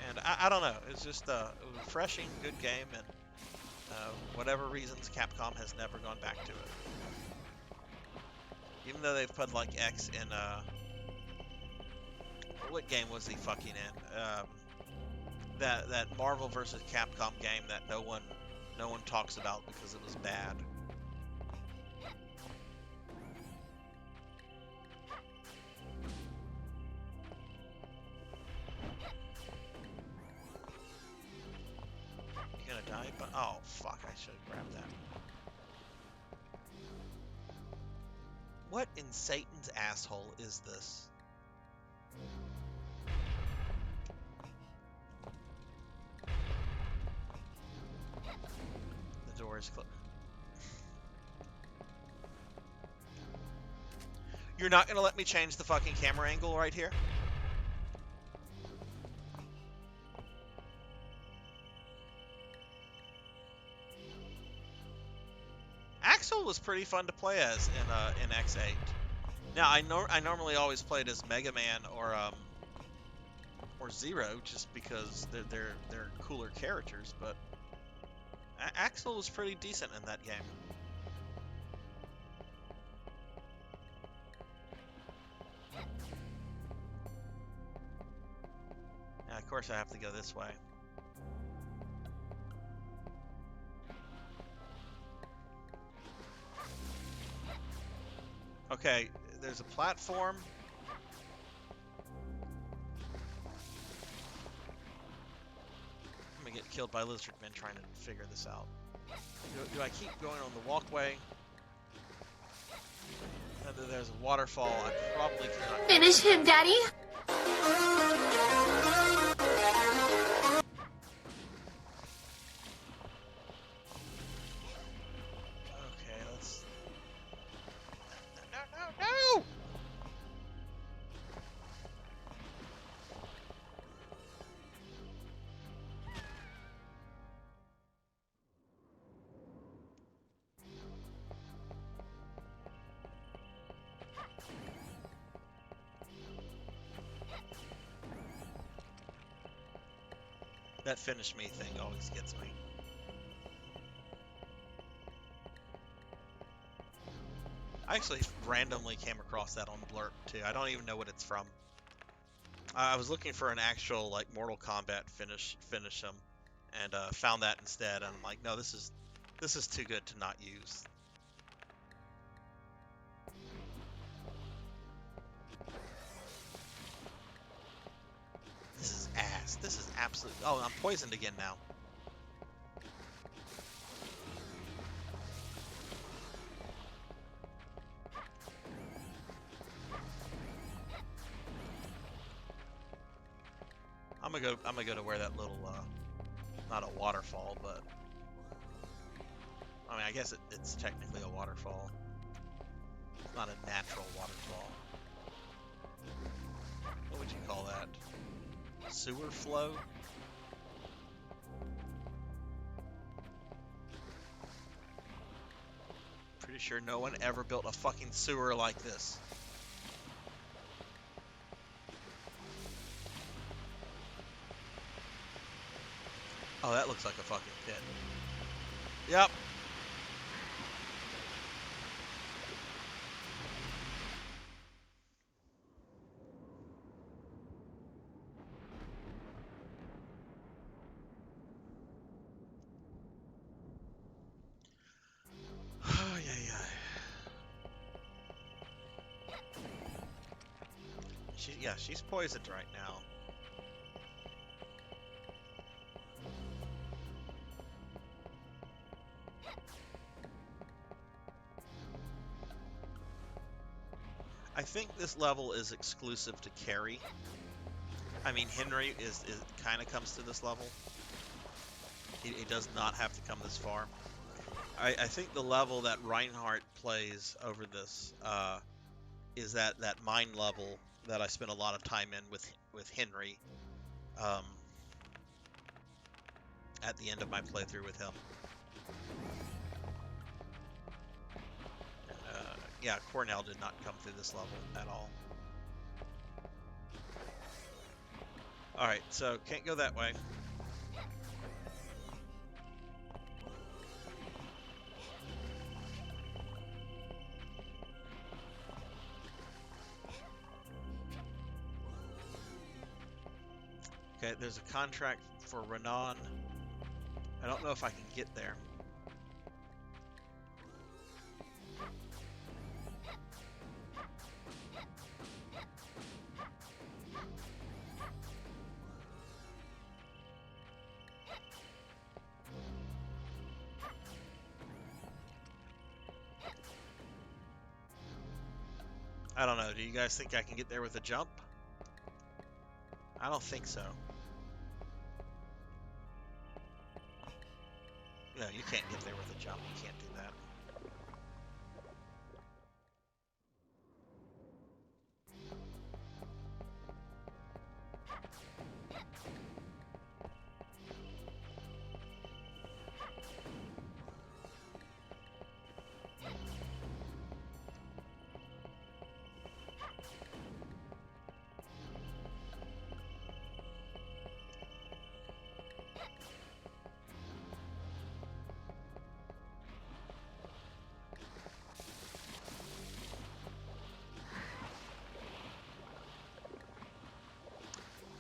And I don't know, it's just a refreshing, good game, and whatever reasons, Capcom has never gone back to it. Even though they've put like X in, what game was he fucking in? That Marvel vs. Capcom game that no one talks about because it was bad. Die, but oh fuck, I should have grabbed that. What in Satan's asshole is this? The door is closed. You're not gonna let me change the fucking camera angle right here? Axel was pretty fun to play as in X8. Now I normally always played as Mega Man or Zero just because they're cooler characters, but Axel was pretty decent in that game. Now, of course I have to go this way. Okay, there's a platform. I'm gonna get killed by lizard men trying to figure this out. Do I keep going on the walkway? There's a waterfall. I probably cannot. Finish him, Daddy. That finish me thing always gets me. I actually randomly came across that on Blurp too. I don't even know what it's from. I was looking for an actual like Mortal Kombat finish him, and found that instead. And I'm like, no, this is too good to not use. This is ass. This is absolute. Oh, I'm poisoned again now. I'm gonna go to where that little not a waterfall, but I mean I guess it's technically a waterfall. It's not a natural waterfall. What would you call that? Sewer flow? Pretty sure no one ever built a fucking sewer like this. Oh, that looks like a fucking pit. Yep. Oh, yeah. She's poisoned right now. I think this level is exclusive to Carrie. I mean, Henry is kind of comes to this level. He does not have to come this far. I think the level that Reinhardt plays over this is that mine level that I spent a lot of time in with Henry at the end of my playthrough with him. Yeah, Cornell did not come through this level at all. Alright, so can't go that way. Okay, there's a contract for Renan. I don't know if I can get there. I don't know. Do you guys think I can get there with a jump? I don't think so. No, you can't get there with a jump. You can't do that.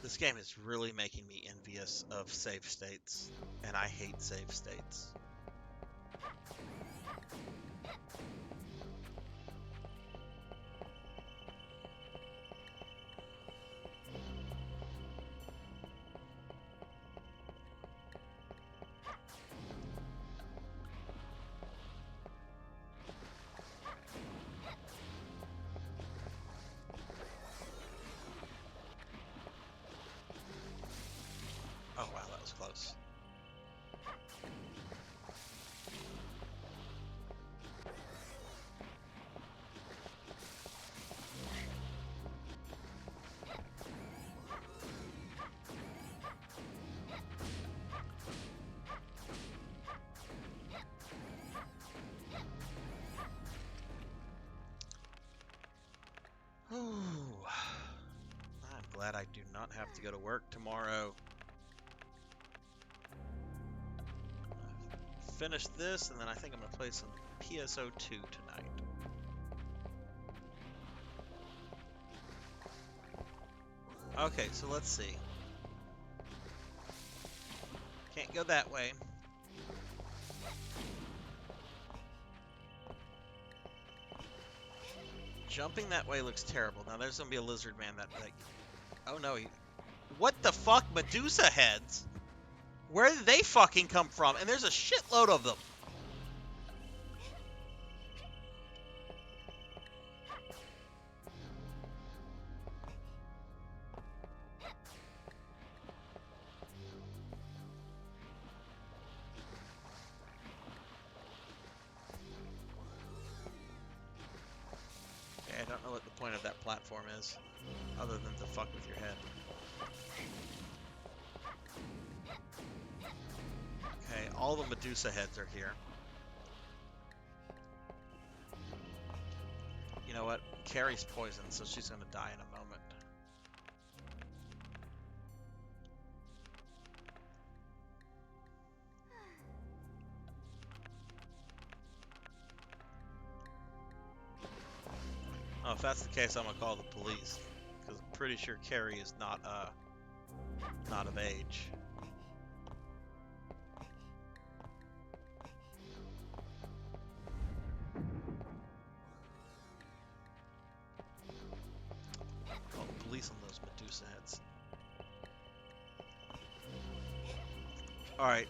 This game is really making me envious of save states, and I hate save states. Oh wow, that was close. Ooh. I'm glad I do not have to go to work tomorrow. finish this, and then I think I'm gonna play some PSO2 tonight. Okay, so let's see. Can't go that way. Jumping that way looks terrible. Now there's gonna be a lizard man that oh no, what the fuck? Medusa heads? Where did they fucking come from? And there's a shitload of them. Okay, I don't know what the point of that platform is, other than to fuck with your head. Okay, all the Medusa heads are here. You know what? Carrie's poisoned, so she's gonna die in a moment. Oh, if that's the case, I'm gonna call the police, because I'm pretty sure Carrie is not of age. Call the police on those Medusa heads. All right.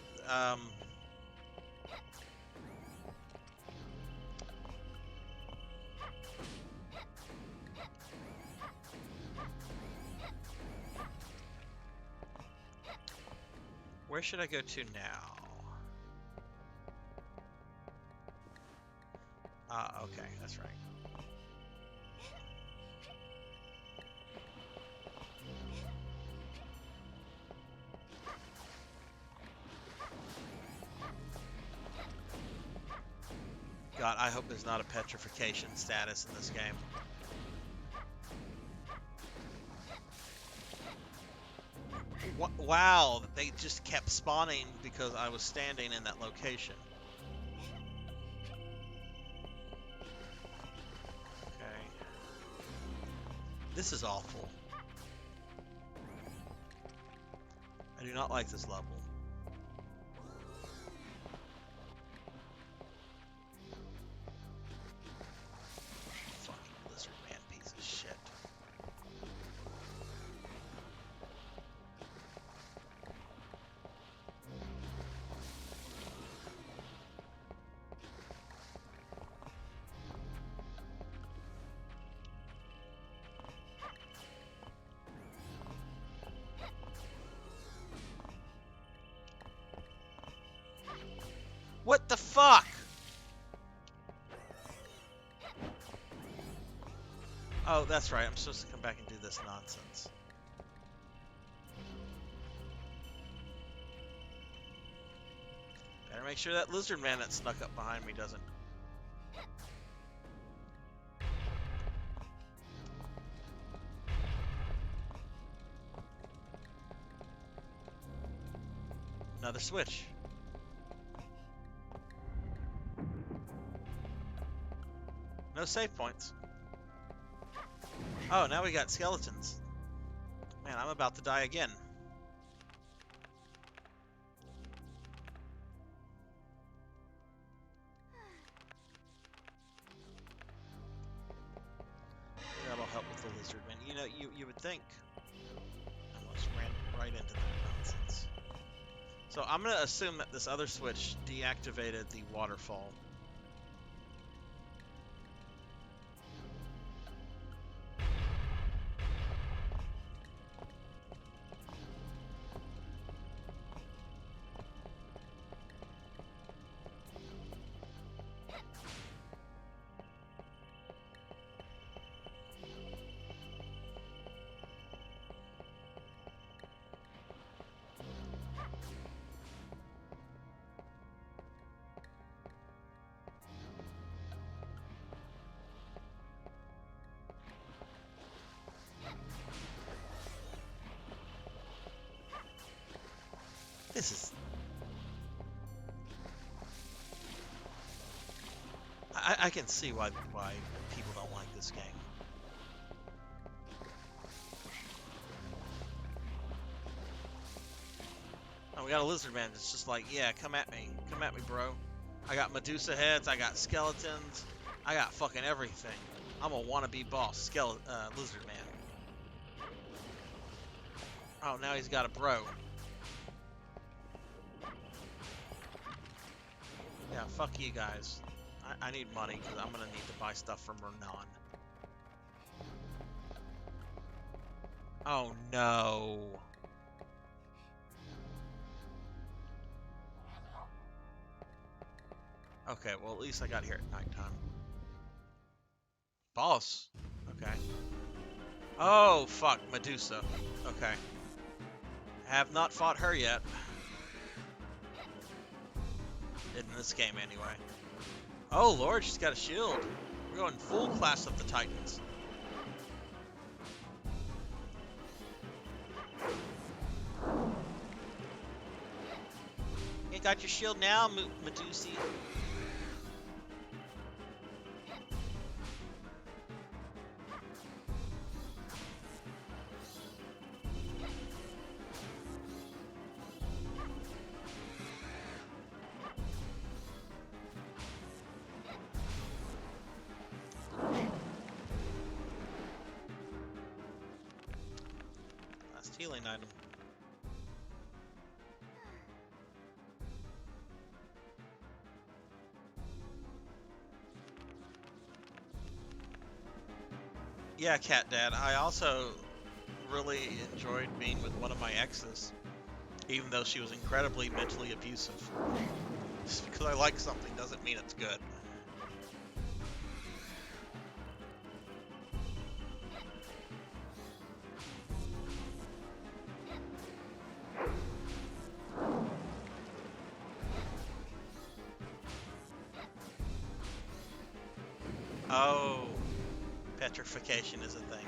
Where should I go to now? Ah, okay, that's right. God, I hope there's not a petrification status in this game. Wow, they just kept spawning because I was standing in that location. Okay. This is awful. I do not like this level. Fucking lizard man piece of shit. What the fuck? Oh, that's right. I'm supposed to come back and do this nonsense. Better make sure that lizard man that snuck up behind me doesn't. Another switch. No save points. Oh, now we got skeletons. Man, I'm about to die again. That'll help with the lizard man. You know, you would think. I almost ran right into that nonsense. So I'm gonna assume that this other switch deactivated the waterfall. This is... I can see why people don't like this game. Oh, we got a lizard man. It's just like, yeah, come at me, bro. I got Medusa heads. I got skeletons. I got fucking everything. I'm a wannabe boss, lizard man. Oh, now he's got a bro. Yeah, fuck you guys. I need money because I'm gonna need to buy stuff from Renan. Oh no. Okay, well at least I got here at nighttime. Boss. Okay. Oh fuck, Medusa. Okay. Have not fought her yet. In this game anyway. Oh lord, she's got a shield. We're going full class of the Titans. You got your shield now, Medusa. Last healing item. Yeah, Cat Dad. I also really enjoyed being with one of my exes, even though she was incredibly mentally abusive. Just because I like something doesn't mean it's good. Oh, petrification is a thing.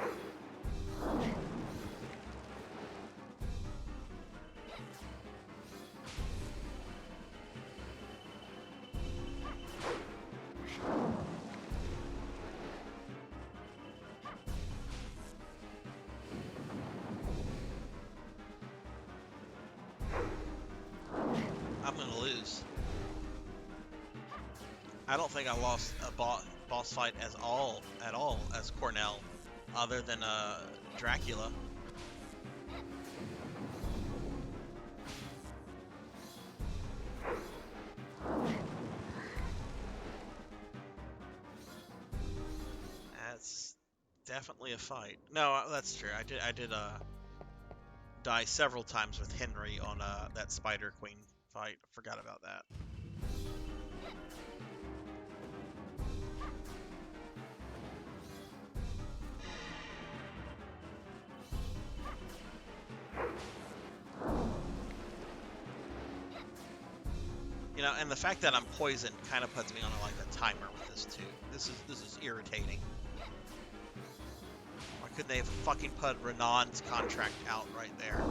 I'm gonna lose. I don't think I lost a boss fight at all as Cornell, other than Dracula. That's definitely a fight. No, that's true. I did die several times with Henry on that Spider Queen fight. Forgot about that. You know, and the fact that I'm poisoned kind of puts me on like a timer with this too. This is irritating. Why couldn't they have fucking put Renan's contract out right there?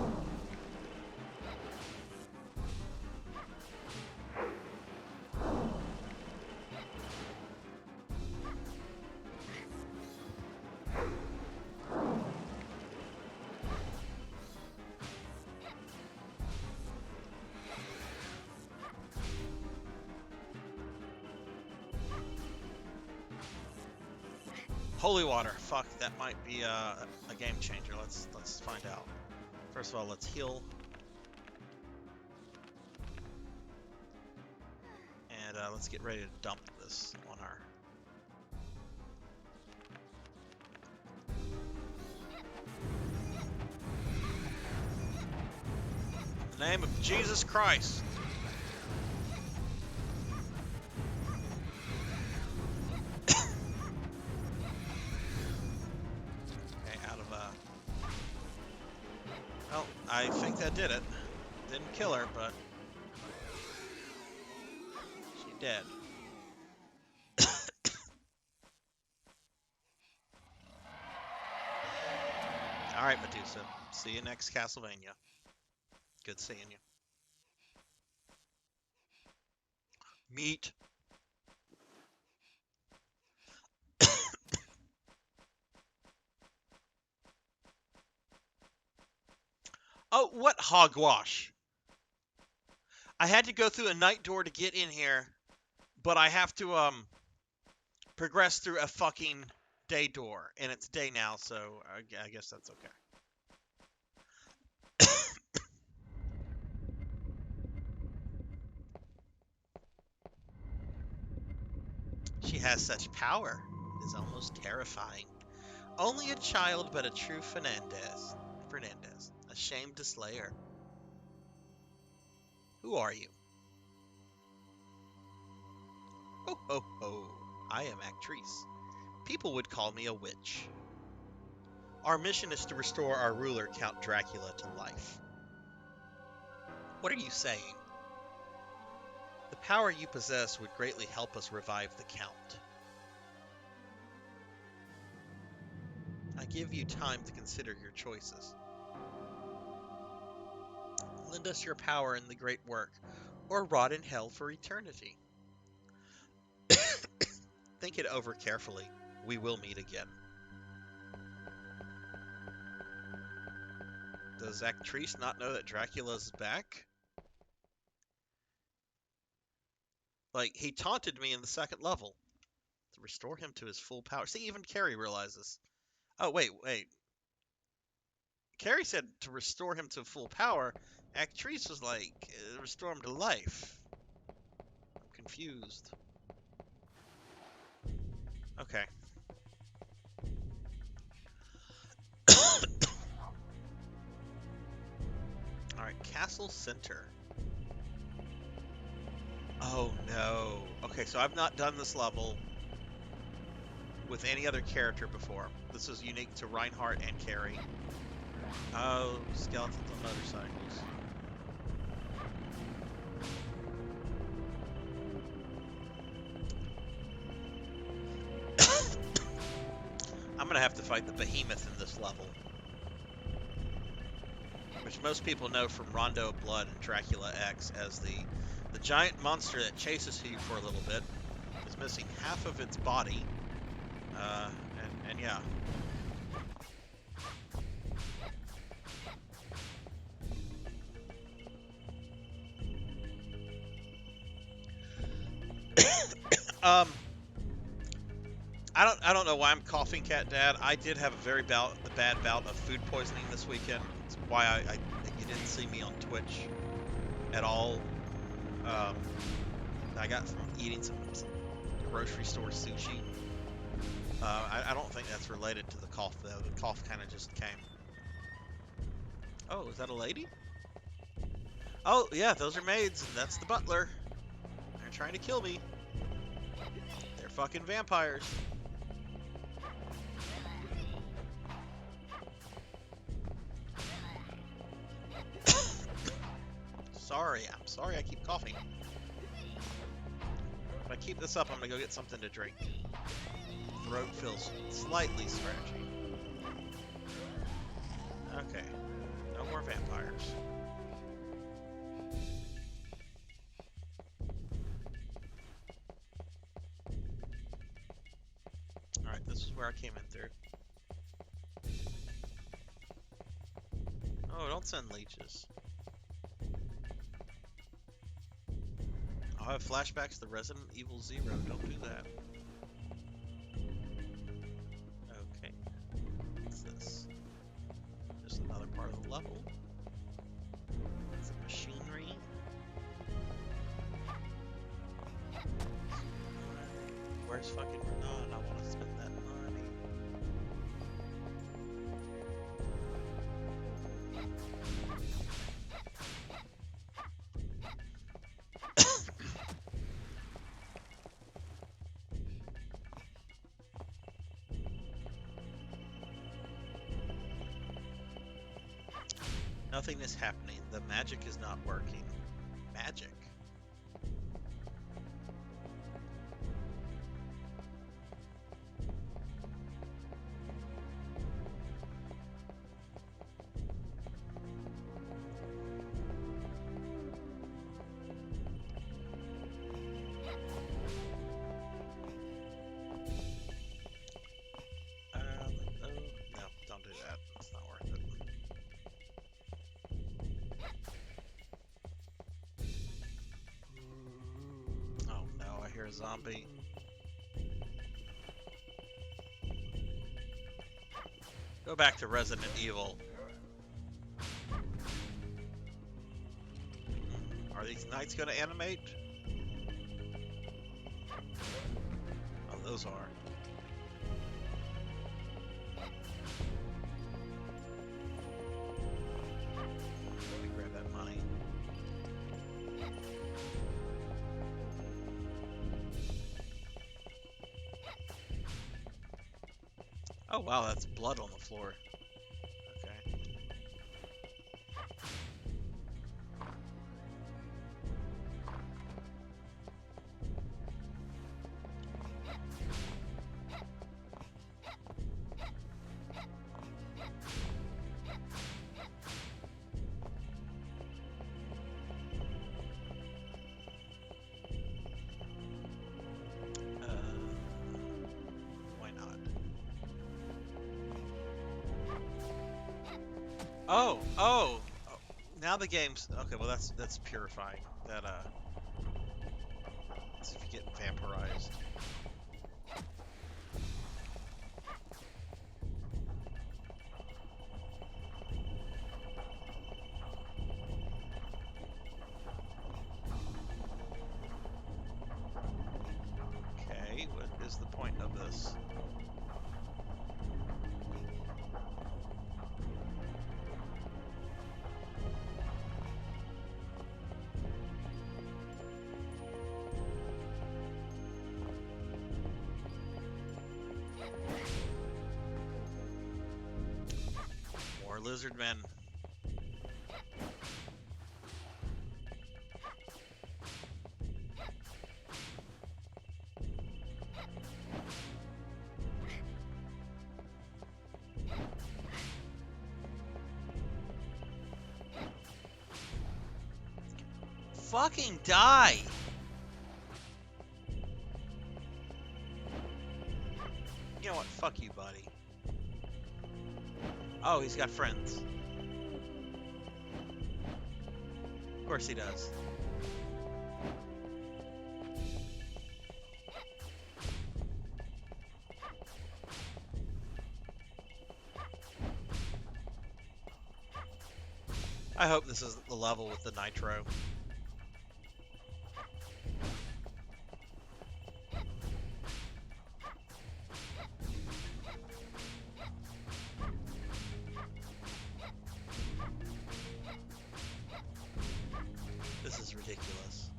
Holy water. Fuck, that might be a game changer. Let's find out. First of all, let's heal. And let's get ready to dump this on her. In the name of Jesus Christ. Well, I think that did it. Didn't kill her, but she's dead. Alright, Medusa. See you next Castlevania. Good seeing you. Meat. Oh, what hogwash? I had to go through a night door to get in here, but I have to progress through a fucking day door, and it's day now, so I guess that's okay. She has such power. It is almost terrifying. Only a child, but a true Fernandez. Fernandez. Ashamed to slay her. Who are you? Ho ho ho. I am Actrice. People would call me a witch. Our mission is to restore our ruler, Count Dracula, to life. What are you saying? The power you possess would greatly help us revive the Count. I give you time to consider your choices. Lend us your power in the great work, or rot in hell for eternity. Think it over carefully. We will meet again. Does Actrice not know that Dracula's back? Like, he taunted me in the second level. To restore him to his full power. See, even Carrie realizes. Oh, wait. Carrie said to restore him to full power. Actrice was like, restore him to life. I'm confused. Okay. Alright, Castle Center. Oh no. Okay, so I've not done this level with any other character before. This is unique to Reinhardt and Carrie. Oh, skeletons on motorcycles. I'm gonna have to fight the behemoth in this level. Which most people know from Rondo of Blood and Dracula X as the giant monster that chases you for a little bit. Is missing half of its body. And yeah. I don't know why I'm coughing, Cat Dad. I did have a very bad bout of food poisoning this weekend. It's why you didn't see me on Twitch at all. I got from eating some grocery store sushi. I don't think that's related to the cough though. The cough kind of just came. Oh, is that a lady? Oh yeah, those are maids, and that's the butler. They're trying to kill me. They're fucking vampires. I'm sorry I keep coughing. If I keep this up, I'm gonna go get something to drink. Throat feels slightly scratchy. Okay, no more vampires. Alright, this is where I came in through. Oh, don't send leeches. I'll have flashbacks to Resident Evil 0. Don't do that. Okay. What's this? Just another part of the level. Some machinery. Where's fucking Renan? I want to spend that money. Nothing is happening. The magic is not working. Magic? No, don't do that. It's not worth it. zombie. Go back to Resident Evil. Are these knights going to animate? Oh, those are. Let me grab that money. Oh wow, that's blood on the floor. Okay. Why not? Oh, now the game's okay. Well, that's purifying. That let's see if you get vampirized. Okay, what is the point of this? More lizard men. Fucking die! You know what? Fuck you, buddy. Oh, he's got friends. Of course he does. I hope this is the level with the nitro. This is ridiculous.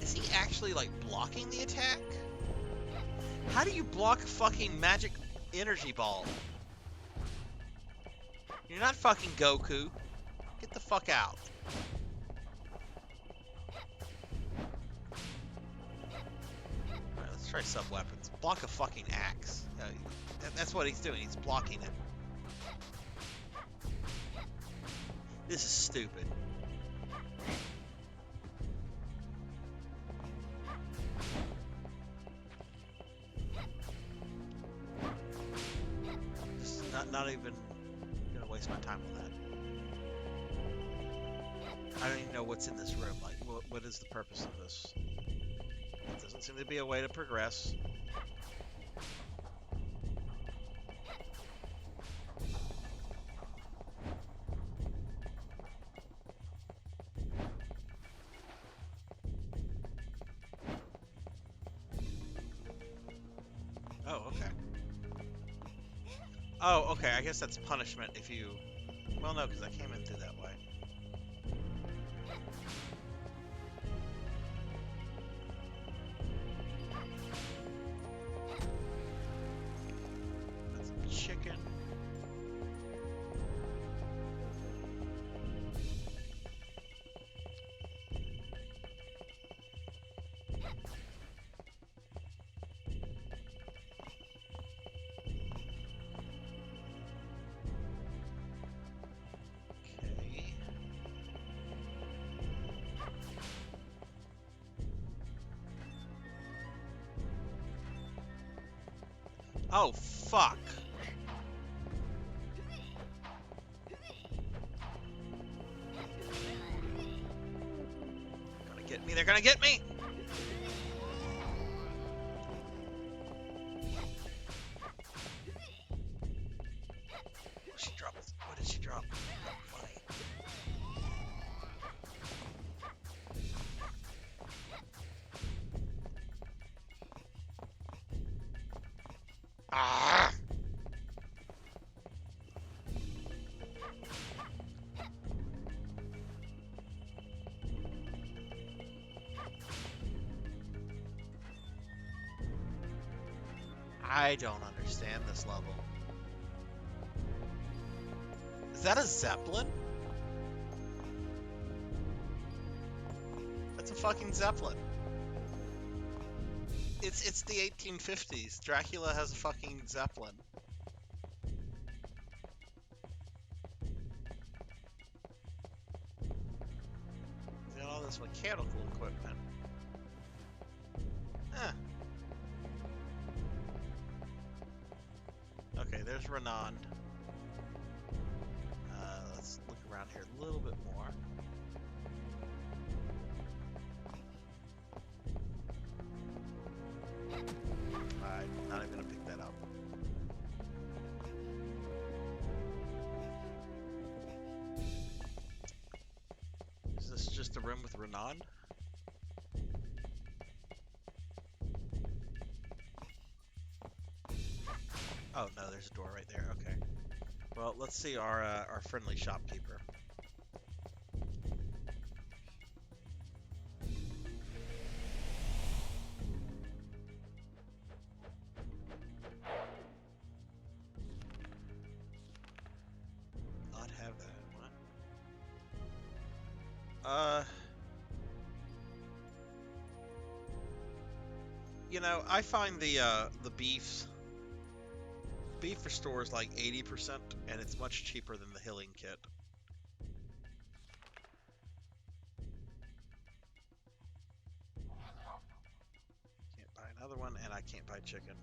Is he actually, like, blocking the attack? How do you block a fucking magic energy ball? You're not fucking Goku. Get the fuck out. Alright, let's try sub-weapons. Block a fucking axe. That's what he's doing. He's blocking it. This is stupid. Just not even gonna waste my time on that. I don't even know what's in this room. Like, what is the purpose of this? It doesn't seem to be a way to progress. Oh, okay. Oh, okay. I guess that's punishment if you... Well, no, because I came in through that way. That's chicken. Okay. Oh, fuck. me! They're gonna get me! She dropped. What did she drop? Money. Ah! I don't understand this level. Is that a Zeppelin? That's a fucking Zeppelin. It's the 1850s. Dracula has a fucking Zeppelin. He's got all this mechanical equipment. Huh. Okay, there's Renan. Let's look around here a little bit more. I'm not even gonna pick that up. Is this just a room with Renan? Oh no, there's a door right there. Okay. Well, let's see our friendly shopkeeper. Not have that. What? You know, I find the beef restores like 80%, and it's much cheaper than the healing kit. Can't buy another one, and I can't buy chicken.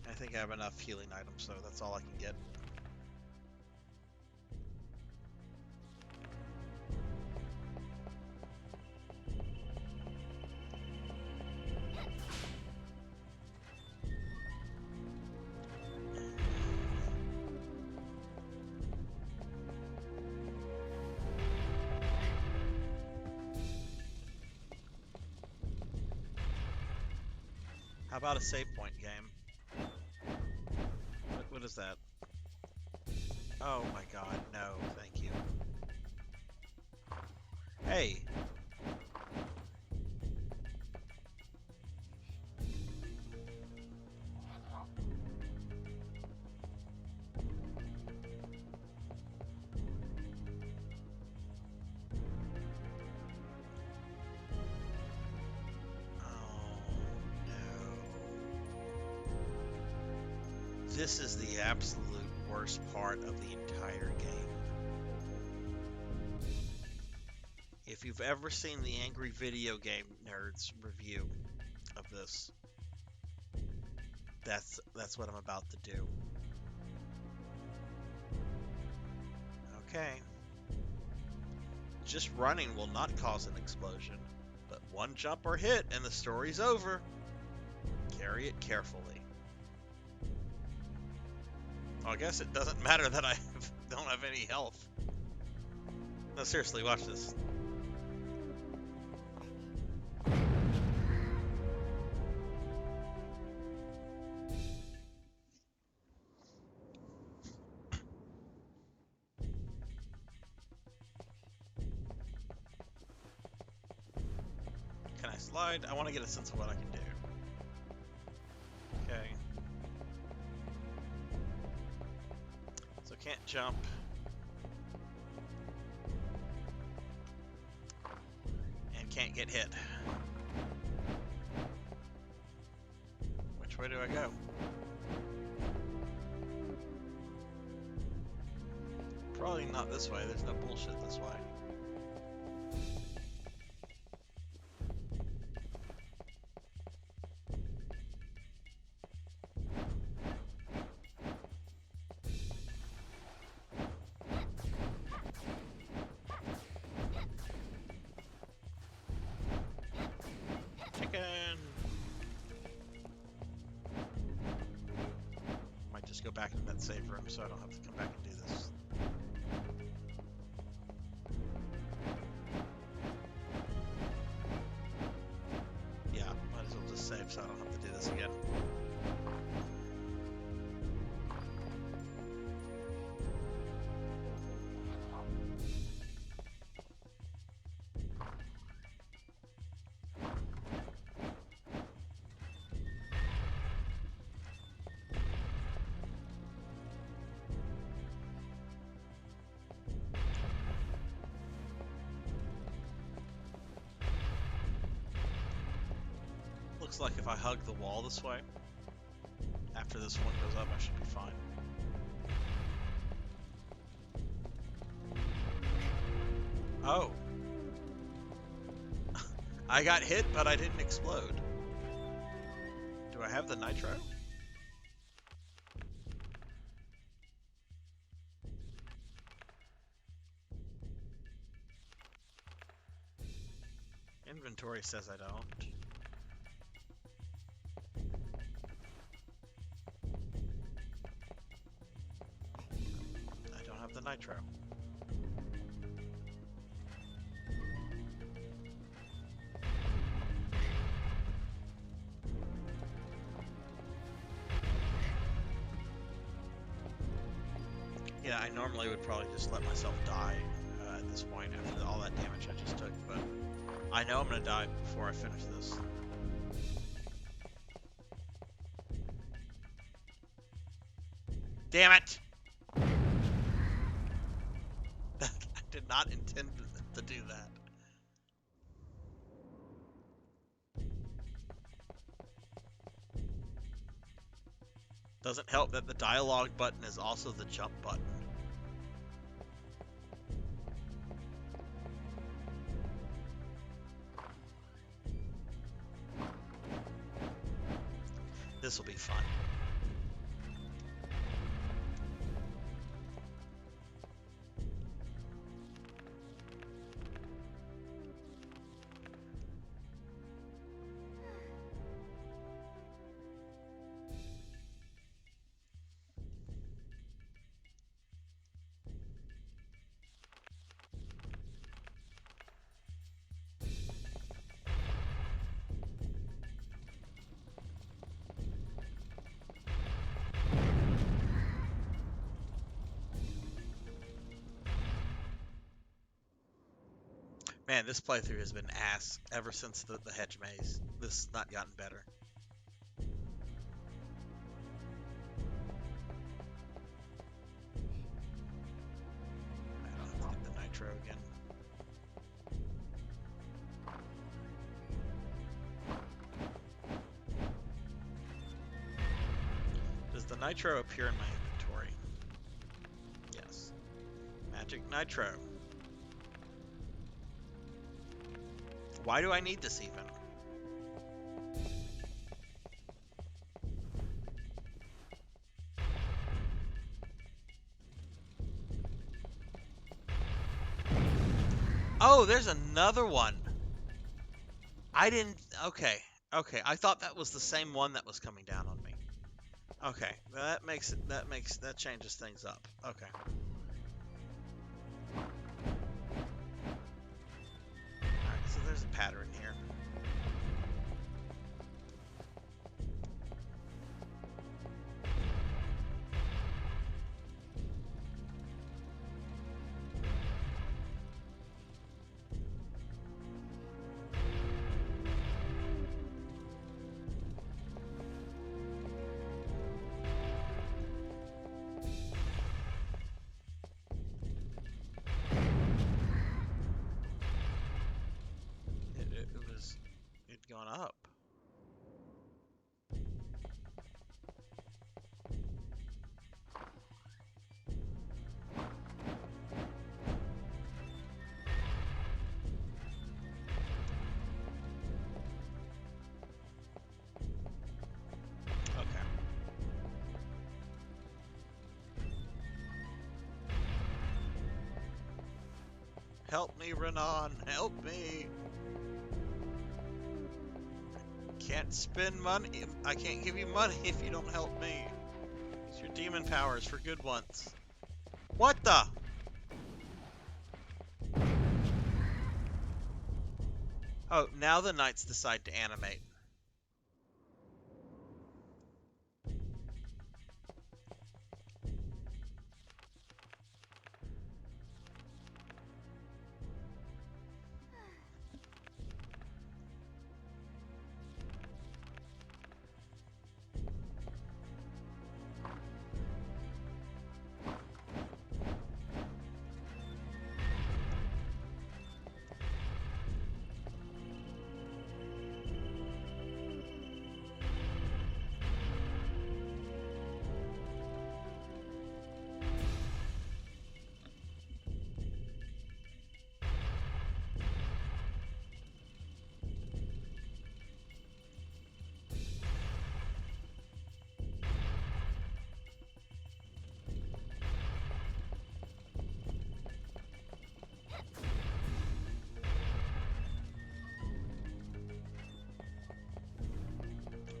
I think I have enough healing items, so that's all I can get. How about a save point game? What is that? Oh my god, no, thank you. Hey! This is the absolute worst part of the entire game. If you've ever seen the Angry Video Game Nerds review of this, that's what I'm about to do. Okay. Just running will not cause an explosion, but one jump or hit and the story's over. Carry it carefully. Well, I guess it doesn't matter that I don't have any health. No, seriously, watch this. Can I slide? I want to get a sense of what I can do. Okay. So can't jump. And can't get hit. Which way do I go? Probably not this way. There's no bullshit this way. back in that save room so I don't have to come back and do this. Yeah, might as well just save so I don't have to do this again. Looks like if I hug the wall this way, after this one goes up, I should be fine. Oh. I got hit, but I didn't explode. Do I have the nitro? Inventory says I don't. I don't have the nitro. Yeah, I normally would probably just let myself die at this point after all that damage I just took, but I know I'm gonna die before I finish this. Damn it! I did not intend to do that. Doesn't help that the dialogue button is also the jump button. This will be fun. Man, this playthrough has been ass ever since the hedge maze. This has not gotten better. I don't have to get the nitro again. Does the nitro appear in my inventory? Yes. Magic nitro. Why do I need this even? Oh, there's another one. I didn't... Okay. Okay, I thought that was the same one that was coming down on me. Okay, that changes things up. Okay. Alright, so there's a pattern here. It gone up. Okay. Help me, Renan. Help me. Can't spend money. I can't give you money if you don't help me. You're demon powers for good once. What the? Oh, now the knights decide to animate.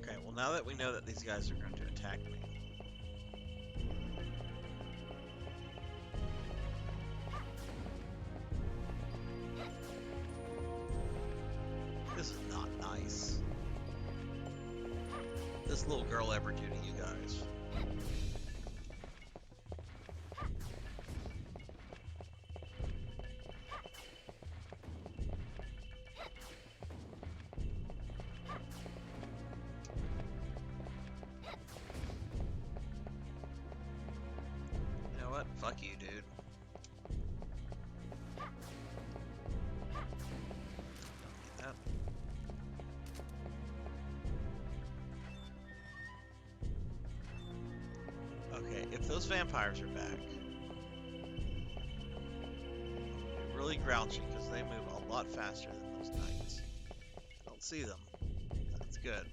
Okay, well now that we know that these guys are going to attack me. This is not nice. This little girl ever do to you guys? You know what? Fuck you, dude. Don't need that. Okay, if those vampires are back, I'm really grouchy because they move a lot faster than those knights. I don't see them. That's good.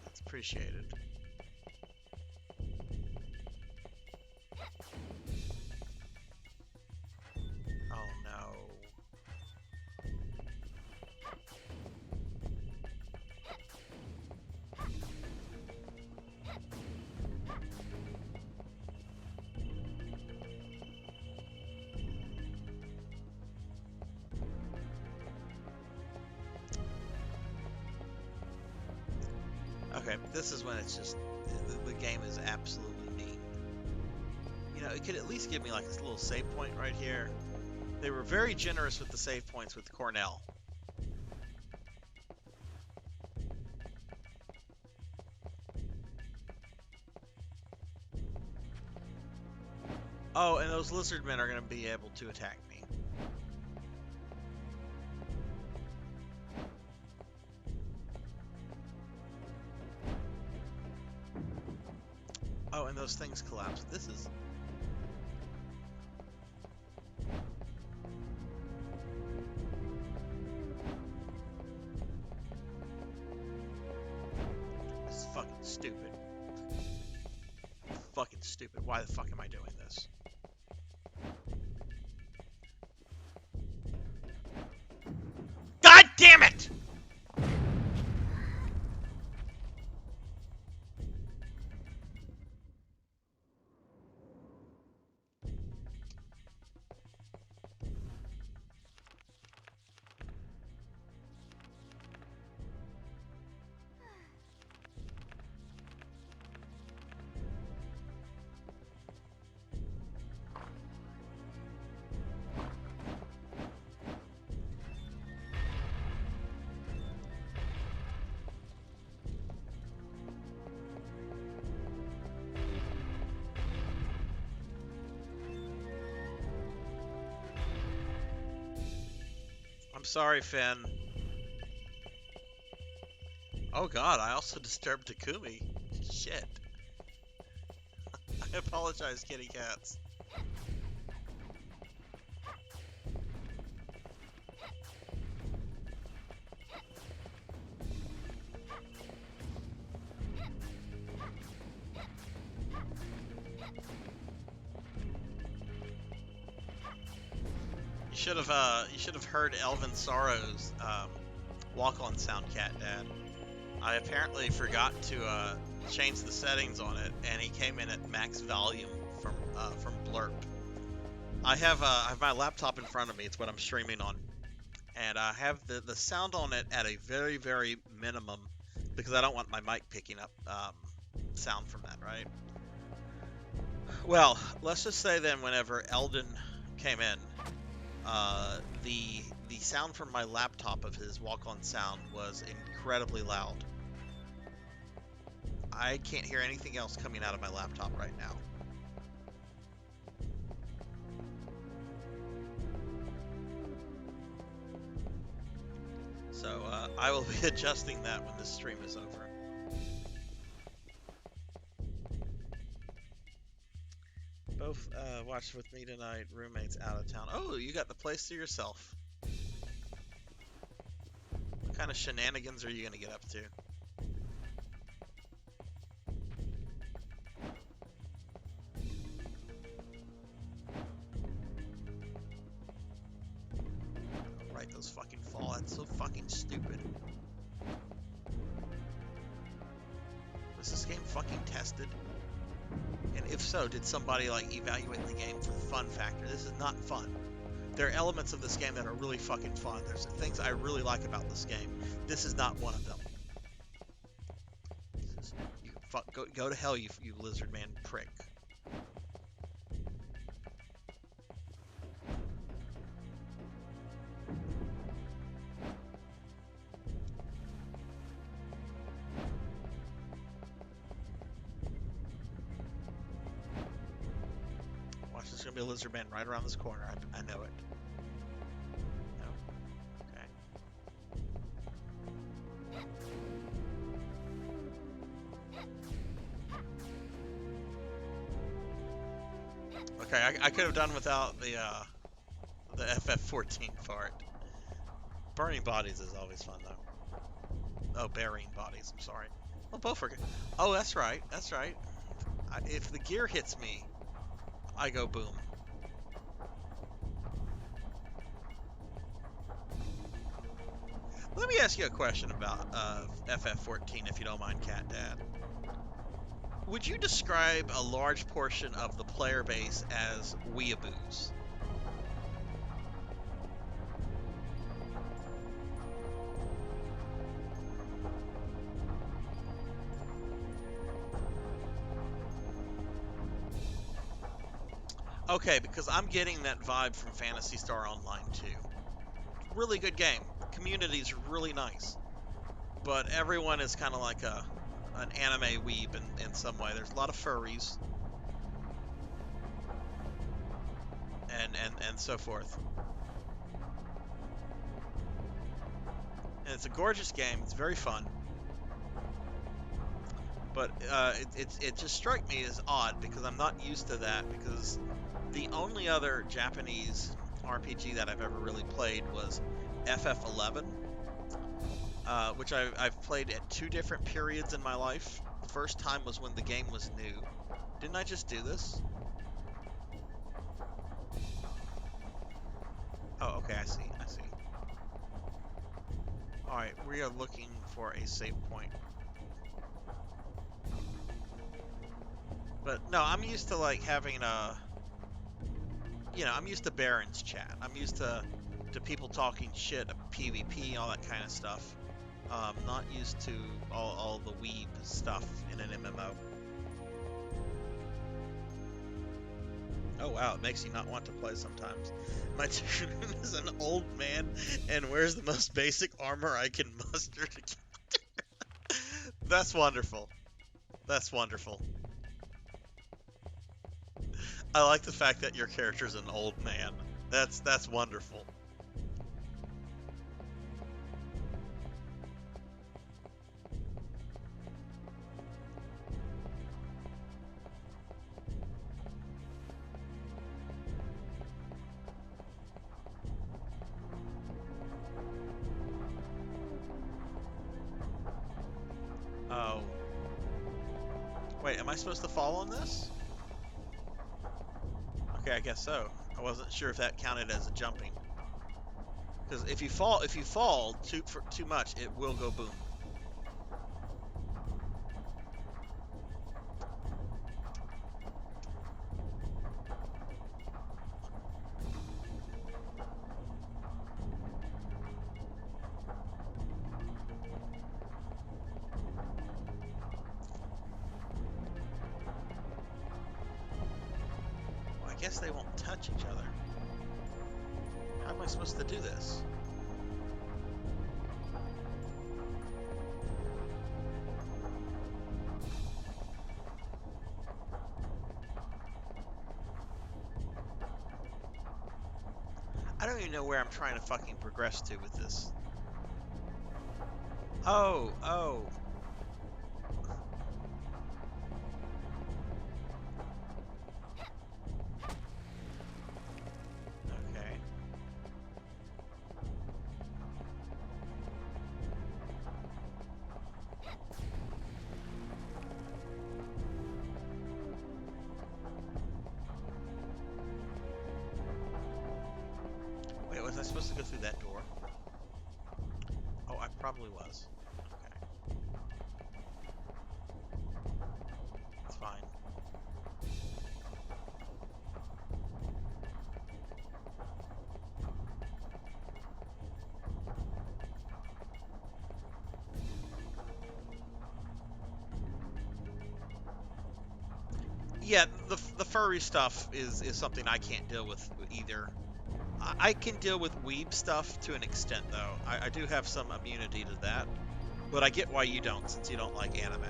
That's appreciated. Oh no. Okay, this is when it's just, the game is absolutely mean. You know, it could at least give me like this little save point right here. They were very generous with the save points with Cornell. Oh, and those lizard men are going to be able to attack me. Oh, and those things collapse. This is... This is fucking stupid. Fucking stupid. Why the fuck am I doing this? God damn it! I'm sorry, Finn. Oh god, I also disturbed Takumi. Shit. I apologize, kitty cats. You should have heard Elvin Sorrow's walk-on sound cat, Dad. I apparently forgot to change the settings on it, and he came in at max volume from Blurp. I have my laptop in front of me. It's what I'm streaming on, and I have the sound on it at a very, very minimum because I don't want my mic picking up sound from that, right? Well, let's just say then whenever Eldon came in, the sound from my laptop of his walk-on sound was incredibly loud. I can't hear anything else coming out of my laptop right now. So I will be adjusting that when this stream is over. Both watched with me tonight. Roommates out of town. Oh, you got the place to yourself. What kind of shenanigans are you gonna get up to? Right, those fucking fall. That's so fucking stupid. Was this game fucking tested? And if so, did somebody like evaluate the game for the fun factor? This is not fun. There are elements of this game that are really fucking fun. There's things I really like about this game. This is not one of them. Go to hell, you lizard man prick. Watch, there's gonna be a lizard man right around this corner. I know it. No. Okay. Okay, I could have done without the FF14 part. Burning bodies is always fun though. Oh, burying bodies. I'm sorry. Well, both are good. Oh, that's right. That's right. If the gear hits me, I go boom. Let me ask you a question about FF14, if you don't mind, Cat Dad. Would you describe a large portion of the player base as weeaboos? Okay, because I'm getting that vibe from Phantasy Star Online too. Really good game. Community's really nice. But everyone is kind of like an anime weeb in some way. There's a lot of furries. And so forth. And it's a gorgeous game. It's very fun. But it just struck me as odd because I'm not used to that, because the only other Japanese RPG that I've ever really played was FF11, which I've played at 2 different periods in my life. The first time was when the game was new. Didn't I just do this? Oh, okay, I see. Alright, we are looking for a save point. But no, I'm used to like having I'm used to Baron's chat. I'm used to people talking shit, PvP, all that kind of stuff. Not used to all the weeb stuff in an MMO. Oh wow, it makes you not want to play sometimes. My tune is an old man and wears the most basic armor I can muster together. That's wonderful. That's wonderful. I like the fact that your character's an old man. That's wonderful. Oh. Wait, am I supposed to fall on this? Okay, I guess so. I wasn't sure if that counted as a jumping. Because if you fall too much, it will go boom. guess they won't touch each other. How am I supposed to do this? I don't even know where I'm trying to fucking progress to with this. Oh, oh. Okay. Wait, was I supposed to go through that door? Oh, I probably was. Okay. It's fine. Yeah, the furry stuff is something I can't deal with either. I can deal with weeb stuff to an extent, though. I do have some immunity to that. But I get why you don't, since you don't like anime.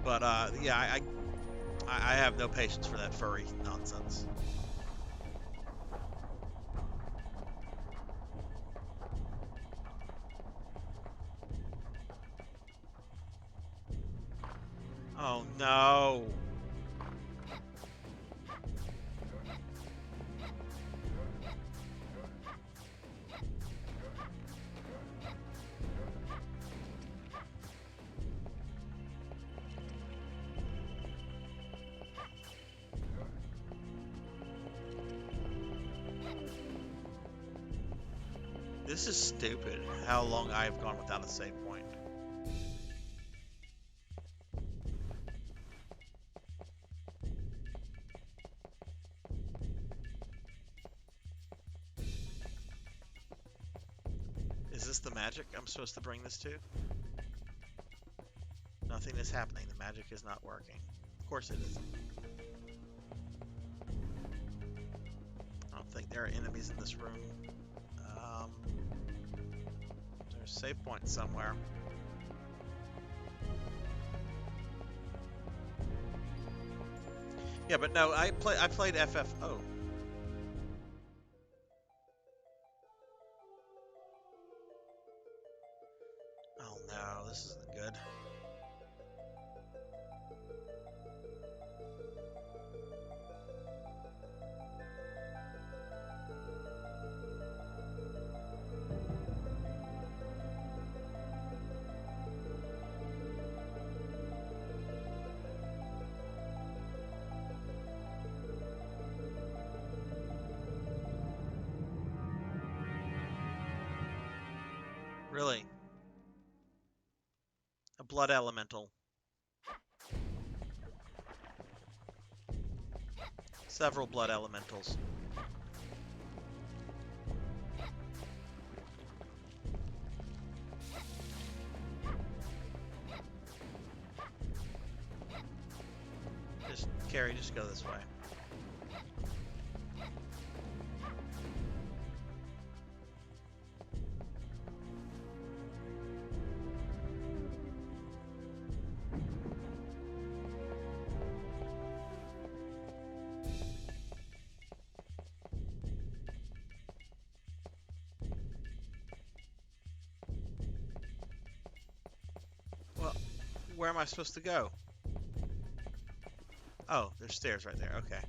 But, yeah, I have no patience for that furry nonsense. Oh, no. This is stupid, how long I have gone without a save point. Is this the magic I'm supposed to bring this to? Nothing is happening. The magic is not working. Of course it isn't. I don't think there are enemies in this room. There's a save point somewhere. Yeah, but no, I played FFO. Oh no, this isn't good. Really? A blood elemental. Several blood elementals. Carrie, just go this way. Well, where am I supposed to go? Oh, there's stairs right there. Okay.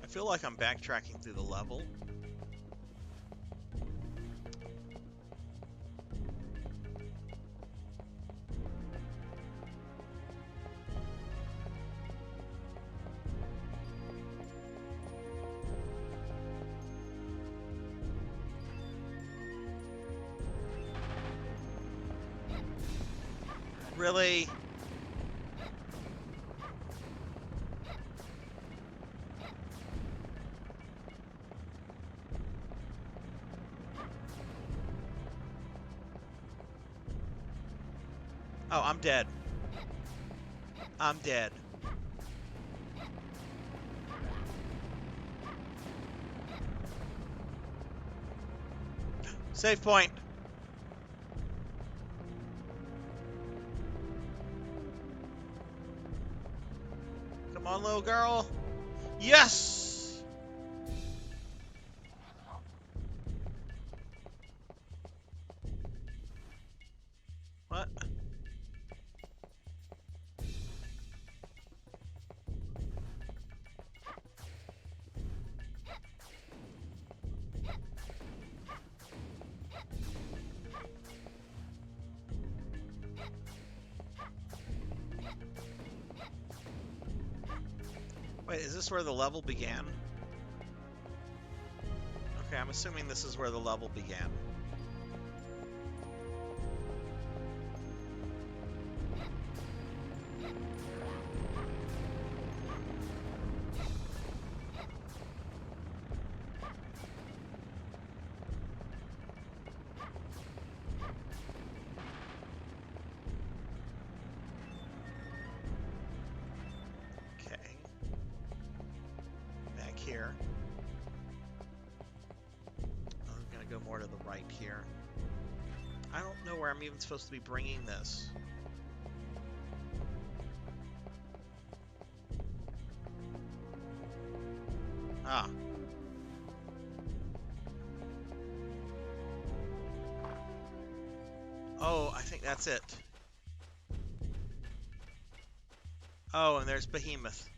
I feel like I'm backtracking through the level. Really? Oh, I'm dead. I'm dead. Save point. Come on, little girl. Yes! What? Wait, is this where the level began? Okay, I'm assuming this is where the level began. Okay. Back here. I'm gonna go more to the right here. I don't know where I'm even supposed to be bringing this. Ah. Oh, I think that's it. Oh, and there's Behemoth.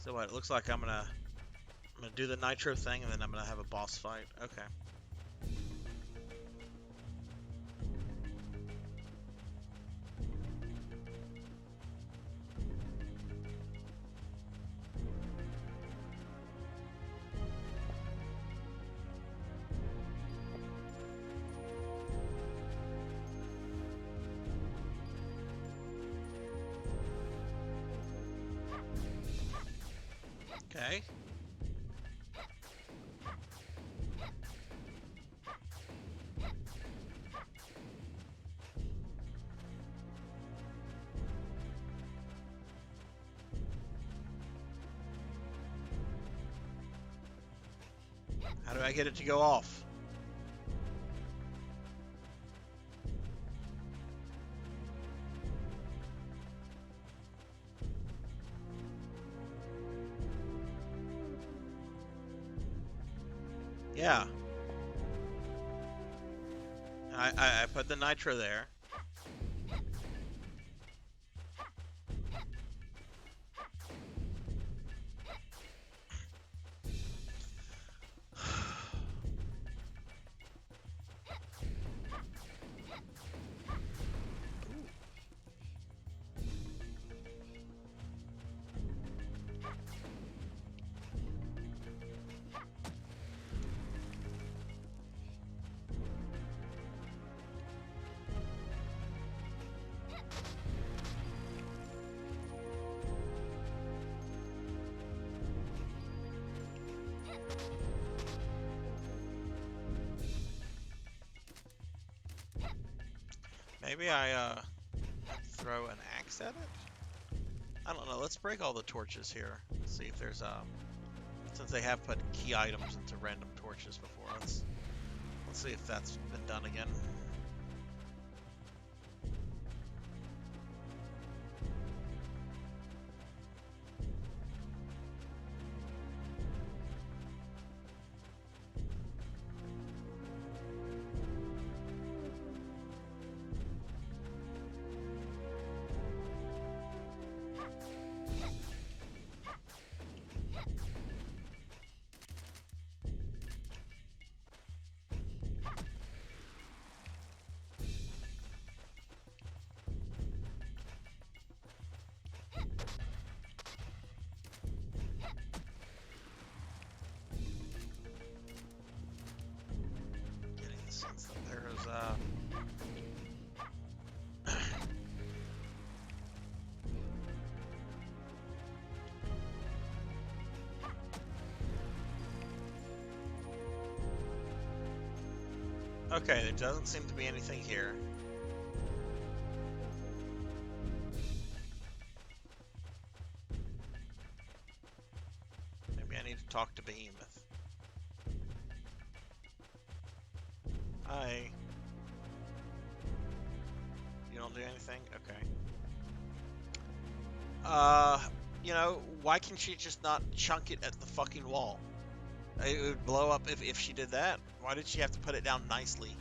So what? It looks like I'm gonna do the nitro thing, and then I'm gonna have a boss fight. Okay. Okay. How do I get it to go off? Yeah. I put the nitro there. Maybe I throw an axe at it? I don't know. Let's break all the torches here. See if there's since they have put key items into random torches before. Let's see if that's been done again. Since there's Okay, there doesn't seem to be anything here. Maybe I need to talk to Behemoth. Hi. You don't do anything? Okay. You know, why can she just not chunk it at the fucking wall? It would blow up if she did that. Why did she have to put it down nicely?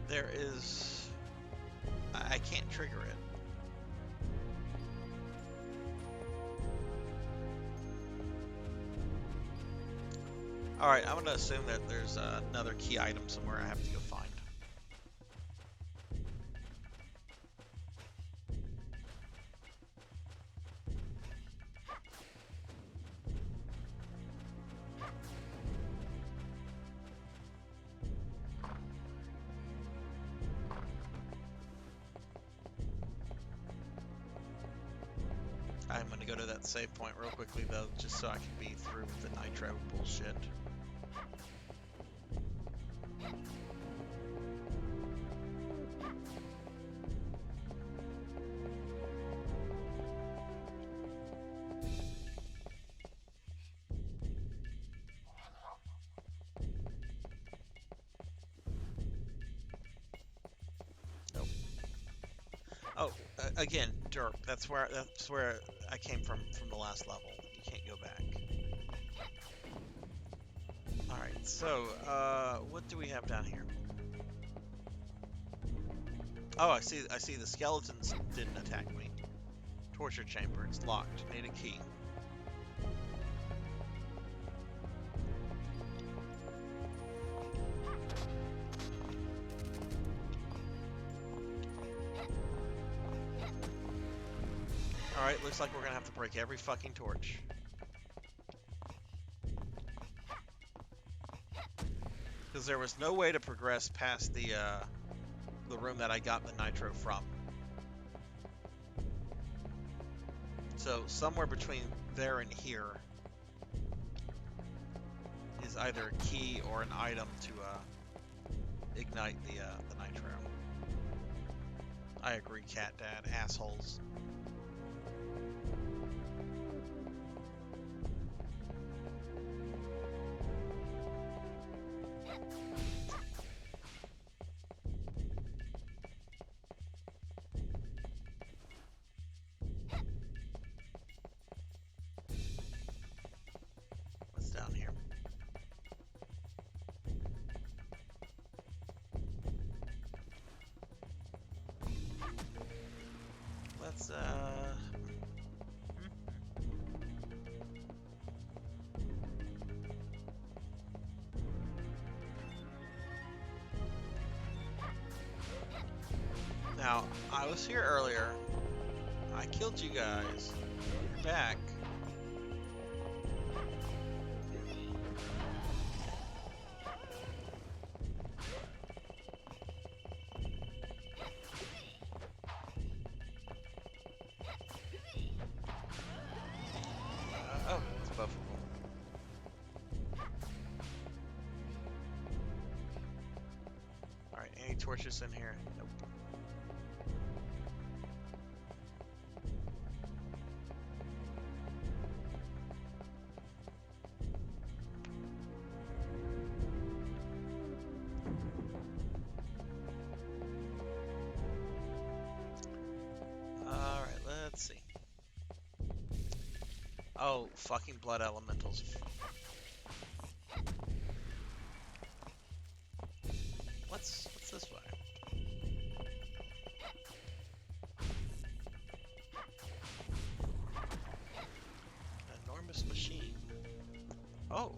There is... I can't trigger it. Alright, I'm going to assume that there's another key item somewhere I have to go find. I'm going to go to that save point real quickly, though, just so I can be through with the nitro bullshit. Nope. Oh, again, derp. That's where I came from the last level. You can't go back. Alright, so, what do we have down here? Oh, I see the skeletons didn't attack me. Torture chamber, it's locked. Need a key. Alright, looks like we're gonna have to break every fucking torch. Because there was no way to progress past the room that I got the nitro from. So somewhere between there and here is either a key or an item to ignite the nitro. I agree, Cat Dad. Assholes. What's down here? Let's Now, I was here earlier. I killed you guys. You're back. Oh, it's both of them. Alright, any torches in here? Nope. Alright, let's see. Oh, fucking blood elementals. What's this way? Oh,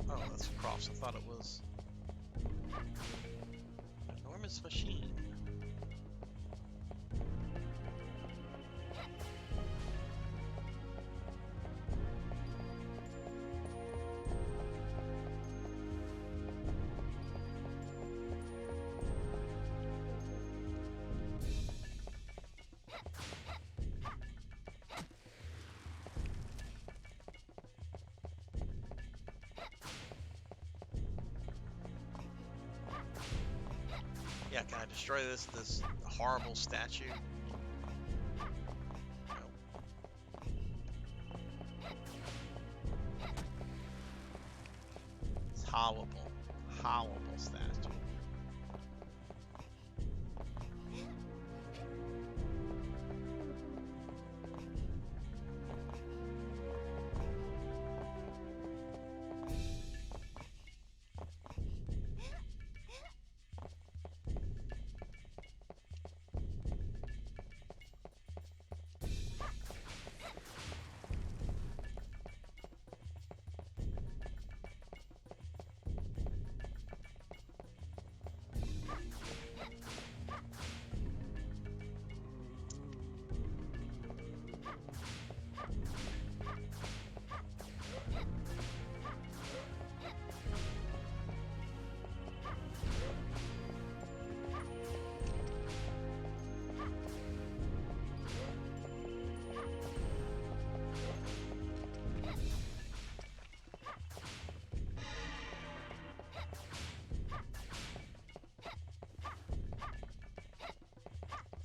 oh, that's Crofts. I thought it was an enormous machine. Yeah, can I destroy this horrible statue? No. It's horrible. Horrible statue.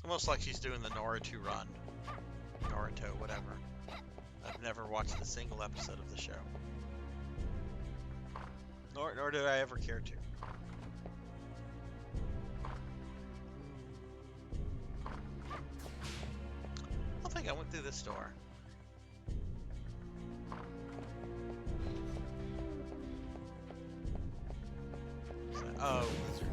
Almost like she's doing the Naruto run. Naruto, whatever. I've never watched a single episode of the show. Nor do I ever care to. I think I went through this door. Oh, lizard man.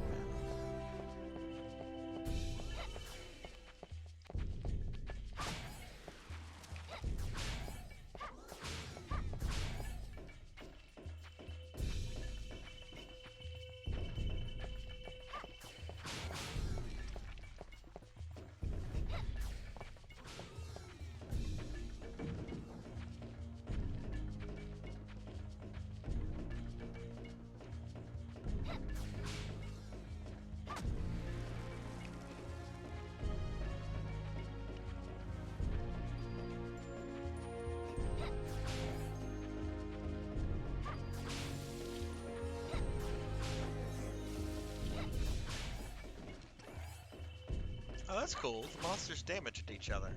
Oh, that's cool. The monsters damaged each other.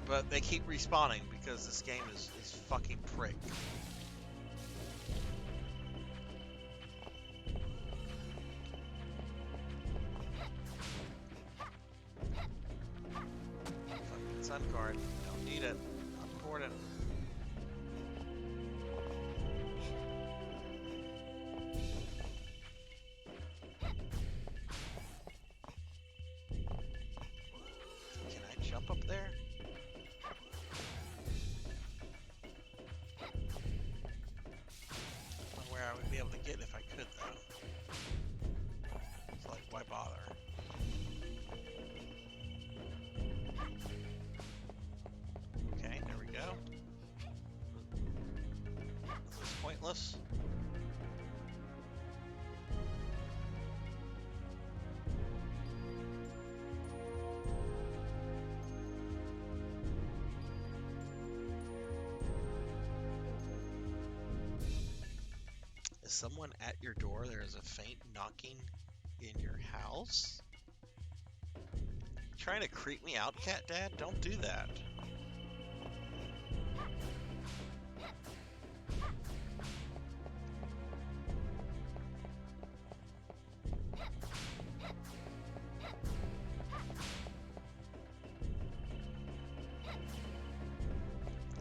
But they keep respawning because this game is fucking prick. Fucking sun card. Don't need it. Not important. Can I jump up there? Where I would be able to get if I could, though. So, like, why bother? Okay, there we go. This is pointless. Is someone at your door? There is a faint knocking in your house? Trying to creep me out, Cat Dad? Don't do that.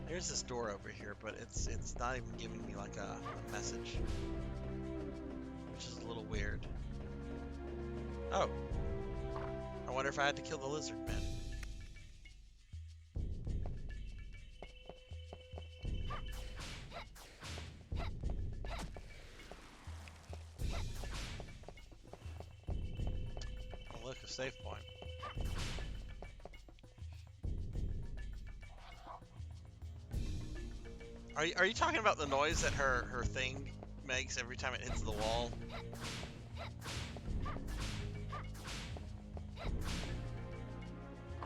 There's this door over here, but it's not even giving me like a message, which is a little weird. Oh, I wonder if I had to kill the lizard man. Oh, look, a save point. Are you talking about the noise that her thing makes every time it hits the wall?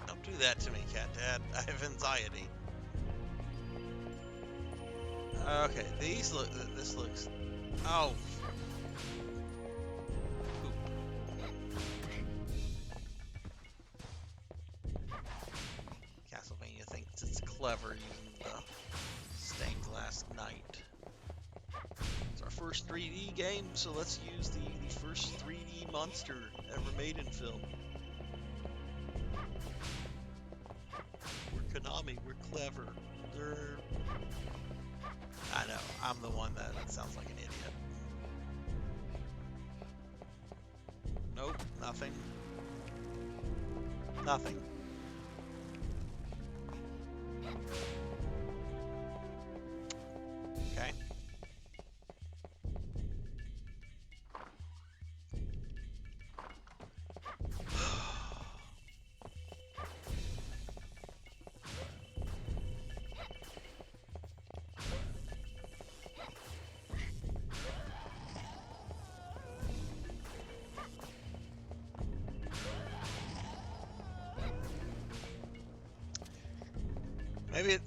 Don't do that to me, Cat Dad. I have anxiety. Okay, these look. This looks. Oh. Poop. Castlevania thinks it's clever using the stained glass knight. It's our first 3D game, so let's use the first 3D monster ever made in film. We're Konami, we're clever. I know, I'm the one that sounds like an idiot. Nope, nothing. Nothing. Okay.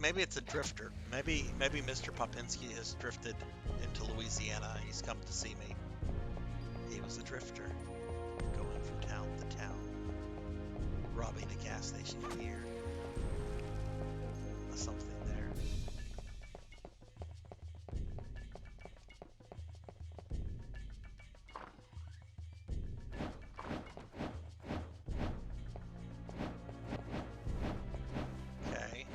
Maybe it's a drifter. Maybe Mr. Popinski has drifted into Louisiana. He's come to see me. He was a drifter, going from town to town, robbing a gas station here. Something there. Okay.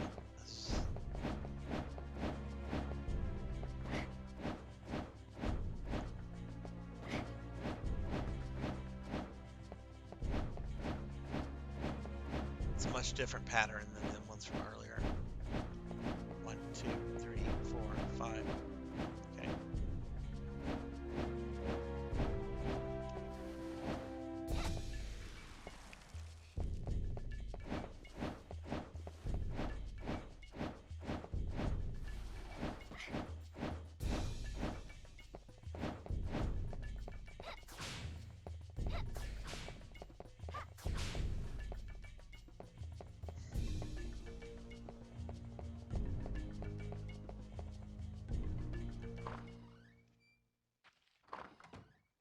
It's a much different pattern than the ones from earlier. 1, 2, 3, 4, 5. Okay.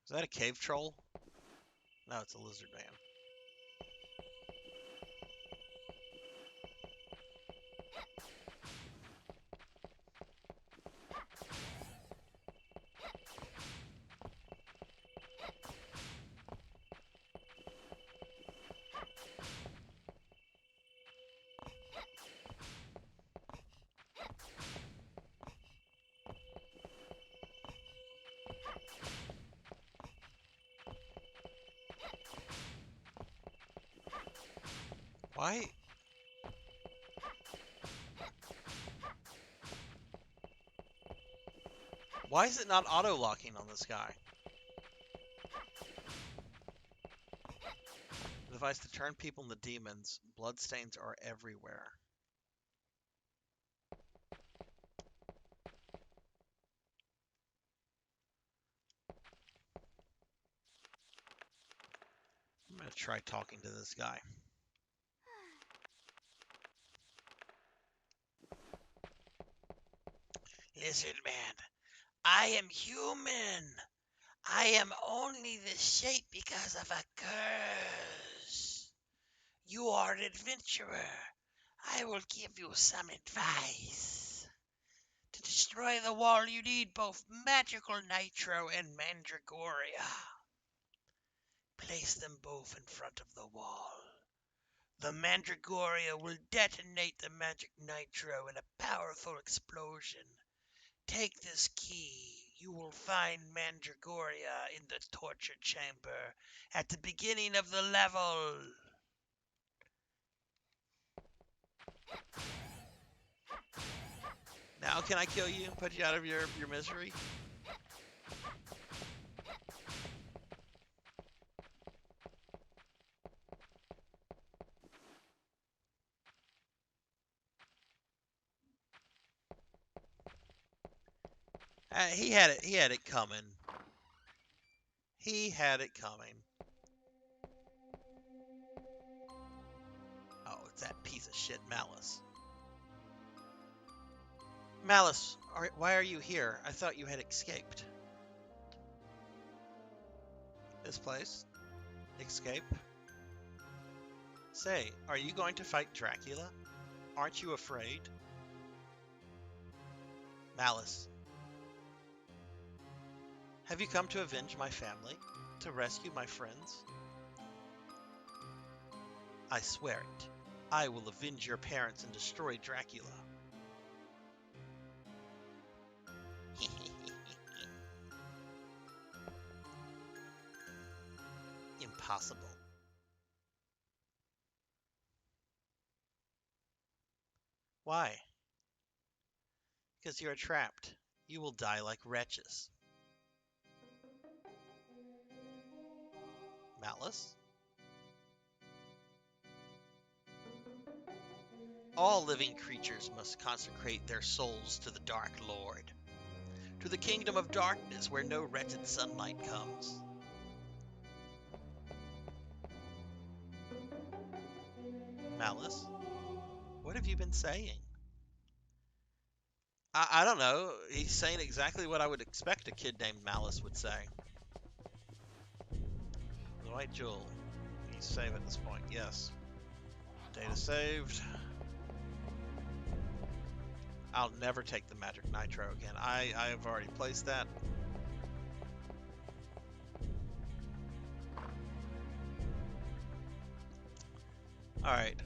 Is that a cave troll? No, it's a lizard man. Why? Why is it not auto-locking on this guy? Device to turn people into demons. Bloodstains are everywhere. I'm gonna try talking to this guy. Lizard man, I am human. I am only this shape because of a curse. You are an adventurer. I will give you some advice. To destroy the wall, you need both magical nitro and mandragoria. Place them both in front of the wall. The mandragoria will detonate the magic nitro in a powerful explosion. Take this key. You will find Mandragoria in the torture chamber at the beginning of the level. Now can I kill you and put you out of your misery? He had it. He had it coming. He had it coming. Oh, it's that piece of shit, Malice. Malice, why are you here? I thought you had escaped. This place? Escape? Say, are you going to fight Dracula? Aren't you afraid? Malice. Have you come to avenge my family? To rescue my friends? I swear it. I will avenge your parents and destroy Dracula. Impossible. Why? Because you're trapped. You will die like wretches. Malice? All living creatures must consecrate their souls to the Dark Lord, to the kingdom of darkness where no wretched sunlight comes. Malice? What have you been saying? I don't know. He's saying exactly what I would expect a kid named Malice would say. The White Jewel. You save at this point, yes. Data saved. I'll never take the Magic Nitro again. I have already placed that. Alright,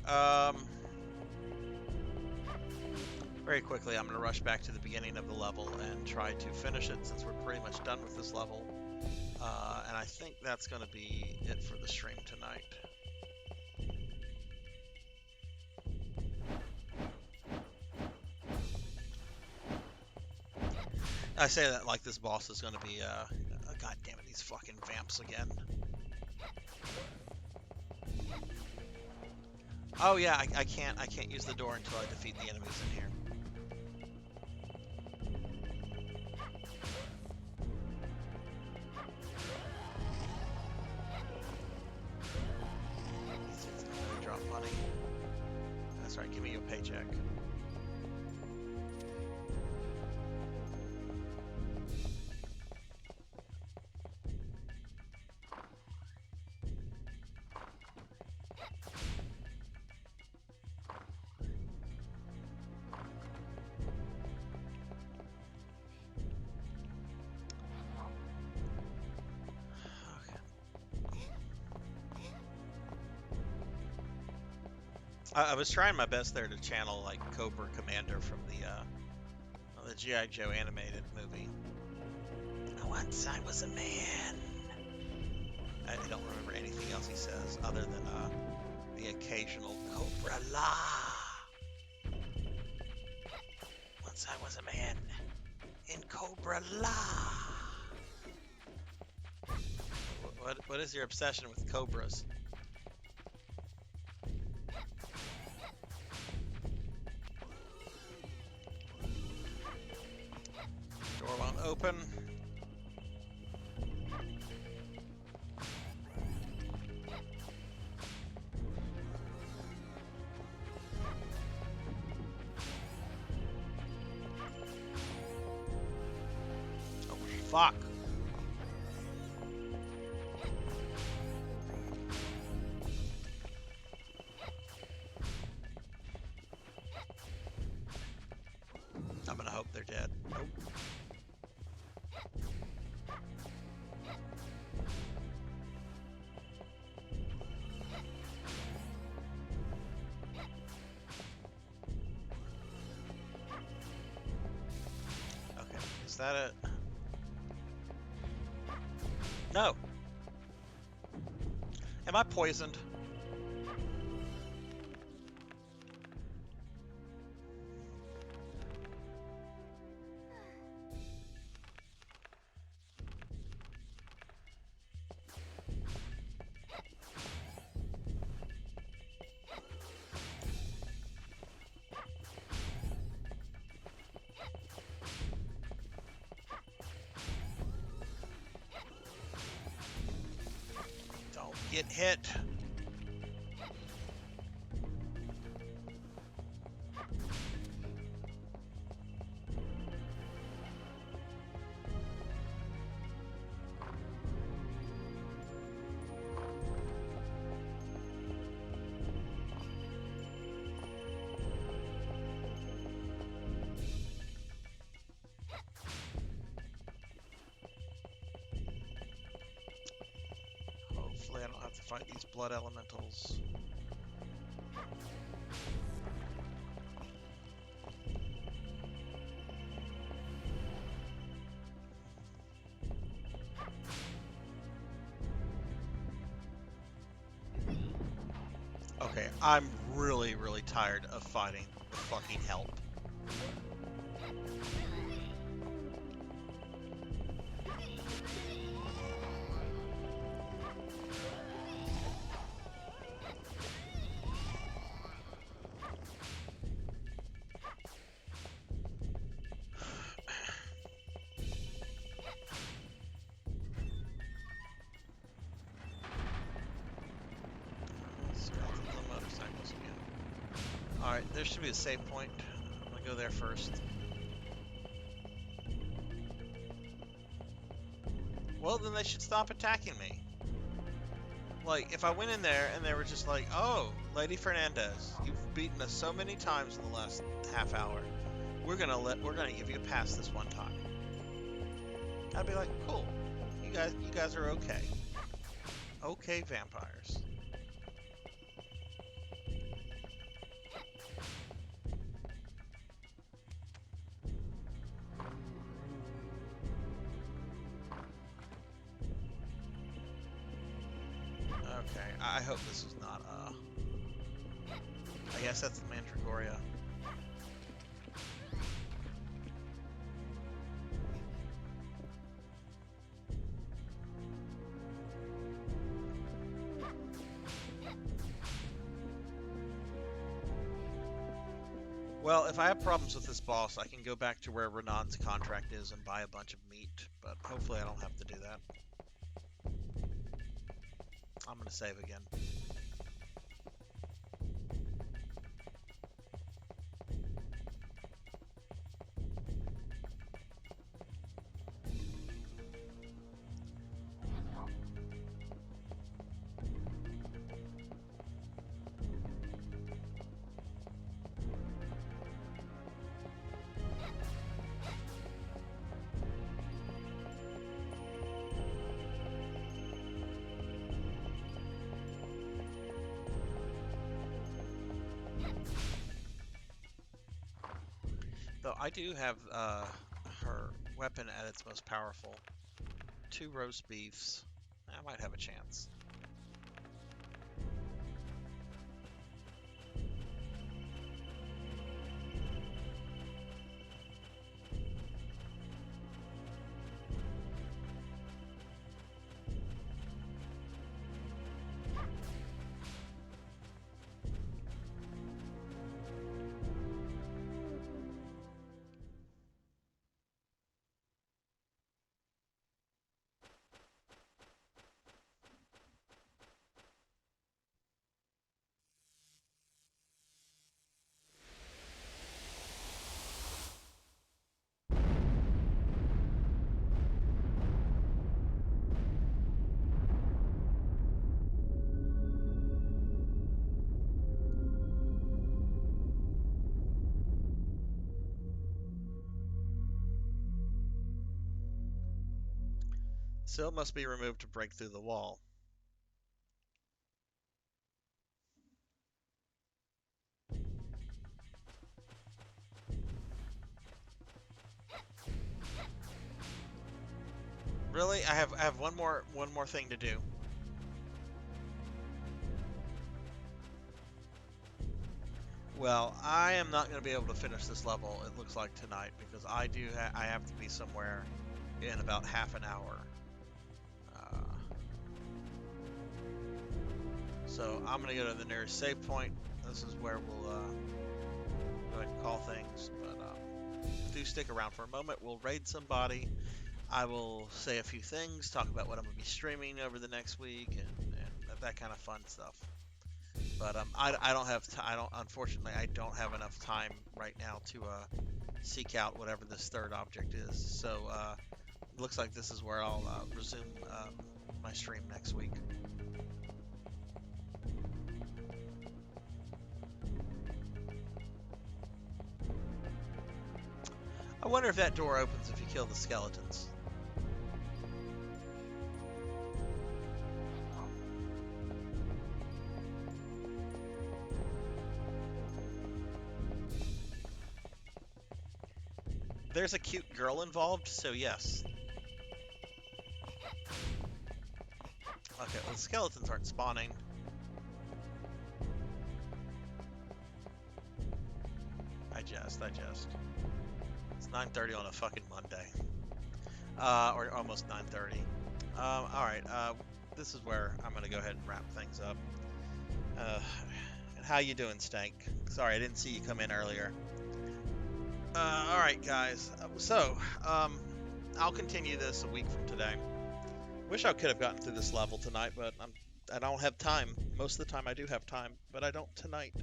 very quickly I'm going to rush back to the beginning of the level and try to finish it since we're pretty much done with this level. And I think that's going to be it for the stream tonight. I say that like this boss is going to be, god damn it, these fucking vamps again. Oh yeah, I can't use the door until I defeat the enemies in here. Drop money. That's right, give me your paycheck. I was trying my best there to channel like Cobra Commander from the G.I. Joe animated movie. Once I was a man. I don't remember anything else he says other than the occasional Cobra La. Once I was a man in Cobra La. What is your obsession with cobras? Door won't open. Oh, fuck. I'm gonna hope they're dead. Nope. Okay, is that it? No. Am I poisoned? Don't get hit. Hopefully I don't have to fight these blood elementals. Okay, I'm really, really tired of fighting the fucking help. Skeleton motorcycles again. Alright, there should be a save point. I'm gonna go there first. Well, then they should stop attacking me. Like, if I went in there and they were just like, oh, Lady Fernandez, you've beaten us so many times in the last half hour. We're gonna give you a pass this one time. I'd be like, cool. You guys are okay. Okay, vampires. Okay, I hope this is not, I guess that's the Mandragoria. Well, if I have problems with this boss, I can go back to where Renan's contract is and buy a bunch of meat, but hopefully I don't have to do that. I'm gonna save again. Though I do have her weapon at its most powerful. 2 roast beefs. I might have a chance. Sill must be removed to break through the wall. Really, I have one more thing to do. Well, I am not going to be able to finish this level. It looks like tonight because I have to be somewhere in about half an hour. Uh, so I'm going to go to the nearest save point. This is where we'll go ahead and call things. But do stick around for a moment. We'll raid somebody. I will say a few things, talk about what I'm going to be streaming over the next week, and that kind of fun stuff. But I don't have unfortunately I don't have enough time right now to seek out whatever this third object is. So it looks like this is where I'll resume my stream next week. I wonder if that door opens if you kill the skeletons. There's a cute girl involved, so yes. Okay, well the skeletons aren't spawning. I jest. It's 9:30 on a fucking Monday. Or almost 9:30. Alright, this is where I'm gonna go ahead and wrap things up. And how you doing, Stank? Sorry, I didn't see you come in earlier. Alright, guys. I'll continue this a week from today. Wish I could have gotten through this level tonight, but I don't have time. Most of the time I do have time, but I don't tonight.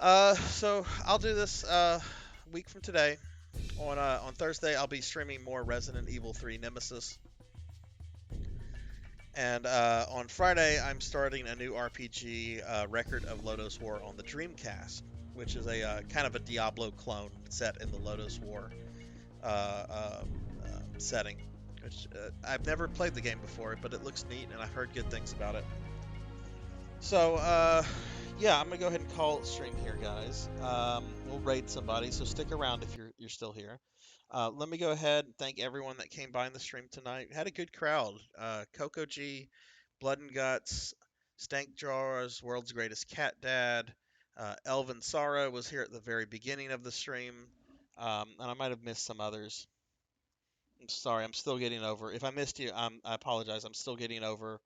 So I'll do this week from today. On Thursday, I'll be streaming more Resident Evil 3 Nemesis. And on Friday, I'm starting a new RPG, Record of Lodoss War on the Dreamcast, which is a kind of a Diablo clone set in the Lodoss War setting. Which I've never played the game before, but it looks neat, and I've heard good things about it. So, yeah, I'm gonna go ahead and call it stream here, guys. We'll raid somebody, so stick around if you're still here. Let me go ahead and thank everyone that came by in the stream tonight. We had a good crowd. Coco G, Blood and Guts, Stank Jars, World's Greatest Cat Dad, Elvin Sara was here at the very beginning of the stream, and I might have missed some others. I'm sorry, I'm still getting over. If I missed you, I apologize. I'm still getting over.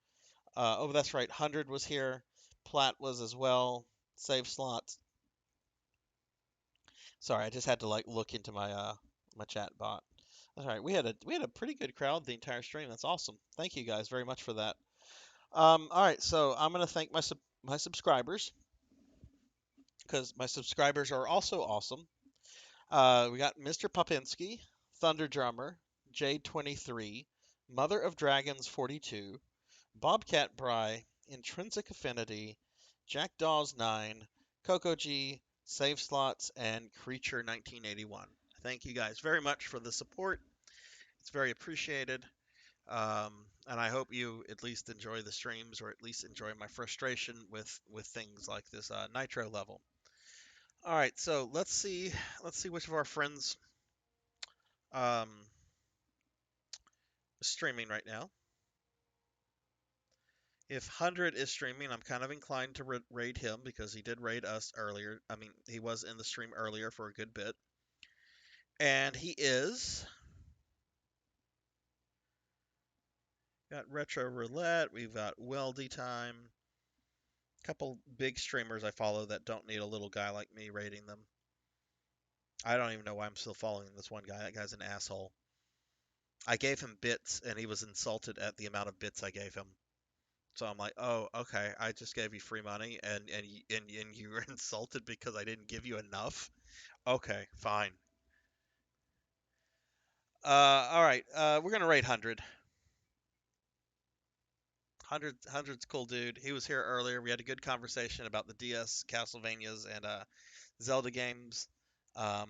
Oh, that's right. 100 was here. Platt was as well. Save slots. Sorry, I just had to like look into my my chat bot. That's right. We had a pretty good crowd the entire stream. That's awesome. Thank you guys very much for that. All right, so I'm gonna thank my subscribers because my subscribers are also awesome. We got Mr. Popinski, Thunder Drummer, J23, Mother of Dragons 42, Bobcat Bry, Intrinsic Affinity, Jackdaws 9, Coco G, Save Slots, and Creature 1981. Thank you guys very much for the support. It's very appreciated. And I hope you at least enjoy the streams or at least enjoy my frustration with things like this Nitro level. All right, so let's see which of our friends um, is streaming right now. If 100 is streaming, I'm kind of inclined to raid him because he did raid us earlier. I mean, he was in the stream earlier for a good bit. And he is. Got Retro Roulette. We've got Weldy Time. A couple big streamers I follow that don't need a little guy like me raiding them. I don't even know why I'm still following this one guy. That guy's an asshole. I gave him bits, and he was insulted at the amount of bits I gave him. So I'm like, oh, okay, I just gave you free money, and you were insulted because I didn't give you enough? Okay, fine. All right, we're gonna rate 100. 100's cool dude. He was here earlier. We had a good conversation about the DS, Castlevanias, and Zelda games. Um,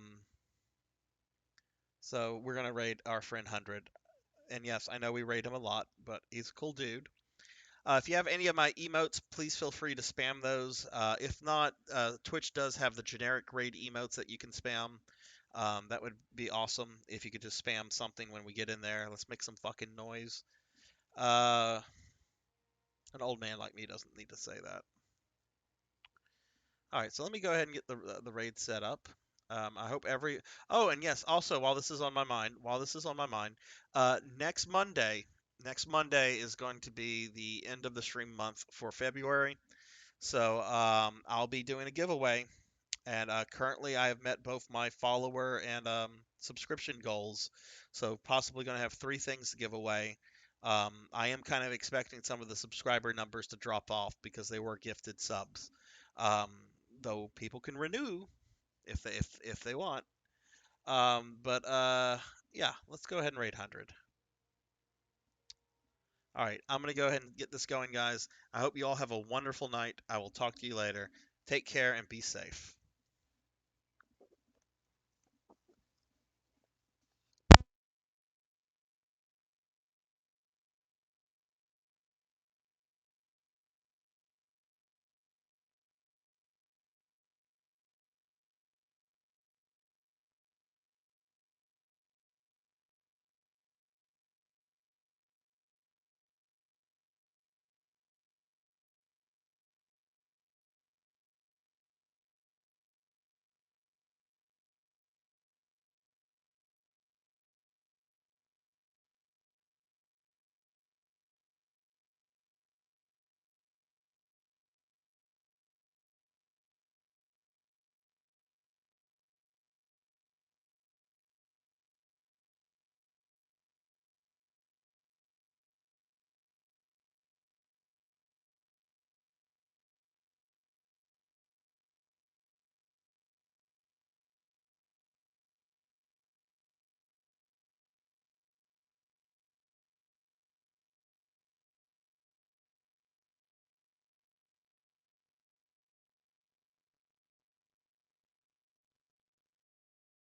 so we're gonna rate our friend 100. And yes, I know we rate him a lot, but he's a cool dude. If you have any of my emotes, please feel free to spam those. If not, Twitch does have the generic raid emotes that you can spam. That would be awesome if you could just spam something when we get in there. Let's make some fucking noise. Uh, an old man like me doesn't need to say that. All right, so let me go ahead and get the raid set up. I hope every. Oh, and yes, also while this is on my mind, next Monday is going to be the end of the stream month for February. So I'll be doing a giveaway, and currently I have met both my follower and subscription goals. So possibly going to have three things to give away. I am kind of expecting some of the subscriber numbers to drop off because they were gifted subs. Um, though people can renew if they want. But yeah, let's go ahead and rate 100. All right, I'm gonna go ahead and get this going, guys. I hope you all have a wonderful night. I will talk to you later. Take care and be safe.